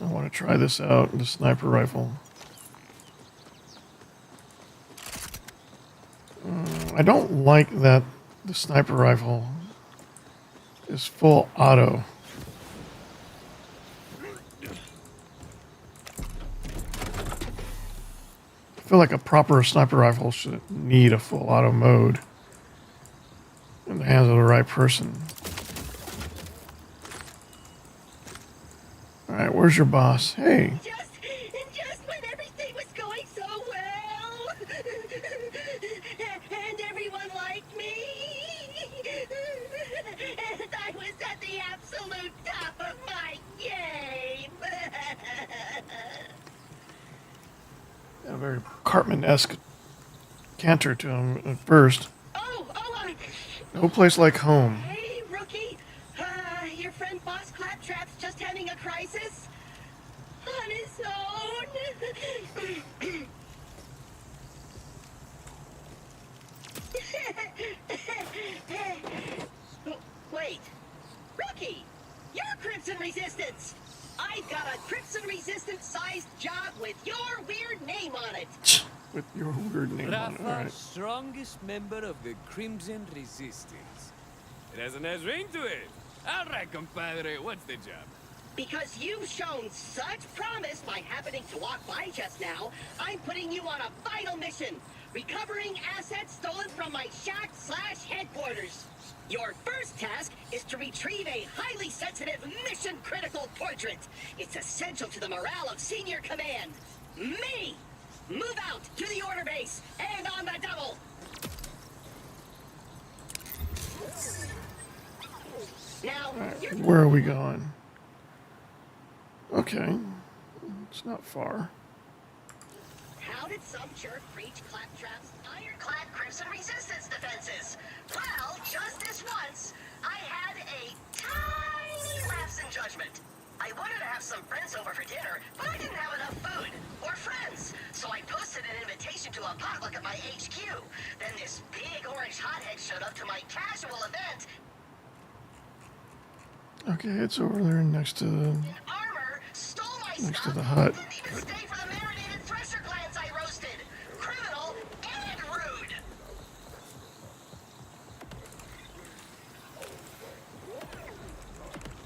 I want to try this out, the sniper rifle. I don't like that the sniper rifle is full auto. I feel like a proper sniper rifle should need a full auto mode in the hands of the right person. All right, where's your boss? Hey. Just when everything was going so well, and everyone liked me, and I was at the absolute top of my game. A very Cartman-esque canter to him at first. No place like home. Hey, rookie. Your friend Boss Claptrap's just having a crisis on his own. Wait, rookie, you're Crimson Resistance. I've got a Crimson Resistance-sized job with your weird name on it. With your weird name on it. All Rafa, right. strongest member of the Crimson Resistance. It has a nice ring to it. All right, compadre, what's the job? Because you've shown such promise by happening to walk by just now, I'm putting you on a vital mission. Recovering assets stolen from my shack/headquarters. Your first task is to retrieve a highly sensitive, mission-critical portrait. It's essential to the morale of senior command. Me! Move out to the order base and on the double. Now, Alright, where are we going? Okay. It's not far. How did some jerk breach Claptrap's ironclad Crimson Resistance defenses? Well, just this once, I had a tiny lapse in judgment. I wanted to have some friends over for dinner, but I didn't have enough food or friends, so I posted an invitation to a potluck at my HQ. Then this big orange hothead showed up to my casual event. Okay, it's over there next to the Armor stole my next to stuff. the hut. Didn't even stay for the marinated thresher glands I roasted. Criminal and rude.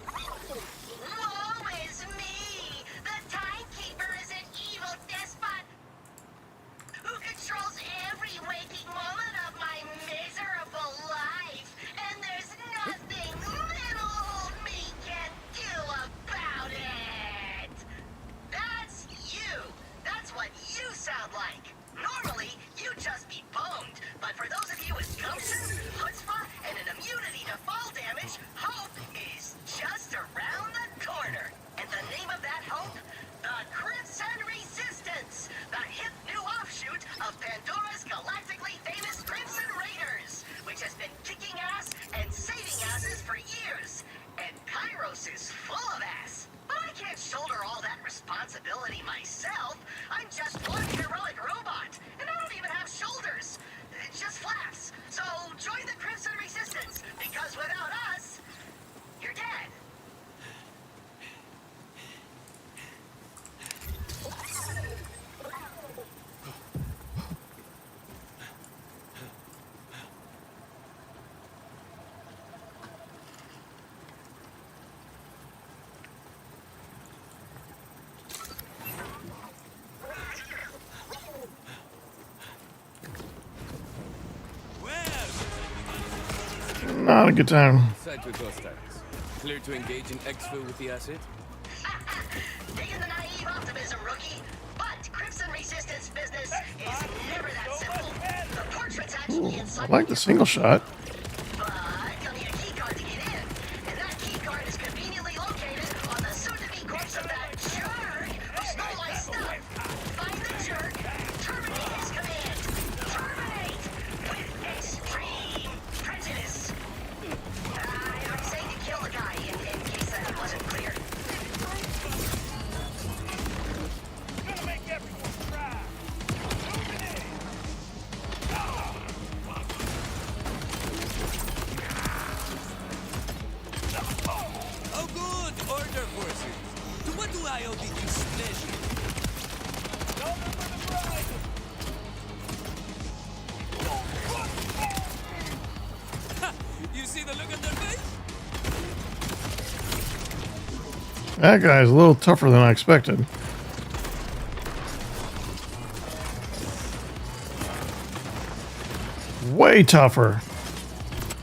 Woe is me! The Timekeeper is an evil despot who controls every waking moment of my miserable life, and there's nothing little old me can do about it! That's you! That's what you sound like! Normally, you'd just be boned, but for those of you with gumption, chutzpah, and an immunity to fall damage, hope is just around the corner. And the name of that hope? The Crimson Resistance, the hip new offshoot of Pandora's galactically famous Crimson Raiders, which has been kicking ass and saving asses for years. And Kairos is full of ass. But I can't shoulder all that responsibility myself. Not a good time. Side with those types. Clear to engage in exfil with the asset? Digging the naive optimism, rookie. But Crimson Resistance business is never that simple. The portrait's actually I inside. like the single shot. But you'll need a key card to get in. And that key card is conveniently located on the soon-to-be corpse of that jerk who stole my stuff. Find the jerk, terminate his command. Terminate! With extreme prejudice. I'm saying to kill the guy in case that wasn't clear. Gonna make everyone cry. Moving in. Oh good, order forces. To what do I owe the displeasure? Don't remember the bride. Ha! You see the look on their face? That guy's a little tougher than I expected. Way tougher.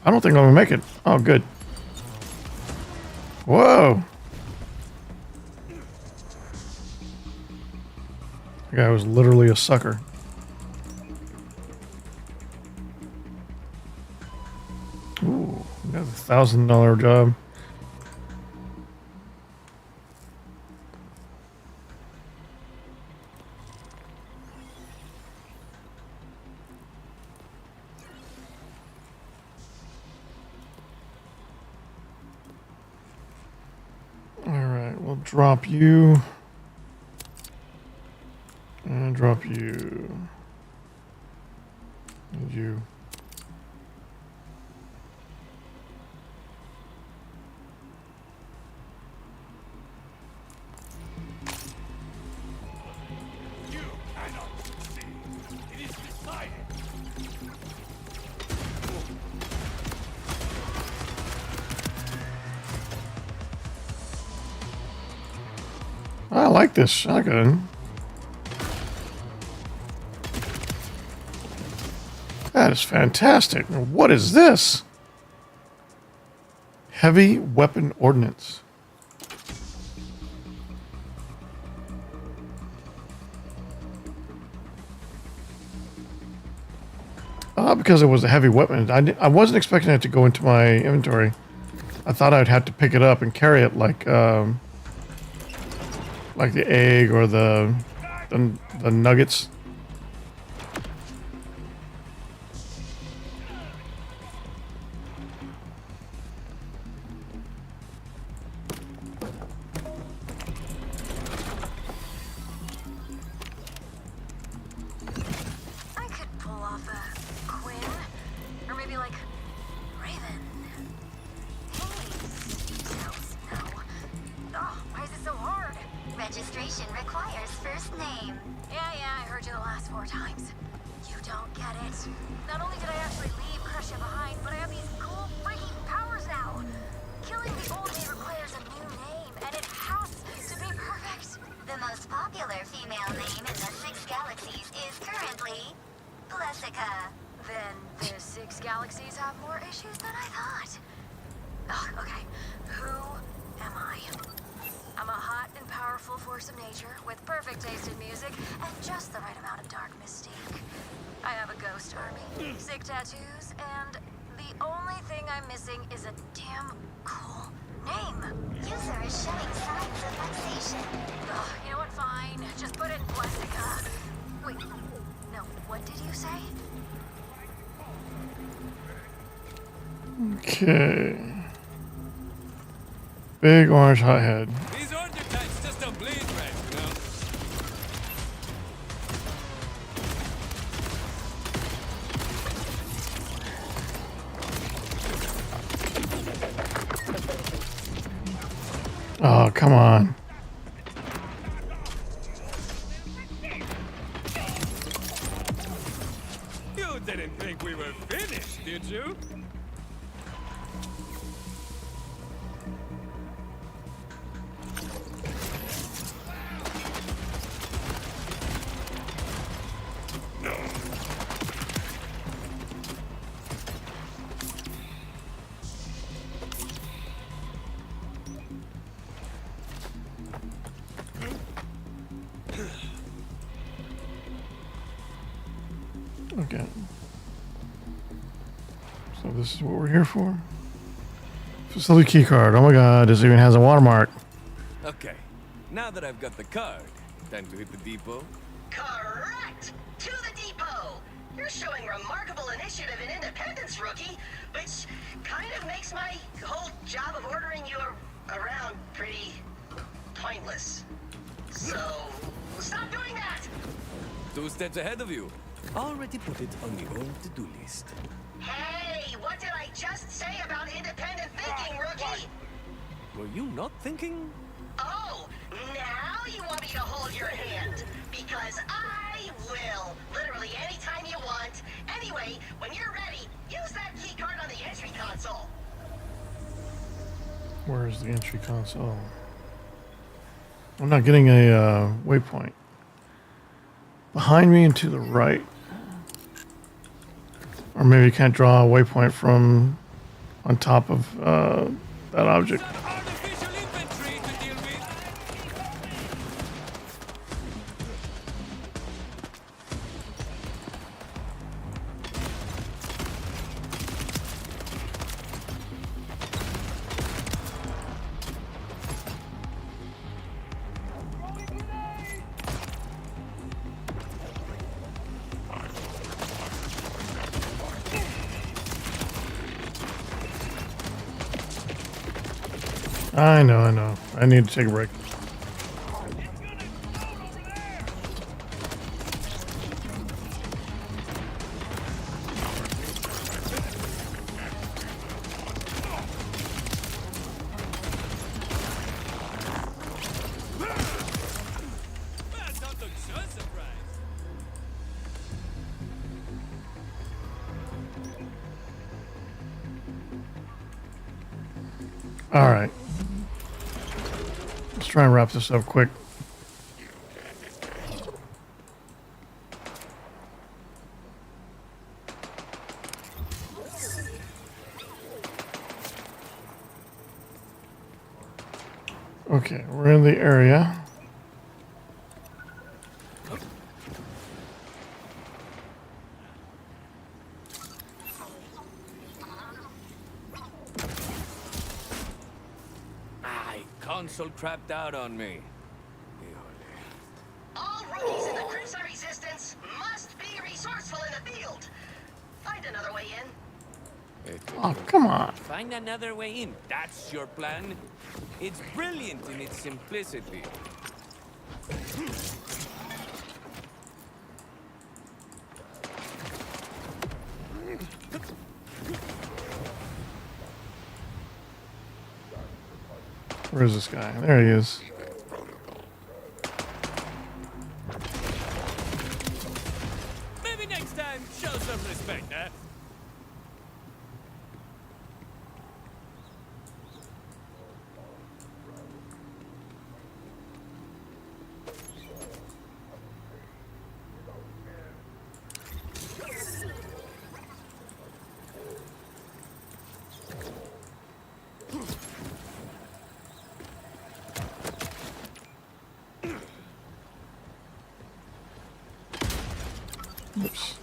I don't think I'm gonna make it. Oh, good. Whoa. That guy was literally a sucker. Ooh, that's a $1,000 job. Alright, we'll drop you. And drop you. And you. You cannot see. It is decided. I like this shotgun. That is fantastic. What is this? Heavy weapon ordnance. Because it was a heavy weapon. I wasn't expecting it to go into my inventory. I thought I'd have to pick it up and carry it like the egg or the nuggets. I could pull off a Quinn, or maybe like Raven. Hey, details, no. Oh, why is it so hard? Registration requires first name. Yeah, I heard you the last 4 times. You don't get it. Not only did I actually leave Crusher behind, but I have these cool freaking powers now. Killing the old me requires a new name, and it has to be perfect. The most popular female name in the 6 galaxies is currently Blessica. Then the 6 galaxies have more issues than I thought. Ugh, okay, who am I? I'm a hot and powerful force of nature with perfect taste in music and just the right amount of dark mystique. I have a ghost army, sick tattoos, and the only thing I'm missing is a damn cool name. User is showing signs of vexation. Ugh, you know what, fine. Just put in Blessica. Wait, no, what did you say? Okay. Big orange hothead. These order types just don't bleed right, you know? Oh, come on. You didn't think we were finished, did you? again. So this is what we're here for. Facility key card. Oh my god, this even has a watermark. Okay, now that I've got the card, time to hit the depot. Correct! To the depot! You're showing remarkable initiative and independence, rookie, which kind of makes my whole job of ordering you around pretty pointless. So, stop doing that! 2 steps ahead of you. Already put it on the old to-do list. Hey, what did I just say about independent thinking, rookie? Were you not thinking? Oh, now you want me to hold your hand? Because I will. Literally anytime you want. Anyway, when you're ready, use that key card on the entry console. Where's the entry console? I'm not getting a waypoint. Behind me and to the right. Or maybe you can't draw a waypoint from on top of that object. Artificial infantry to deal with. I know. I need to take a break. Don't look so surprised. All right. Let's try and wrap this up quick. Okay, we're in the area. Console crapped out on me. All rookies in the Crimson Resistance must be resourceful in the field. Find another way in. Oh, come on. Find another way in. That's your plan? It's brilliant in its simplicity. Where is this guy? There he is. Maybe next time, show some respect, huh? Oops.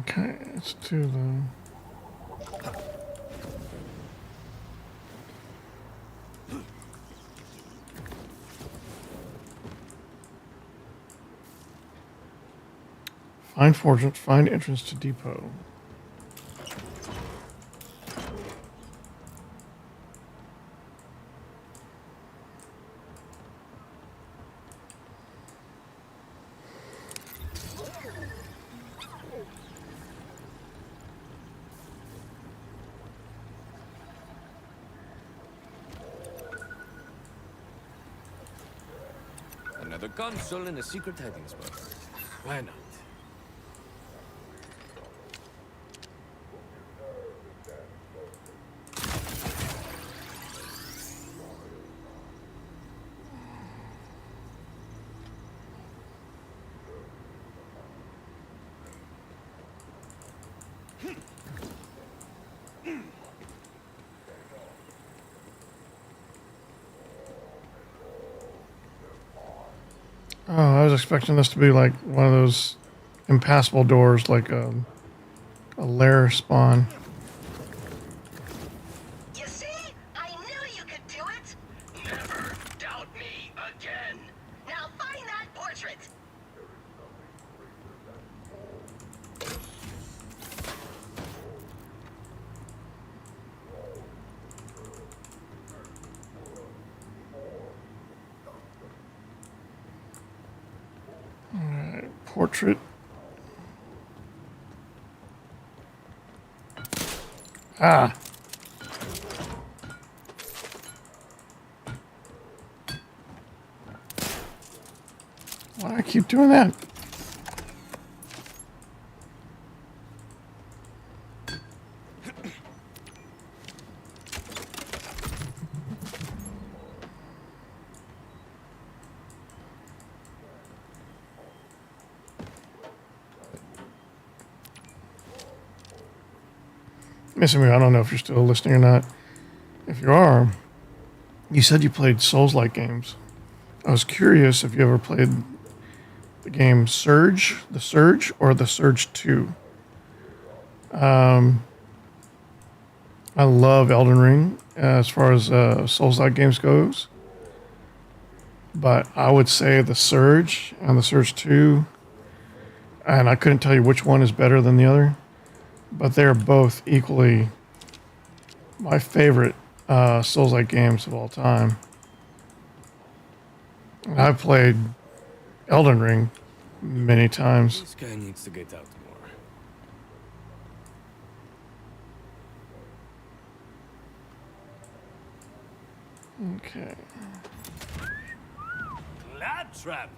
Okay, let's do the... Find fortune, find entrance to depot. Another console and a secret hiding spot. Why not? was expecting this to be like one of those impassable doors, like a lair spawn. You see? I knew you could do it! Never doubt me again! Now find that portrait! Alright, portrait. Ah. Why do I keep doing that? Missing me, I don't know if you're still listening or not. If you are, you said you played Souls-like games. I was curious if you ever played the game Surge, The Surge, or The Surge 2. I love Elden Ring as far as Souls-like games goes. But I would say The Surge and The Surge 2, and I couldn't tell you which one is better than the other. But they're both equally my favorite Souls-like games of all time. And I've played Elden Ring many times. This guy needs to get out more. Okay. Claptrap!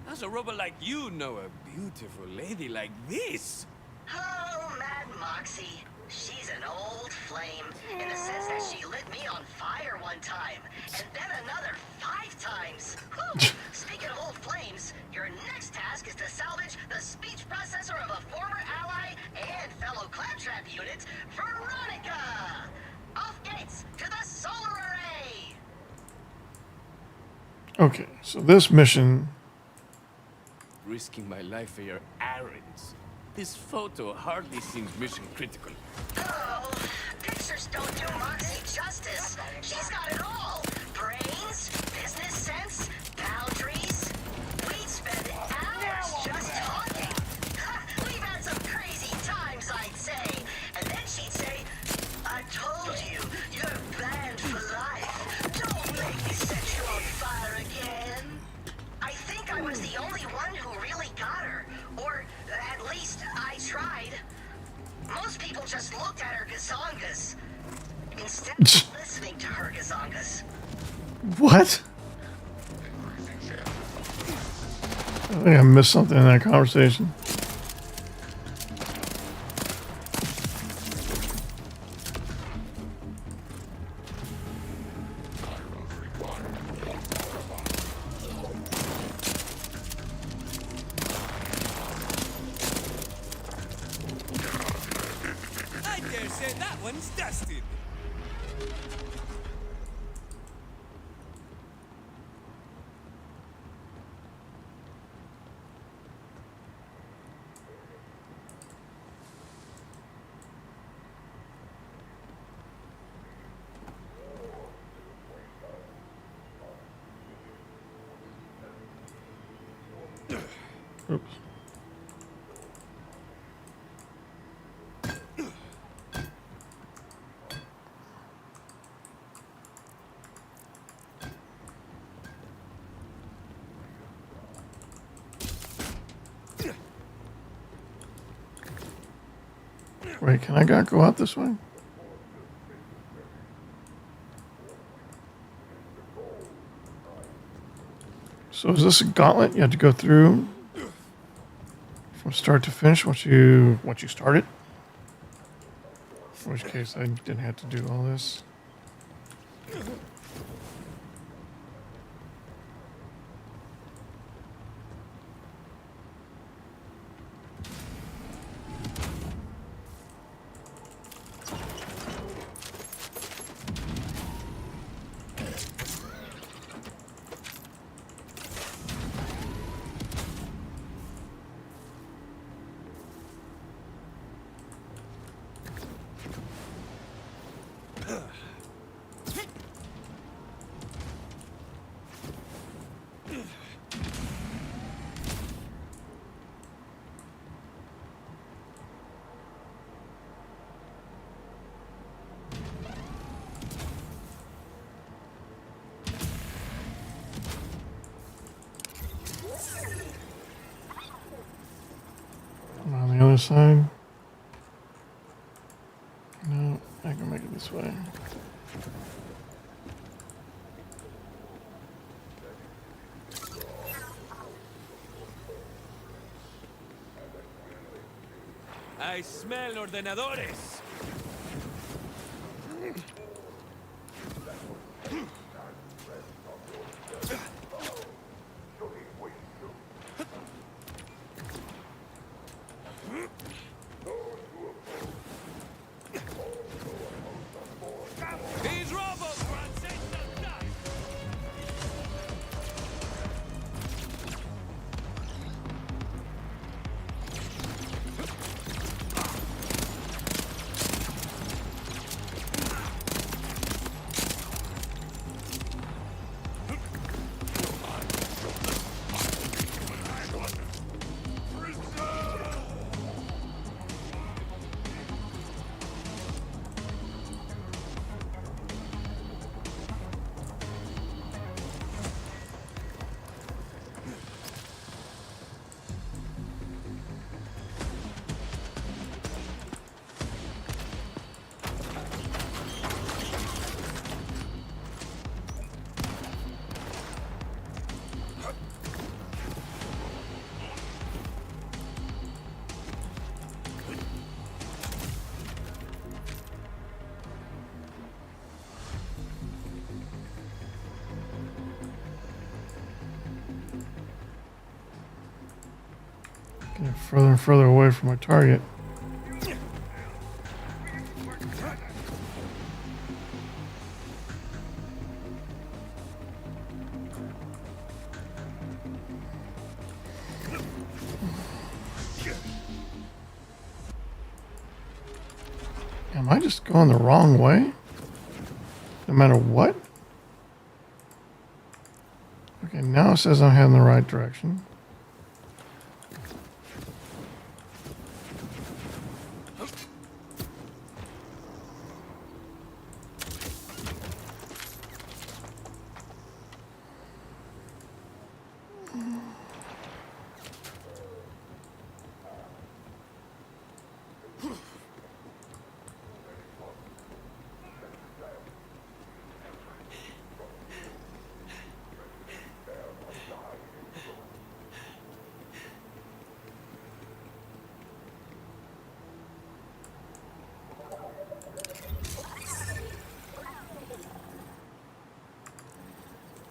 How's a robot like you know a beautiful lady like this? Oh, Mad Moxie. She's an old flame, in the sense that she lit me on fire one time, and then another 5 times. Whew. Speaking of old flames, your next task is to salvage the speech processor of a former ally and fellow Claptrap unit, Veronica! Off gates to the solar array! Okay, so this mission... Risking my life for your errands. This photo hardly seems mission critical. Oh, pictures don't do Moxie justice. She's got it all. Brains, business sense, boundaries. We'd spend hours just talking. We've had some crazy times, I'd say. And then she'd say, I told you, you're banned for life. Don't make me set you on fire again. I think I was the only one who really got her. Or at least I tried. Most people just looked at her gazongas instead of listening to her gazongas. What? I think I missed something in that conversation. I dare say that one's dusted. Oops. Wait, can I go out this way? So is this a gauntlet you have to go through from start to finish once you start it? In which case I didn't have to do all this. this side? No, I can make it this way. I smell ordenadores. These robots run senseless die. Getting further and further away from my target. Am I just going the wrong way? No matter what? Okay, now it says I'm heading the right direction.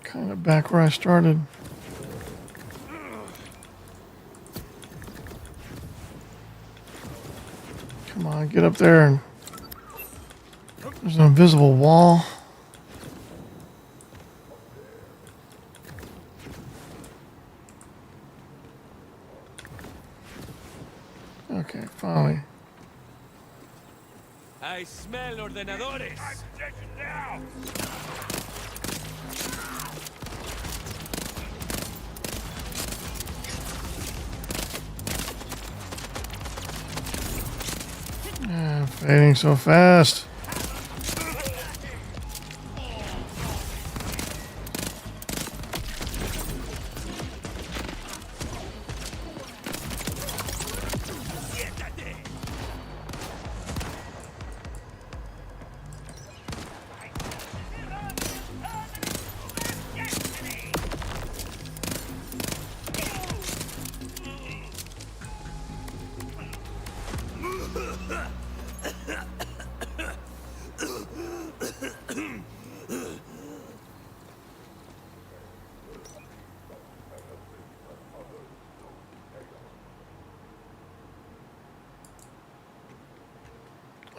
Kind of back where I started. Come on, get up there. There's an invisible wall. Okay, finally. I smell ordenadores. Now. Fading so fast.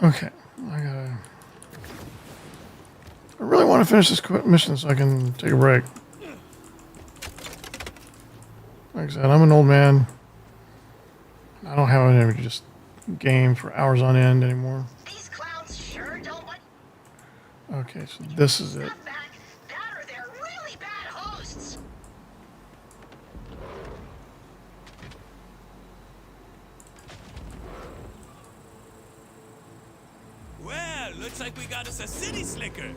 Okay, I really want to finish this mission so I can take a break. Like I said, I'm an old man. I don't have any to just game for hours on end anymore. These clowns sure don't want. Okay, so this is it. Back, that or they're really bad hosts. Well, looks like we got us a city slicker.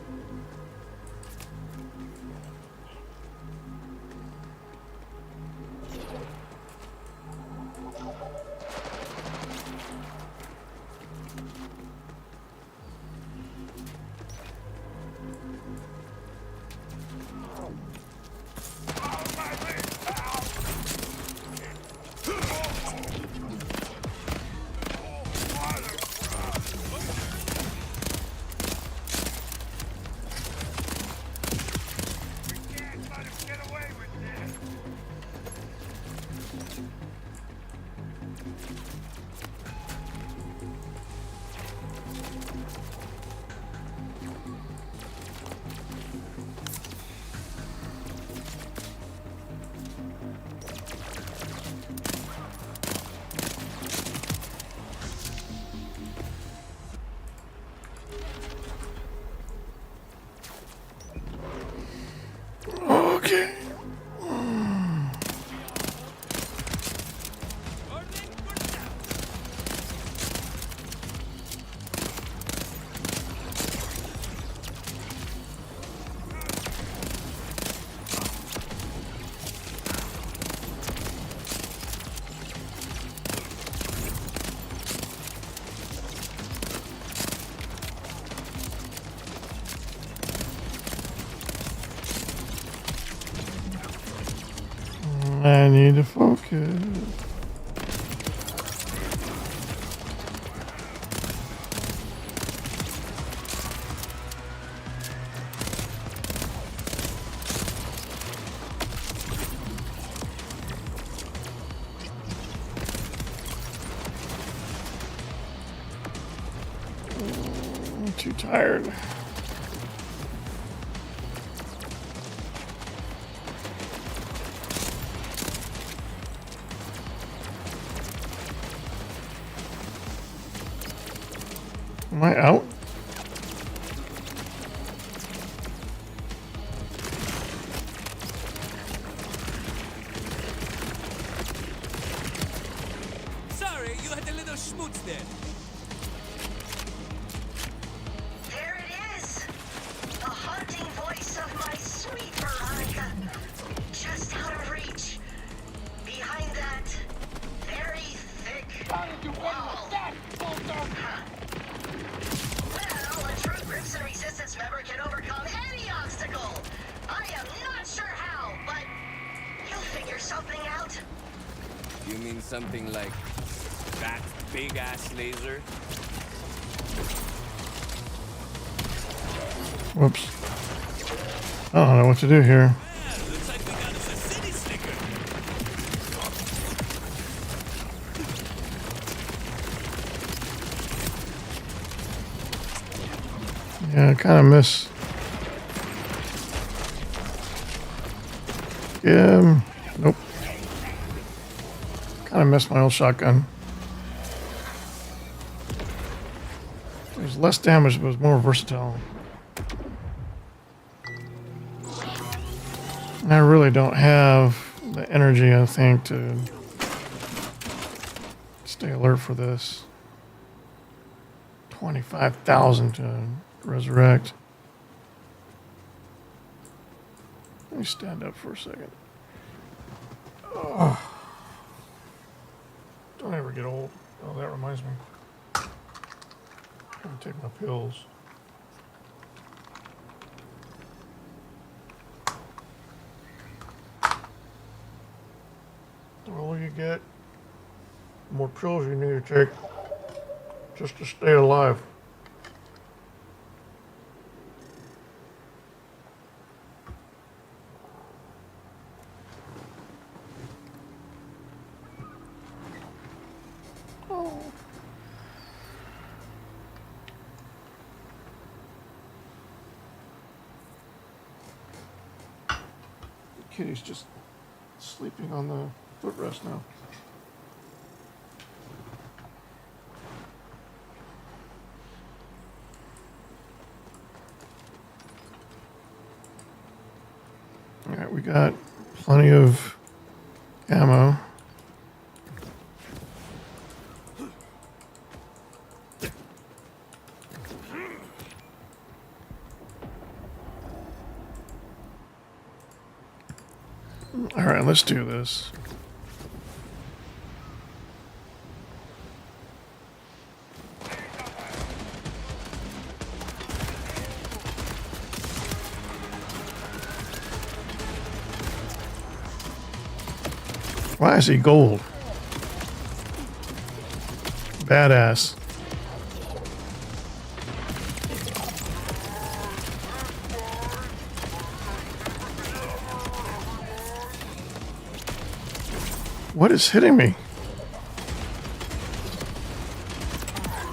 I need to focus. I'm too tired. Am I out? Sorry, you had a little schmutz there. There it is! The haunting voice of my sweet Veronica. Just out of reach. Behind that very thick wall. Well, a true Crimson Resistance member can overcome any obstacle. I am not sure how, but you'll figure something out. You mean something like that big ass laser? Whoops. I don't know what to do here. Yeah, looks like we got us a city slicker. Yeah, I kind of miss. Yeah, nope. Kind of miss my old shotgun. It was less damage, but it was more versatile. And I really don't have the energy, I think, to stay alert for this. 25,000 to resurrect. Let me stand up for a second. Oh. Don't ever get old. Oh, that reminds me. I'm gonna take my pills. The older you get, the more pills you need to take just to stay alive. Kitty's just sleeping on the footrest now. All right, we got plenty of ammo. All right, let's do this. Why is he gold? Badass. What is hitting me?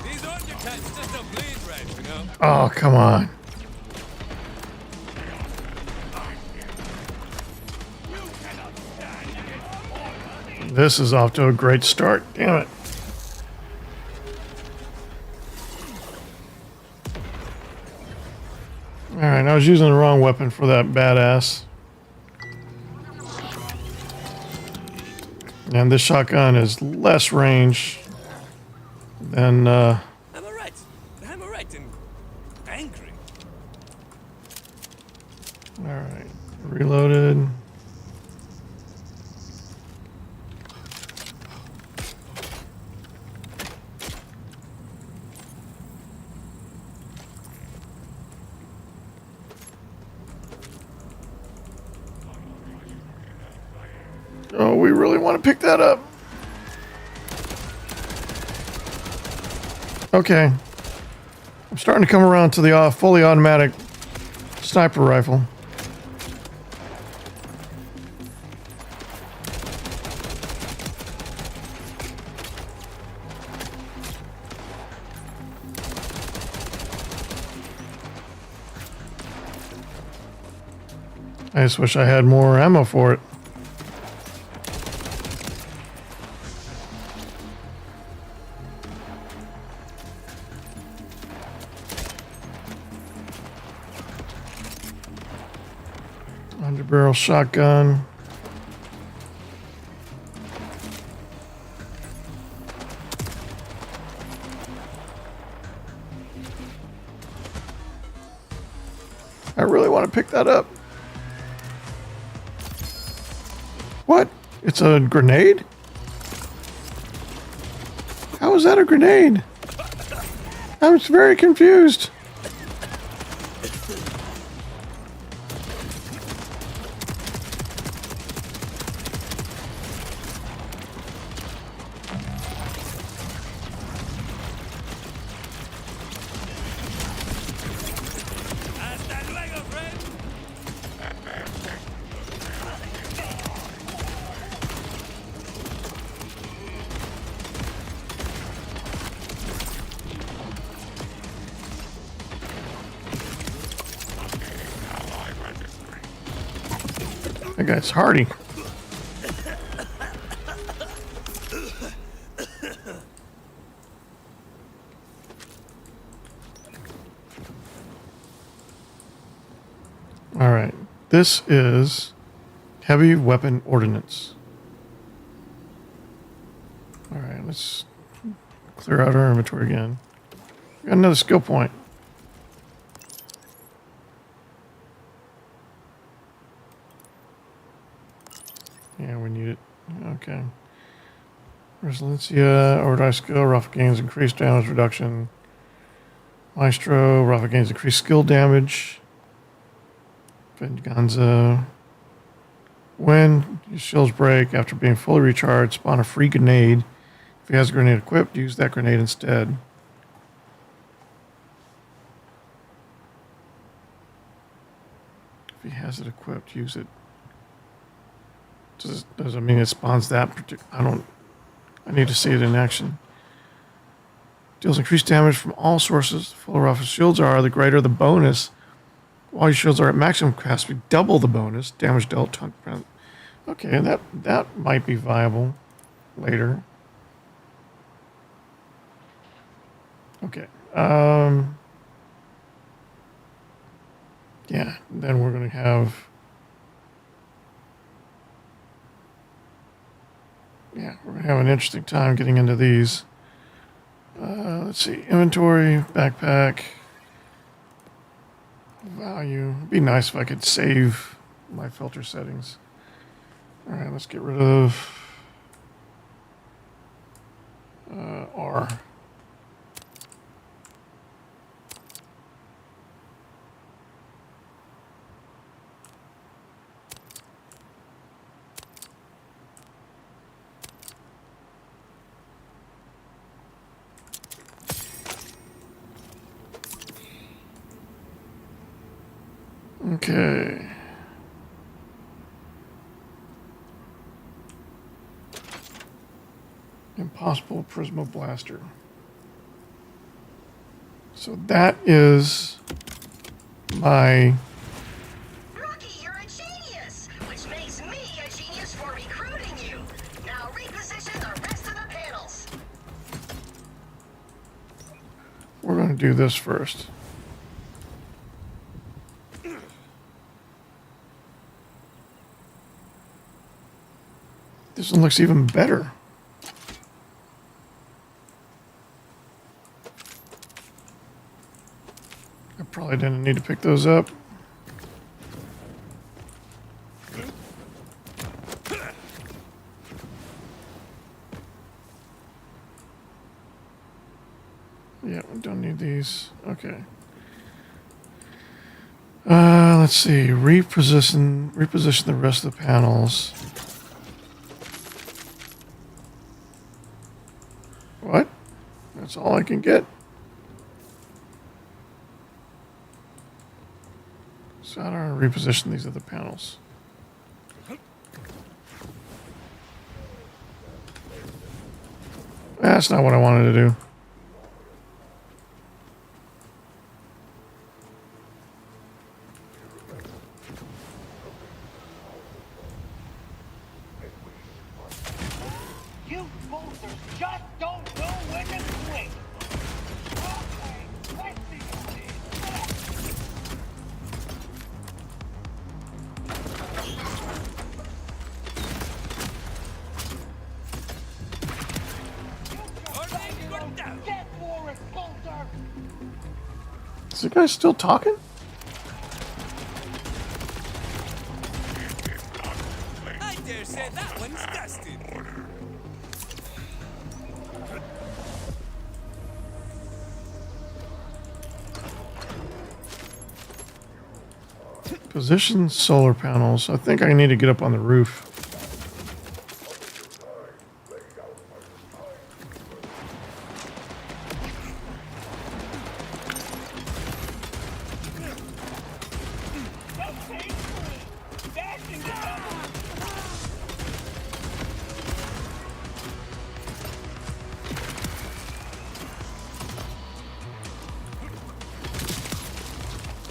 These archetypes just don't bleed right, you know? Oh, come on. This is off to a great start. Damn it. All right, I was using the wrong weapon for that badass. And this shotgun is less range than I'm alright. I'm alright and angry. all right, reloaded. Oh, we really want to pick that up. Okay. I'm starting to come around to the fully automatic sniper rifle. I just wish I had more ammo for it. Underbarrel shotgun. I really want to pick that up. What? It's a grenade? How is that a grenade? I was very confused. Hasta luego, friend. That guy's hardy. All right. This is heavy weapon ordnance. All right, let's clear out our inventory again. Got another skill point. Yeah, we need it. Okay. Resilientia, overdrive skill, Rafa gains increased damage reduction. Maestro, Rafa gains increased skill damage. Venganza. When your shields break after being fully recharged, spawn a free grenade. If he has a grenade equipped, use that grenade instead. If he has it equipped, use it. Does it mean it spawns that particular? I need to see it in action. Deals increased damage from all sources. The fuller Rafa's shields are, the greater the bonus. While your shields are at maximum capacity, double the bonus. Damage dealt 20%. Okay, that might be viable later. Okay. Yeah, then we're going to have... Yeah, we're going to have an interesting time getting into these. Let's see. Inventory, backpack, value. It'd be nice if I could save my filter settings. All right, let's get rid of R. Okay. Impossible Prisma Blaster. So that is my... Rookie, you're a genius, which makes me a genius for recruiting you. Now reposition the rest of the panels. We're going to do this first. This one looks even better. I probably didn't need to pick those up. Yeah, we don't need these. Okay. Let's see. Reposition the rest of the panels. That's all I can get. So how do I reposition these other panels? That's not what I wanted to do. You posers just don't know when to quit. Okay, let's see Get for it, Coulter! Is the guy still talking? I dare say that one's dusted. Position solar panels. I think I need to get up on the roof.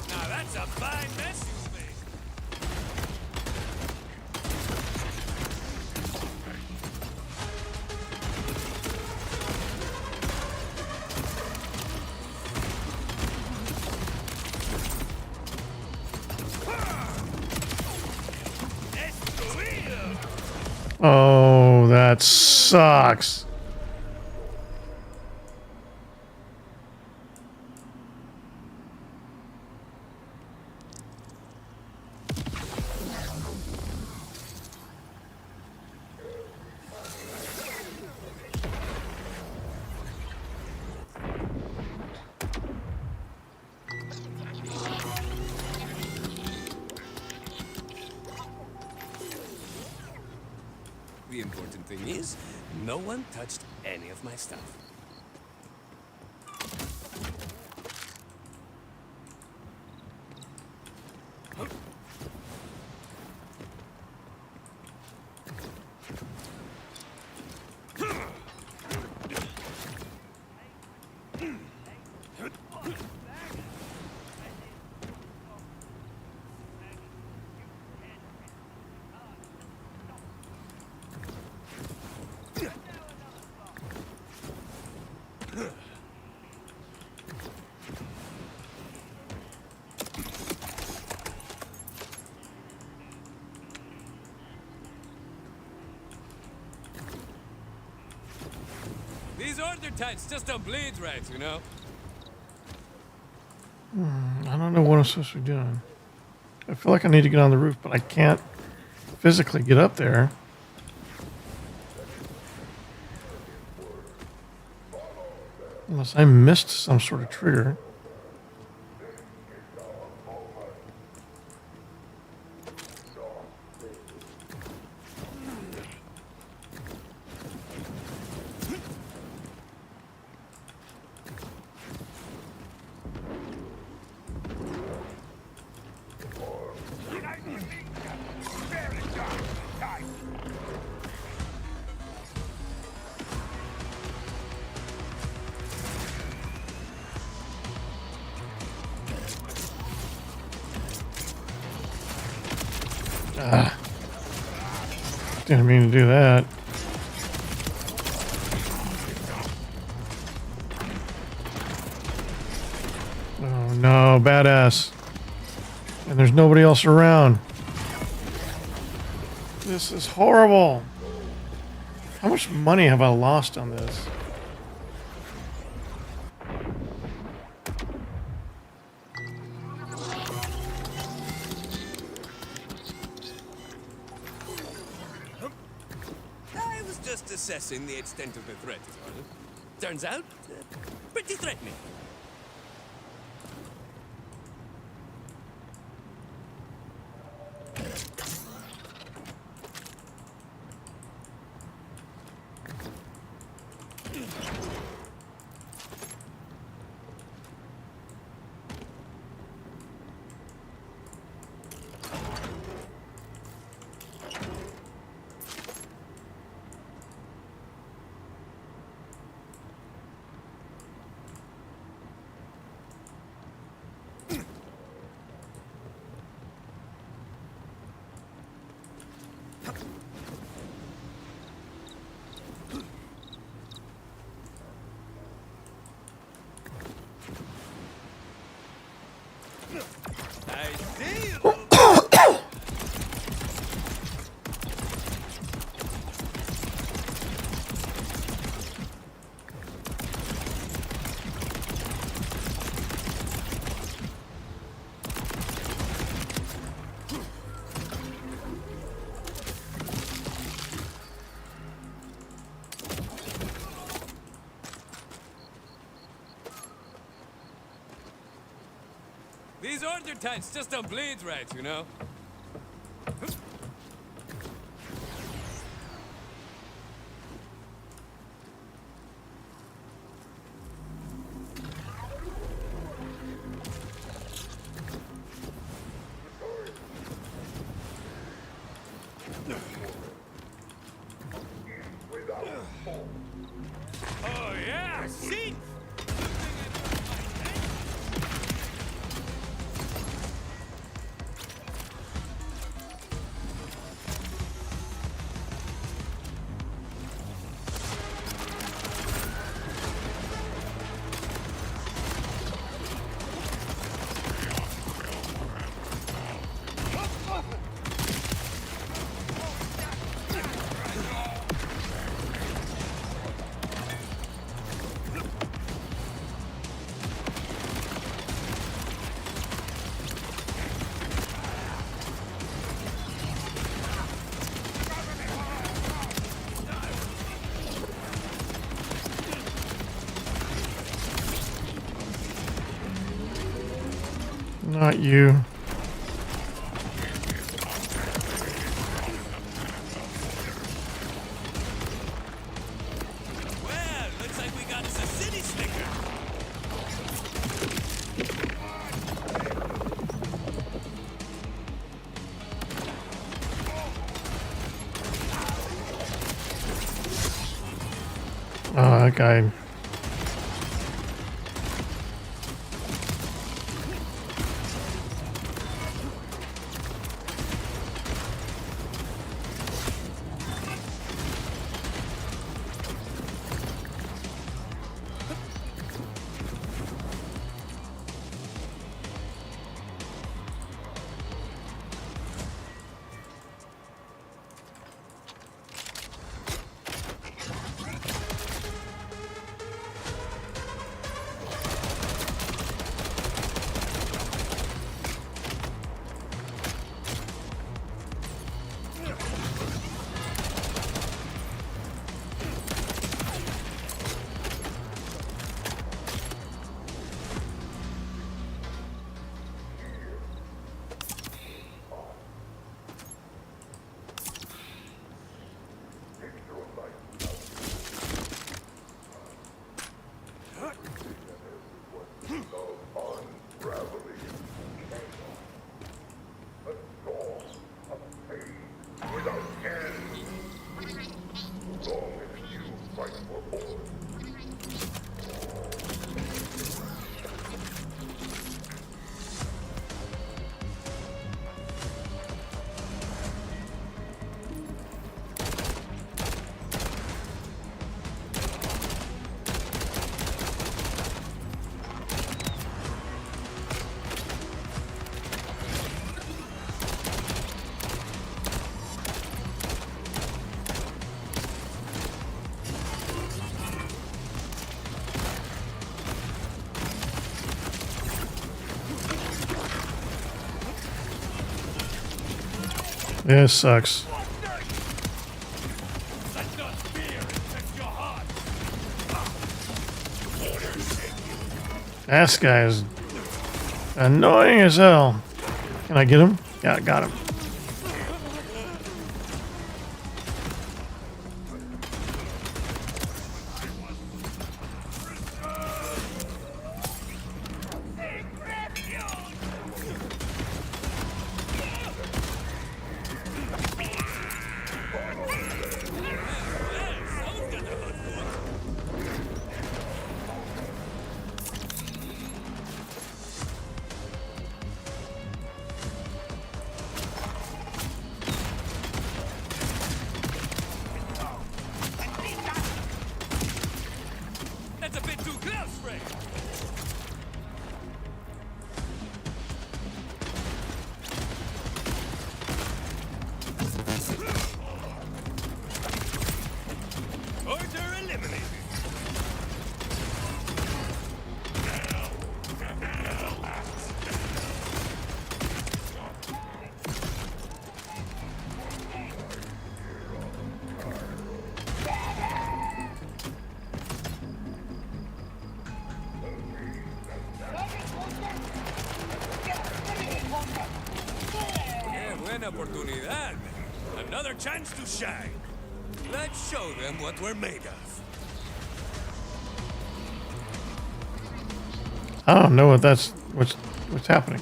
Now that's a fine mess you made. Oh, that sucks. The important thing is, no one touched any of my stuff. These order tights just don't bleed right, you know? I don't know what I'm supposed to be doing. I feel like I need to get on the roof, but I can't physically get up there. Unless I missed some sort of trigger. Didn't mean to do that. Oh no, badass. And there's nobody else around. This is horrible. How much money have I lost on this? I was just assessing the extent of the threat. Turns out, pretty threatening. I see you. These order times just don't bleed right, you know? Oh yeah, see? Not you. Well, looks like we got us a city slicker. Oh, that guy. This sucks. This guy is annoying as hell. Can I get him? Yeah, I got him. oportunidad. Another chance to shine. Let's show them what we're made of. I don't know what what's happening.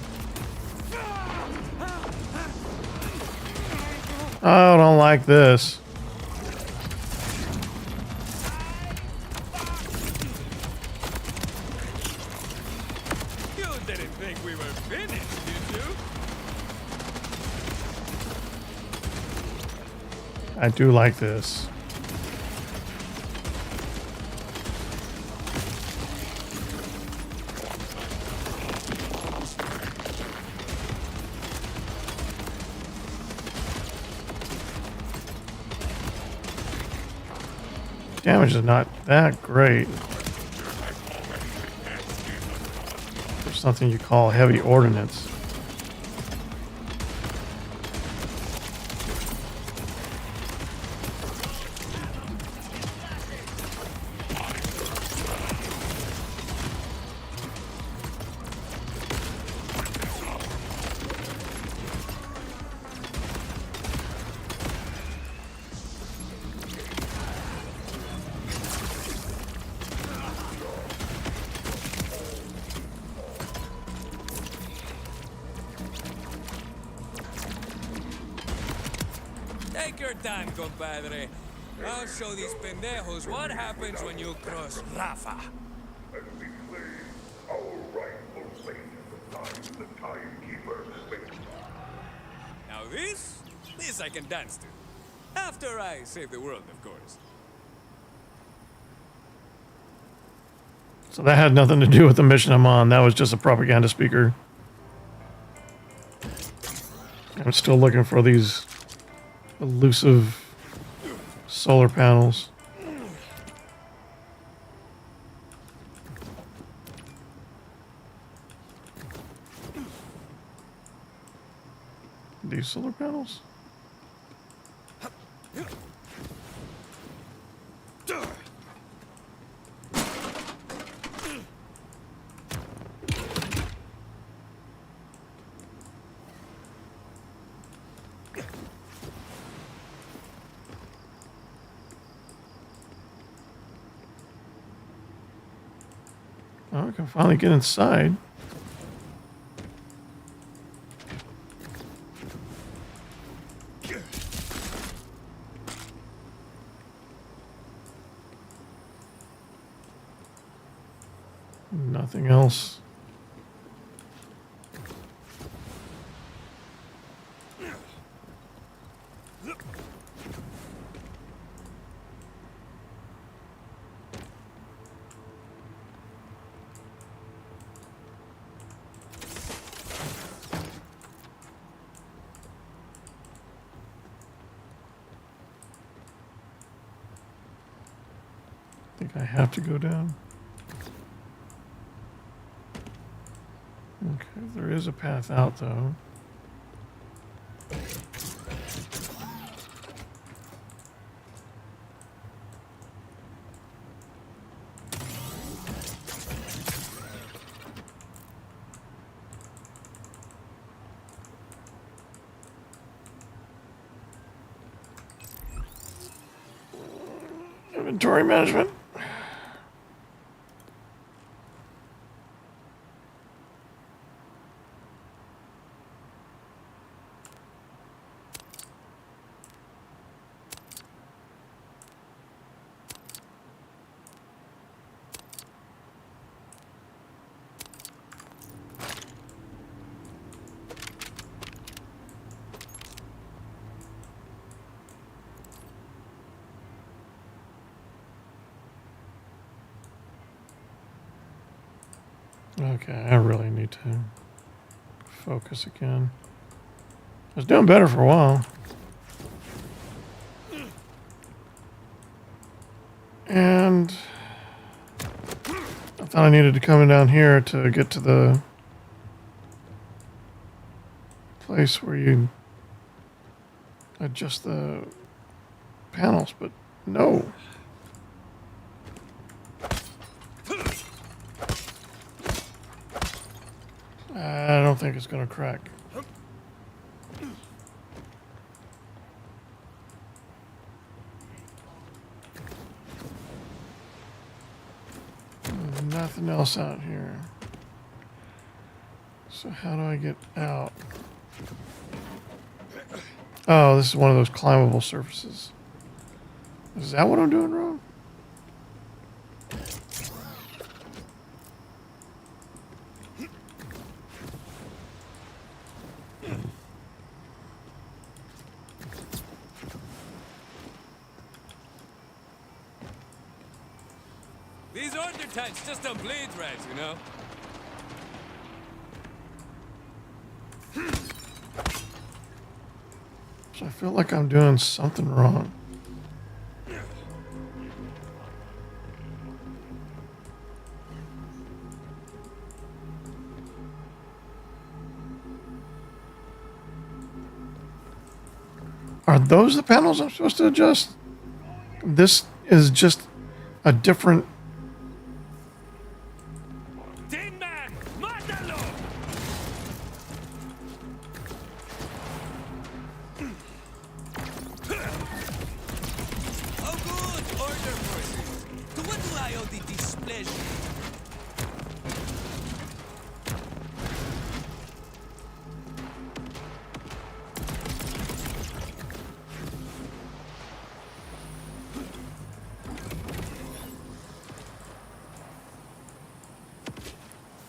I don't like this. You didn't think we were finished, did you? I do like this. Damage is not that great. There's something you call heavy ordnance. Take your time, compadre. I'll show these pendejos what happens when you cross Rafa. As we claim our rightful place as the timekeeper. Now this I can dance to. After I save the world, of course. So that had nothing to do with the mission I'm on. That was just a propaganda speaker. I'm still looking for these elusive solar panels. These solar panels? Oh, I can finally get inside. Nothing else. I think I have to go down. Okay, there is a path out though. Inventory management. Okay, I really need to focus again. I was doing better for a while. And I thought I needed to come down here to get to the place where you adjust the panels, but no. I don't think it's going to crack. else out here. So how do I get out? Oh, this is one of those climbable surfaces. Is that what I'm doing wrong? These order types just don't bleed right, you know? So I feel like I'm doing something wrong. Are those the panels I'm supposed to adjust? This is just a different... Tin Man, mátalo! Oh good, order forces. To what do I owe the displeasure?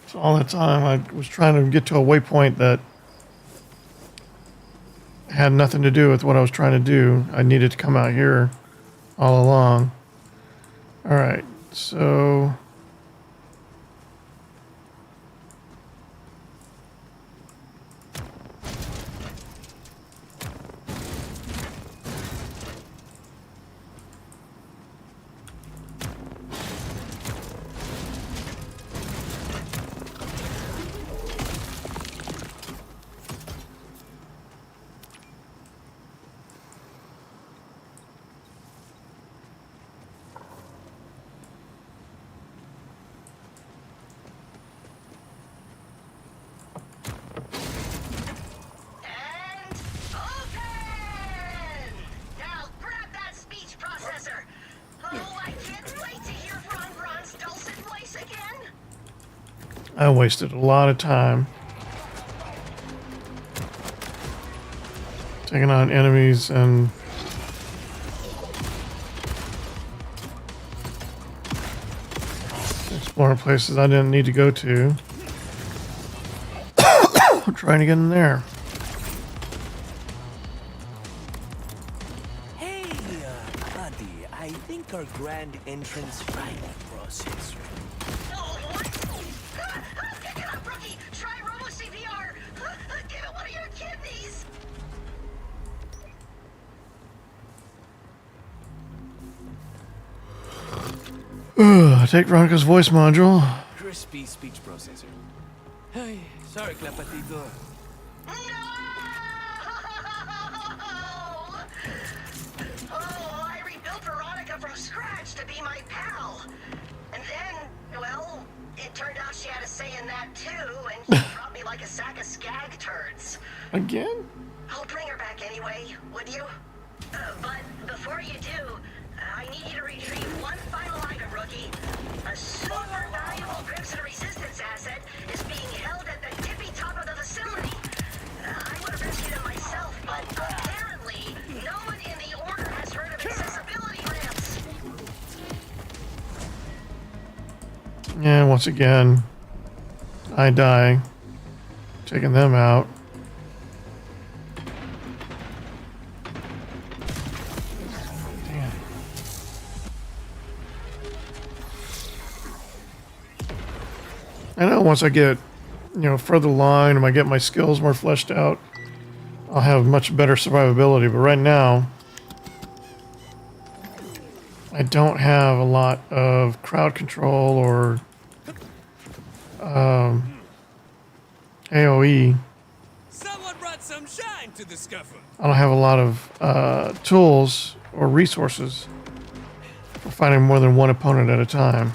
So all the time I was trying to get to a waypoint that had nothing to do with what I was trying to do. I needed to come out here all along. All right, so... I wasted a lot of time taking on enemies and exploring places I didn't need to go to. I'm trying to get in there. Hey, buddy, I think our grand entrance fighting process. Take Veronica's voice module. Crispy speech processor. Hey, sorry, Clapatito. Oh, I rebuilt Veronica from scratch to be my pal. And then, well, it turned out she had a say in that too, and she dropped me like a sack of skag turds. Again? I'll bring her back anyway, would you? But before you do, I need you to retrieve one final item, rookie. A super valuable Crimson Resistance asset is being held at the tippy top of the facility. I would have rescued it myself, but apparently no one in the Order has heard of accessibility ramps. And once again, I die. Taking them out. I know once I get, further along and I get my skills more fleshed out, I'll have much better survivability. But right now, I don't have a lot of crowd control or AoE. Someone brought some shine to the scuffle. I don't have a lot of tools or resources for fighting more than one opponent at a time.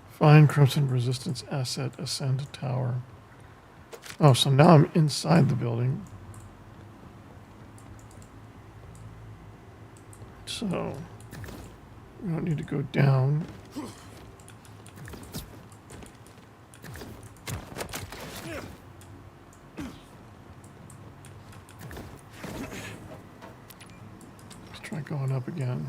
Find Crimson Resistance Asset, ascend tower. Oh, so now I'm inside the building. So, we don't need to go down. Let's try going up again.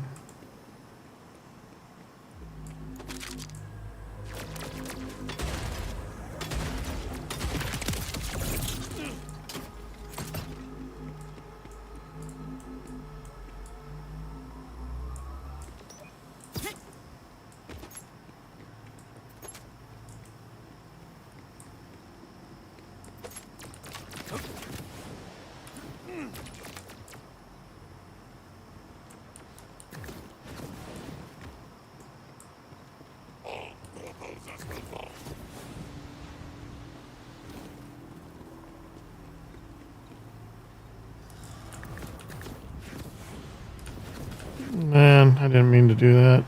Man, I didn't mean to do that.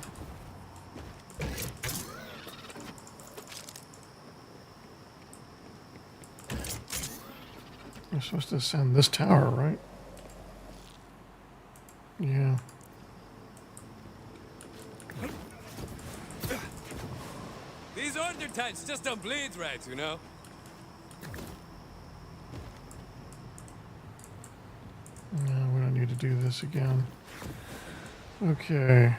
I'm supposed to ascend this tower, right? Yeah. These order types just don't bleed right, you know? No, we don't need to do this again. Okay.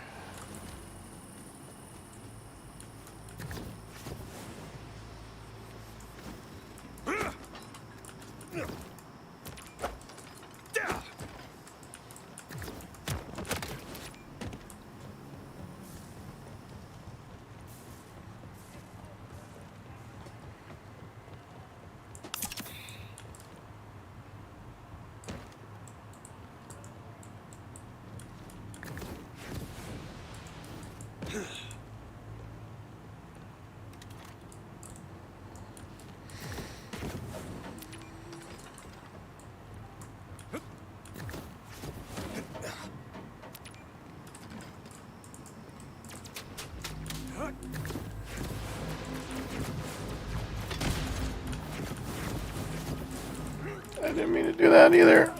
I didn't mean to do that either.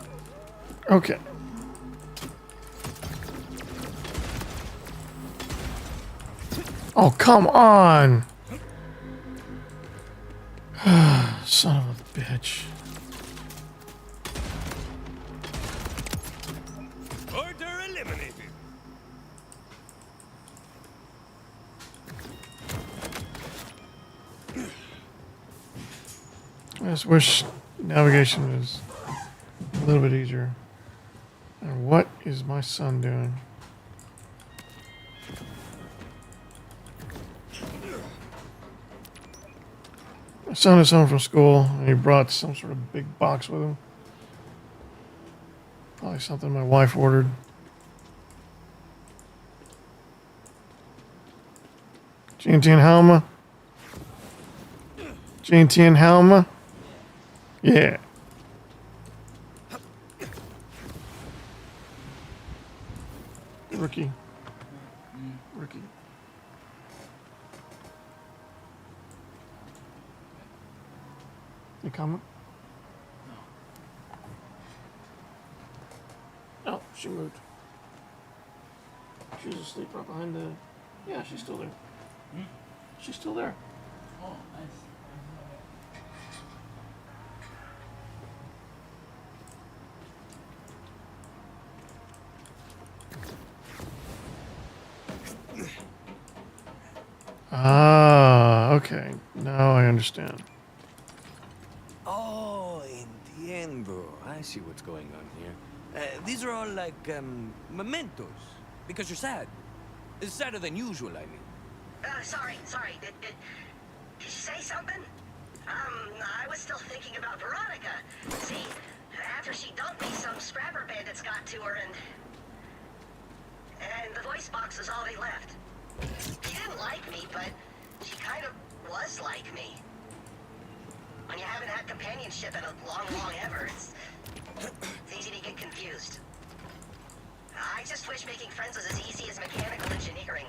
Okay. Oh, come on! Son of a bitch. Order eliminated. I just wish navigation was a little bit easier. And what is my son doing? My son is home from school, and he brought some sort of big box with him. Probably something my wife ordered. G&T and Helma? G&T and Helma? Yeah. Rookie. Rookie. You coming? No. Oh, she moved. She was asleep right behind the... Yeah, she's still there. She's still there. Oh, nice. Ah, okay. Now I understand. understand. Oh, entiendo. I see what's going on here. These are all like, mementos. Because you're sad. It's sadder than usual, I mean. Sorry. Did you say something? I was still thinking about Veronica. See, after she dumped me, some scrapper bandits got to her and the voice box is all they left. She didn't like me, but she kind of was like me. When you haven't had companionship in a long ever, it's easy to get confused. I just wish making friends was as easy as mechanical engineering.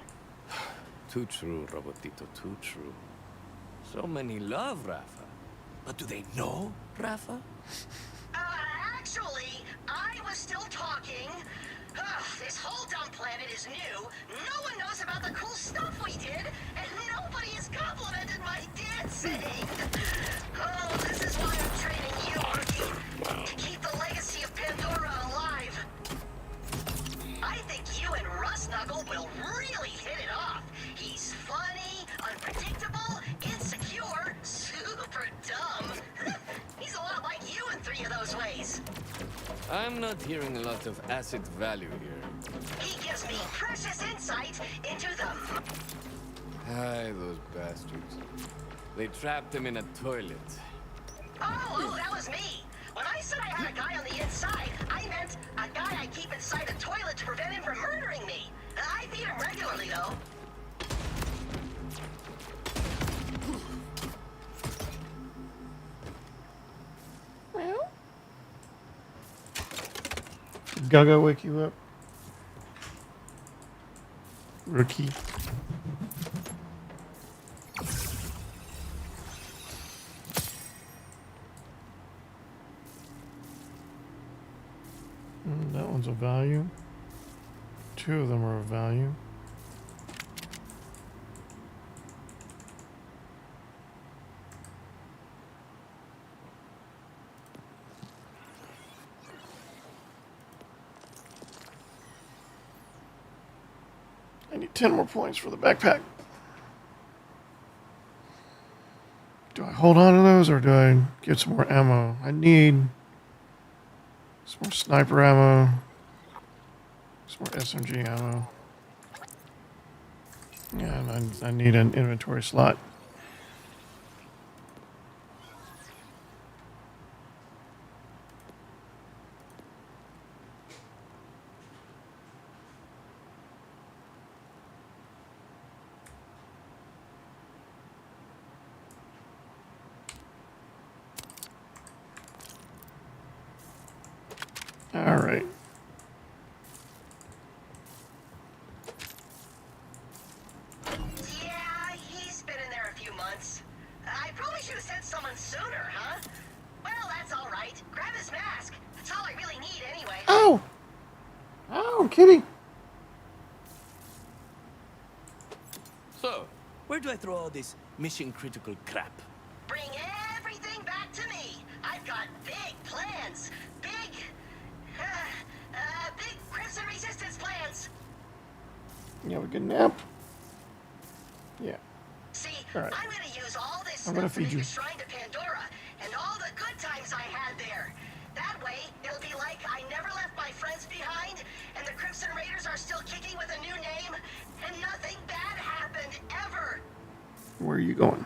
Too true, Robotito, too true. So many love Rafa. But do they know Rafa? Actually, I was still talking. This whole dumb planet is new. No one knows about the cool stuff we did, and nobody has complimented my dancing. Oh, this is why I'm training you, Rookie, to keep the legacy of Pandora alive. I think you and Rustknuckle will really hit it off. He's funny, unpredictable, insecure, super dumb. He's a lot like you in 3 of those ways. I'm not hearing a lot of asset value here. He gives me precious insight into the... Aye, those bastards. They trapped him in a toilet. Oh, that was me. When I said I had a guy on the inside, I meant a guy I keep inside a toilet to prevent him from murdering me. I feed him regularly, though. Gaga wake you up. Rookie. That one's a value. 2 of them are a value. I need 10 more points for the backpack. Do I hold on to those or do I get some more ammo? I need some more sniper ammo, some more SMG ammo. Yeah, and I need an inventory slot. All right. Yeah, he's been in there a few months. I probably should have sent someone sooner, huh? Well, that's all right. Grab his mask. That's all I really need anyway. Oh! Oh, kitty. So, where do I throw all this mission-critical crap? Bring everything back to me. I've got big plans. Big Crimson Resistance plans. You have a good nap? Yeah. See, all right. I'm going to use all this I'm gonna stuff to feed make you. a shrine to Pandora and all the good times I had there. That way, it'll be like I never left my friends behind, and the Crimson Raiders are still kicking with a new name, and nothing bad happened ever. Where are you going?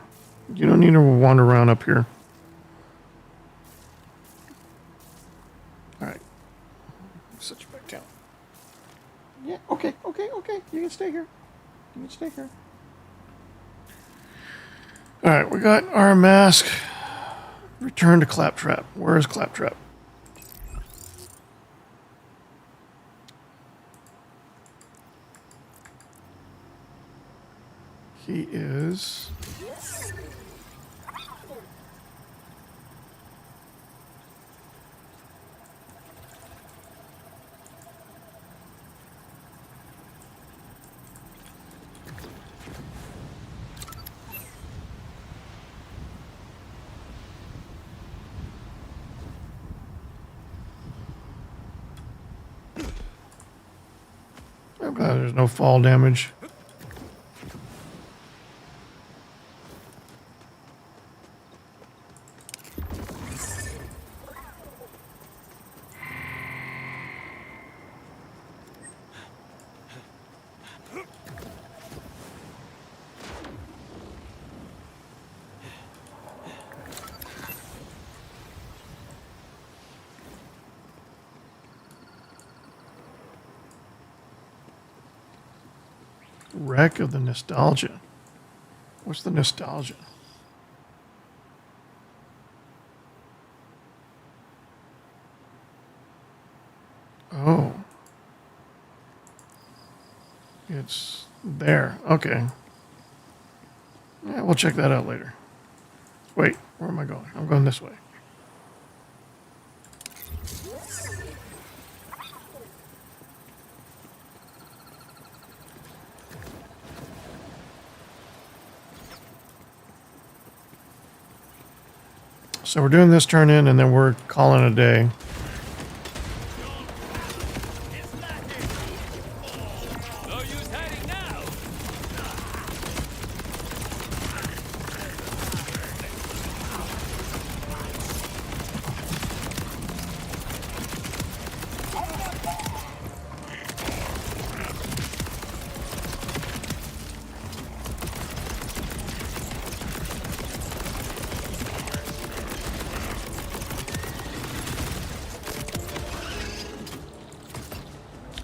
You don't need to wander around up here. All right. Sit you back down. Yeah, okay. You can stay here. All right, we got our mask. Return to Claptrap. Where is Claptrap? He is... Oh god, there's no fall damage. Wreck of the nostalgia. What's the nostalgia? Oh. It's there. Okay. Yeah, we'll check that out later. Wait, where am I going? I'm going this way. So we're doing this turn in and then we're calling it a day. No use hiding now.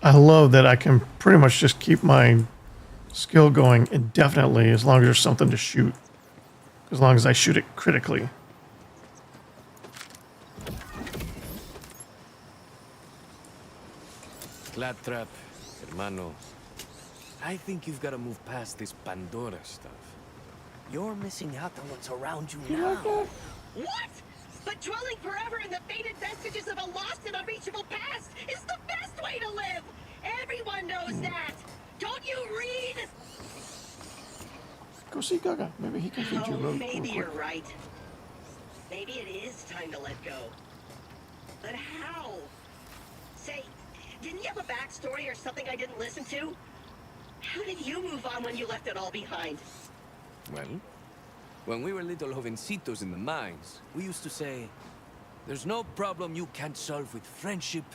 I love that I can pretty much just keep my skill going indefinitely as long as there's something to shoot. As long as I shoot it critically. Claptrap, hermano. I think you've got to move past this Pandora stuff. You're missing out on what's around you now. What? But dwelling forever in the faded vestiges of a lost and unreachable past is the best way to live! Everyone knows that! Don't you read? Go see Gaga. Maybe he can feed you real Maybe quick. you're right. Maybe it is time to let go. But how? Say, didn't you have a backstory or something I didn't listen to? How did you move on when you left it all behind? Well, when we were little jovencitos in the mines, we used to say, there's no problem you can't solve with friendship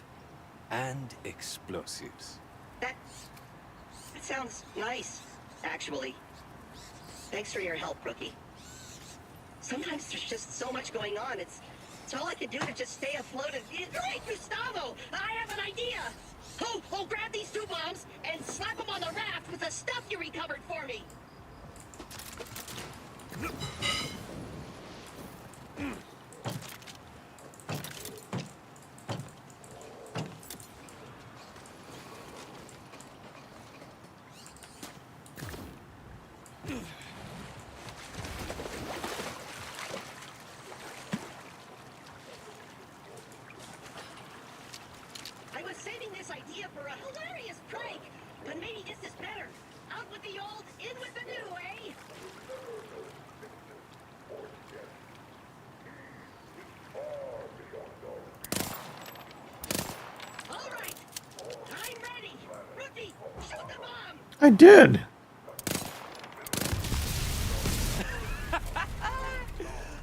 and explosives. That sounds nice, actually. Thanks for your help, Rookie. Sometimes there's just so much going on, it's all I can do to just stay afloat and... Great, Gustavo! I have an idea! Oh, grab these 2 bombs and slap them on the raft with the stuff you recovered for me! I was saving this idea for a hilarious prank, but maybe this is better. Out with the old, in with the new, eh? All right, I'm ready. Rookie, shoot the bomb. I did.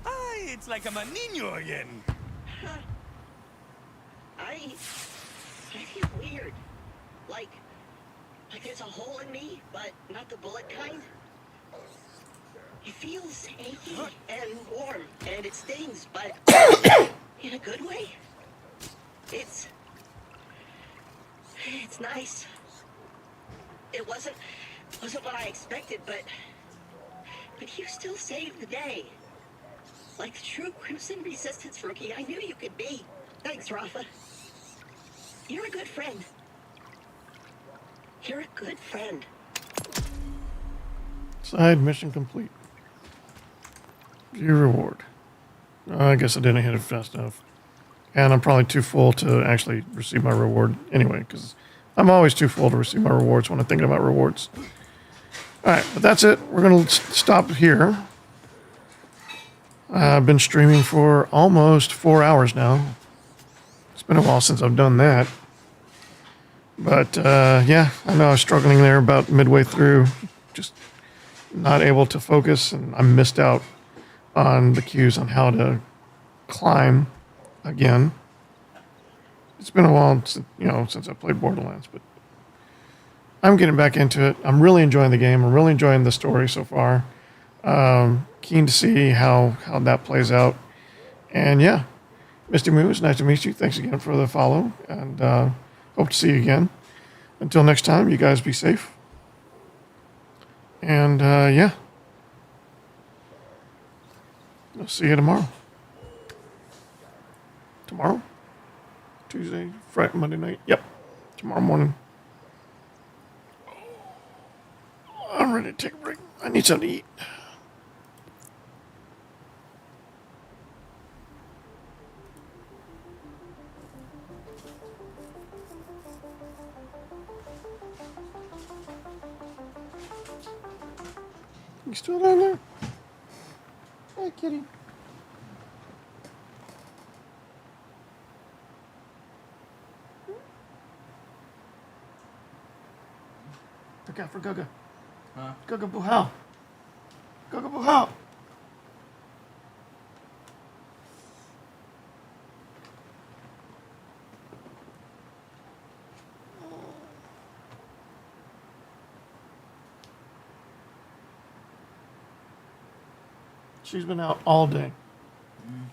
Ay, it's like I'm a niño again. I feel weird. Like there's a hole in me, but not the bullet kind. It feels achy and warm, and it stings, but in a good way. It's nice. It wasn't what I expected, but you still saved the day. Like the true Crimson Resistance Rookie I knew you could be. Thanks, Rafa. You're a good friend. You're a good friend. Side mission complete. View reward. I guess I didn't hit it fast enough. And I'm probably too full to actually receive my reward anyway, because I'm always too full to receive my rewards when I'm thinking about rewards. Alright, but that's it. We're going to stop here. I've been streaming for almost 4 hours now. It's been a while since I've done that. But, yeah, I know I was struggling there about midway through. Just not able to focus, and I missed out on the cues on how to climb again. It's been a while, since I played Borderlands, but I'm getting back into it. I'm really enjoying the game. I'm really enjoying the story so far. Keen to see how that plays out. And yeah, Misty Moose, nice to meet you. Thanks again for the follow, and hope to see you again. Until next time, you guys be safe. And yeah, I'll see you tomorrow. Tomorrow? Tuesday, Friday, Monday night. Yep, tomorrow morning. I'm ready to take a break. I need something to eat. You still down there? Hey, kitty. Look out for Gaga. Huh? Gaga Buhao. Gaga Buhao. She's been out all day. Mm.